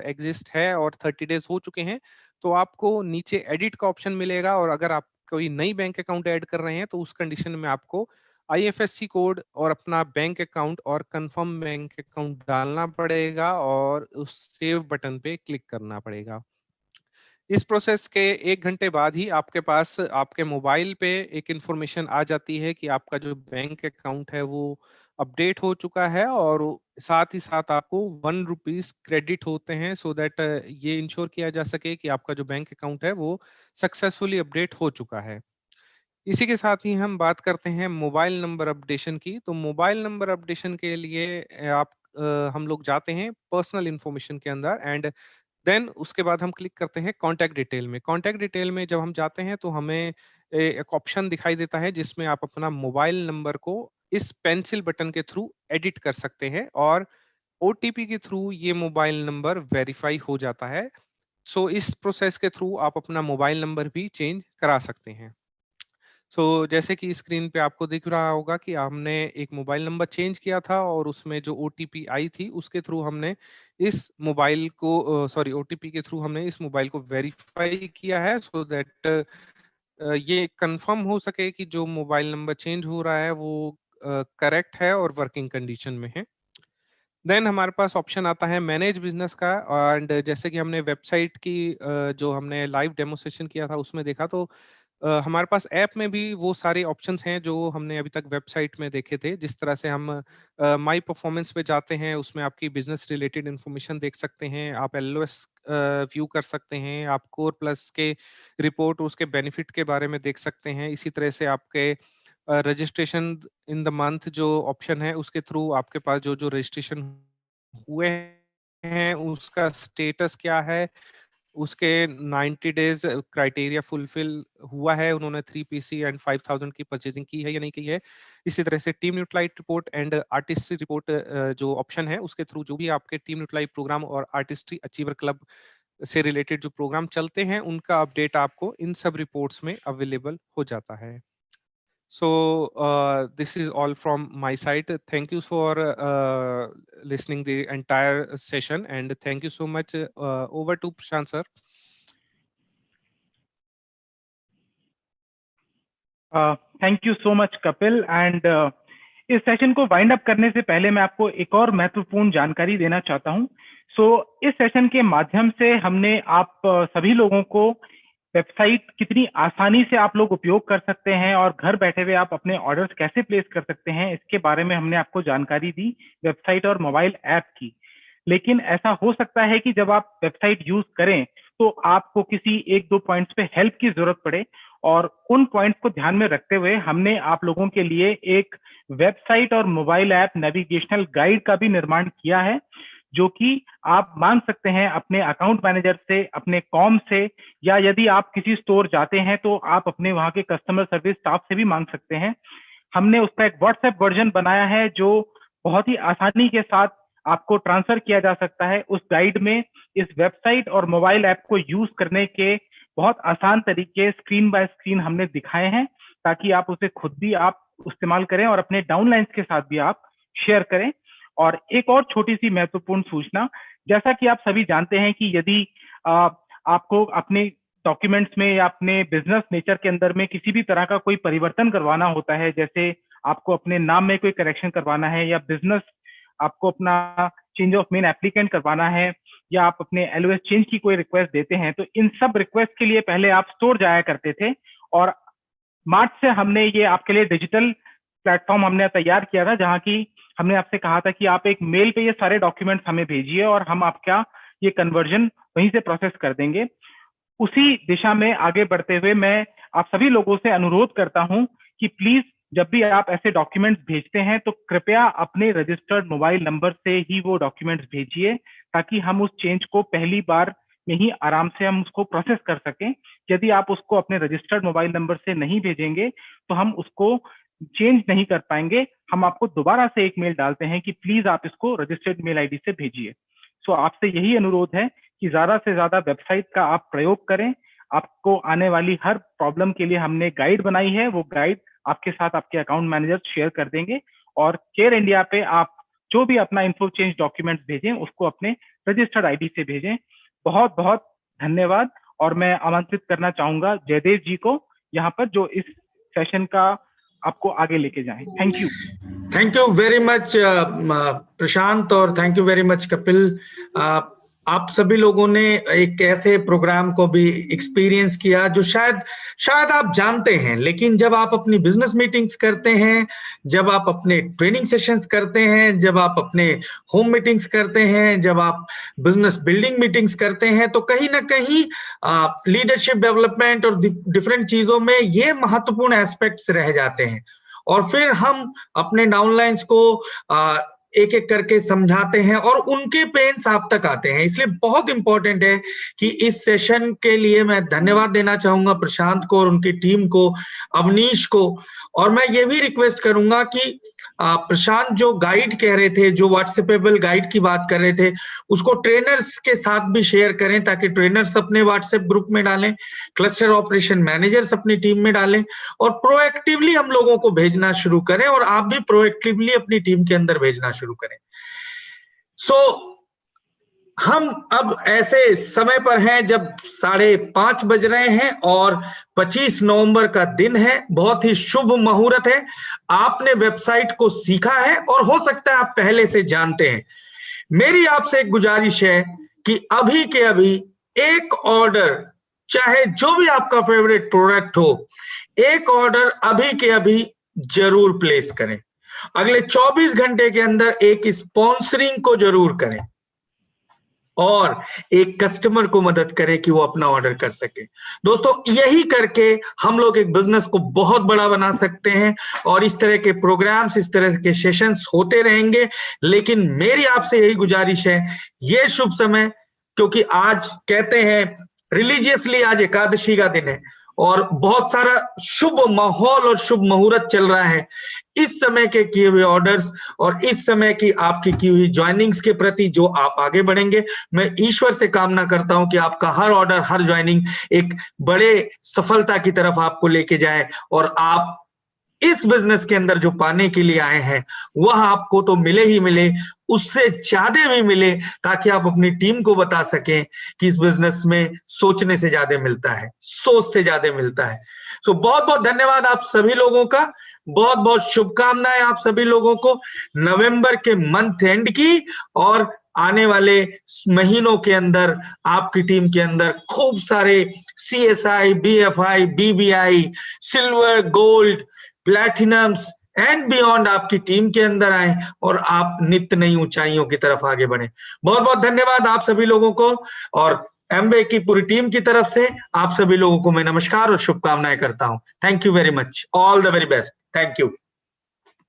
एग्जिस्ट है और 30 डेज हो चुके हैं, तो आपको नीचे एडिट का ऑप्शन मिलेगा, और अगर आप कोई नई बैंक अकाउंट ऐड कर रहे हैं, तो उस कंडीशन में आपको आईएफएससी कोड और अपना बैंक अकाउंट और कंफर्म बैंक अकाउंट डालना पड़ेगा, और उस सेव बटन पे क्लिक करना पड़ेगा। इस प्रोसेस के 1 घंटे बाद ही आपके पास आपके मोबाइल पे एक इन्फॉर्मेशन आ जाती है कि आपका जो बैंक अकाउंट है वो अपडेट हो चुका है, और साथ ही साथ आपको ₹1 क्रेडिट होते हैं, सो दैट ये इंश्योर किया जा सके कि आपका जो बैंक अकाउंट है वो सक्सेसफुली अपडेट हो चुका है। इसी के साथ ही हम बात करते हैं मोबाइल नंबर अपडेशन की। तो मोबाइल नंबर अपडेशन के लिए हम लोग जाते हैं पर्सनल इन्फॉर्मेशन के अंदर, एंड देन उसके बाद हम क्लिक करते हैं कॉन्टैक्ट डिटेल में। कॉन्टैक्ट डिटेल में जब हम जाते हैं तो हमें एक ऑप्शन दिखाई देता है जिसमें आप अपना मोबाइल नंबर को इस पेंसिल बटन के थ्रू एडिट कर सकते हैं और ओटीपी के थ्रू ये मोबाइल नंबर वेरीफाई हो जाता है। सो इस प्रोसेस के थ्रू आप अपना मोबाइल नंबर भी चेंज करा सकते हैं। जैसे कि स्क्रीन पे आपको दिख रहा होगा कि हमने एक मोबाइल नंबर चेंज किया था और उसमें जो ओटीपी आई थी उसके थ्रू हमने इस मोबाइल को ओटीपी के थ्रू हमने इस मोबाइल को वेरीफाई किया है सो दैट ये कंफर्म हो सके कि जो मोबाइल नंबर चेंज हो रहा है वो करेक्ट है और वर्किंग कंडीशन में है। देन हमारे पास ऑप्शन आता है मैनेज बिजनेस का। एंड जैसे कि हमने वेबसाइट की जो हमने लाइव डेमोस्ट्रेशन किया था उसमें देखा तो हमारे पास ऐप में भी वो सारे ऑप्शंस हैं जो हमने अभी तक वेबसाइट में देखे थे। जिस तरह से हम माई परफॉर्मेंस पे जाते हैं उसमें आपकी बिजनेस रिलेटेड इन्फॉर्मेशन देख सकते हैं, आप एलओएस व्यू कर सकते हैं, आप कोर प्लस के रिपोर्ट उसके बेनिफिट के बारे में देख सकते हैं। इसी तरह से आपके रजिस्ट्रेशन इन द मंथ जो ऑप्शन है उसके थ्रू आपके पास जो जो रजिस्ट्रेशन हुए हैं उसका स्टेटस क्या है, उसके 90 डेज क्राइटेरिया फुलफिल हुआ है, उन्होंने 3 पीसी एंड 5000 की परचेजिंग की है या नहीं की है। इसी तरह से team utilise report and Artistry report जो ऑप्शन है उसके थ्रू जो भी आपके टीम यूटिलाइज प्रोग्राम और आर्टिस्ट्री अचीवर क्लब से रिलेटेड जो प्रोग्राम चलते हैं उनका अपडेट आपको इन सब रिपोर्ट्स में अवेलेबल हो जाता है। This is all from my side. Thank you for listening the entire session, and thank you so much. Over to Prashant sir. Thank you so much Kapil. And इस सेशन को wind up करने से पहले मैं आपको एक और महत्वपूर्ण जानकारी देना चाहता हूं। इस सेशन के माध्यम से हमने आप सभी लोगों को वेबसाइट कितनी आसानी से आप लोग उपयोग कर सकते हैं और घर बैठे हुए आप अपने ऑर्डर्स कैसे प्लेस कर सकते हैं इसके बारे में हमने आपको जानकारी दी वेबसाइट और मोबाइल ऐप की। लेकिन ऐसा हो सकता है कि जब आप वेबसाइट यूज करें तो आपको किसी एक दो पॉइंट्स पे हेल्प की जरूरत पड़े, और उन पॉइंट्स को ध्यान में रखते हुए हमने आप लोगों के लिए एक वेबसाइट और मोबाइल ऐप नेविगेशनल गाइड का भी निर्माण किया है, जो कि आप मांग सकते हैं अपने अकाउंट मैनेजर से, अपने कॉम से, या यदि आप किसी स्टोर जाते हैं तो आप अपने वहां के कस्टमर सर्विस स्टाफ से भी मांग सकते हैं। हमने उसका एक व्हाट्सएप वर्जन बनाया है जो बहुत ही आसानी के साथ आपको ट्रांसफर किया जा सकता है। उस गाइड में इस वेबसाइट और मोबाइल ऐप को यूज करने के बहुत आसान तरीके स्क्रीन बाय स्क्रीन हमने दिखाए हैं, ताकि आप उसे खुद भी आप इस्तेमाल करें और अपने डाउनलाइंस के साथ भी आप शेयर करें। और एक और छोटी सी महत्वपूर्ण सूचना, जैसा कि आप सभी जानते हैं कि यदि आपको अपने डॉक्यूमेंट्स में या अपने बिजनेस नेचर के अंदर में किसी भी तरह का कोई परिवर्तन करवाना होता है, जैसे आपको अपने नाम में कोई करेक्शन करवाना है, या बिजनेस आपको अपना चेंज ऑफ मेन एप्लीकेंट करवाना है, या आप अपने एलओएस चेंज की कोई रिक्वेस्ट देते हैं, तो इन सब रिक्वेस्ट के लिए पहले आप स्टोर जाया करते थे। और मार्च से हमने ये आपके लिए डिजिटल प्लेटफॉर्म हमने तैयार किया था, जहां की हमने आपसे कहा था कि आप एक मेल पे ये सारे डॉक्यूमेंट्स हमें भेजिए और हम आपका ये कन्वर्जन वहीं से प्रोसेस कर देंगे। उसी दिशा में आगे बढ़ते हुए मैं आप सभी लोगों से अनुरोध करता हूं कि प्लीज जब भी आप ऐसे डॉक्यूमेंट्स भेजते हैं तो कृपया अपने रजिस्टर्ड मोबाइल नंबर से ही वो डॉक्यूमेंट्स भेजिए, ताकि हम उस चेंज को पहली बार में ही आराम से हम उसको प्रोसेस कर सकें। यदि आप उसको अपने रजिस्टर्ड मोबाइल नंबर से नहीं भेजेंगे तो हम उसको चेंज नहीं कर पाएंगे। हम आपको दोबारा से एक मेल डालते हैं कि प्लीज आप इसको रजिस्टर्ड मेल आईडी से भेजिए। आपसे यही अनुरोध है कि ज्यादा से ज्यादा वेबसाइट का आप प्रयोग करें। आपको आने वाली हर प्रॉब्लम के लिए हमने गाइड बनाई है, वो गाइड आपके साथ आपके अकाउंट मैनेजर शेयर कर देंगे। और केयर इंडिया पे आप जो भी अपना इन्फो चेंज डॉक्यूमेंट्स भेजें उसको अपने रजिस्टर्ड आईडी से भेजें। बहुत बहुत धन्यवाद। और मैं आमंत्रित करना चाहूंगा जयदेव जी को यहाँ पर, जो इस सेशन का आपको आगे लेके जाएं। थैंक यू वेरी मच प्रशांत, और thank you very much Kapil. आप सभी लोगों ने एक ऐसे प्रोग्राम को भी एक्सपीरियंस किया जो शायद आप जानते हैं, लेकिन जब आप अपनी बिजनेस मीटिंग्स करते हैं, जब आप अपने ट्रेनिंग सेशंस करते हैं, जब आप अपने होम मीटिंग्स करते हैं, जब आप बिजनेस बिल्डिंग मीटिंग्स करते हैं, तो कहीं ना कहीं लीडरशिप डेवलपमेंट और डिफरेंट चीजों में ये महत्वपूर्ण एस्पेक्ट्स रह जाते हैं। और फिर हम अपने डाउनलाइंस को एक एक करके समझाते हैं और उनके पेन्स आप तक आते हैं। इसलिए बहुत इंपॉर्टेंट है कि इस सेशन के लिए मैं धन्यवाद देना चाहूंगा प्रशांत को और उनकी टीम को, अवनीश को। और मैं ये भी रिक्वेस्ट करूंगा कि प्रशांत जो गाइड कह रहे थे, जो व्हाट्सएपेबल गाइड की बात कर रहे थे, उसको ट्रेनर्स के साथ भी शेयर करें ताकि ट्रेनर्स अपने व्हाट्सएप ग्रुप में डालें, क्लस्टर ऑपरेशन मैनेजर्स अपनी टीम में डालें और प्रोएक्टिवली हम लोगों को भेजना शुरू करें और आप भी प्रोएक्टिवली अपनी टीम के अंदर भेजना शुरू करें। हम अब ऐसे समय पर हैं जब 5:30 बज रहे हैं और 25 नवंबर का दिन है, बहुत ही शुभ मुहूर्त है। आपने वेबसाइट को सीखा है और हो सकता है आप पहले से जानते हैं। मेरी आपसे एक गुजारिश है कि अभी के अभी एक ऑर्डर, चाहे जो भी आपका फेवरेट प्रोडक्ट हो, एक ऑर्डर अभी के अभी जरूर प्लेस करें। अगले 24 घंटे के अंदर एक स्पॉन्सरिंग को जरूर करें और एक कस्टमर को मदद करें कि वो अपना ऑर्डर कर सके। दोस्तों, यही करके हम लोग एक बिजनेस को बहुत बड़ा बना सकते हैं और इस तरह के प्रोग्राम्स, इस तरह के सेशंस होते रहेंगे। लेकिन मेरी आपसे यही गुजारिश है, ये शुभ समय, क्योंकि आज कहते हैं रिलीजियसली आज एकादशी का दिन है और बहुत सारा शुभ माहौल और शुभ मुहूर्त चल रहा है। इस समय के किए हुए ऑर्डर्स और इस समय की आपकी की हुई ज्वाइनिंग्स के प्रति जो आप आगे बढ़ेंगे, मैं ईश्वर से कामना करता हूं कि आपका हर ऑर्डर, हर ज्वाइनिंग एक बड़े सफलता की तरफ आपको लेके जाए और आप इस बिजनेस के अंदर जो पाने के लिए आए हैं वह आपको तो मिले ही मिले, उससे ज्यादा भी मिले, ताकि आप अपनी टीम को बता सकें कि इस बिजनेस में सोचने से ज्यादा मिलता है, सोच से ज्यादा मिलता है। सो बहुत बहुत धन्यवाद आप सभी लोगों का, बहुत बहुत शुभकामनाएं आप सभी लोगों को नवंबर के मंथ एंड की और आने वाले महीनों के अंदर आपकी टीम के अंदर खूब सारे CSI, BFI, BBI, silver, gold, platinums and beyond आपकी टीम के अंदर आए और आप नित्य नई ऊंचाइयों की तरफ आगे बढ़े। बहुत बहुत धन्यवाद आप सभी लोगों को और एमवे की पूरी टीम की तरफ से आप सभी लोगों को मैं नमस्कार और शुभकामनाएं करता हूं। Thank you very much, all the very best, thank you.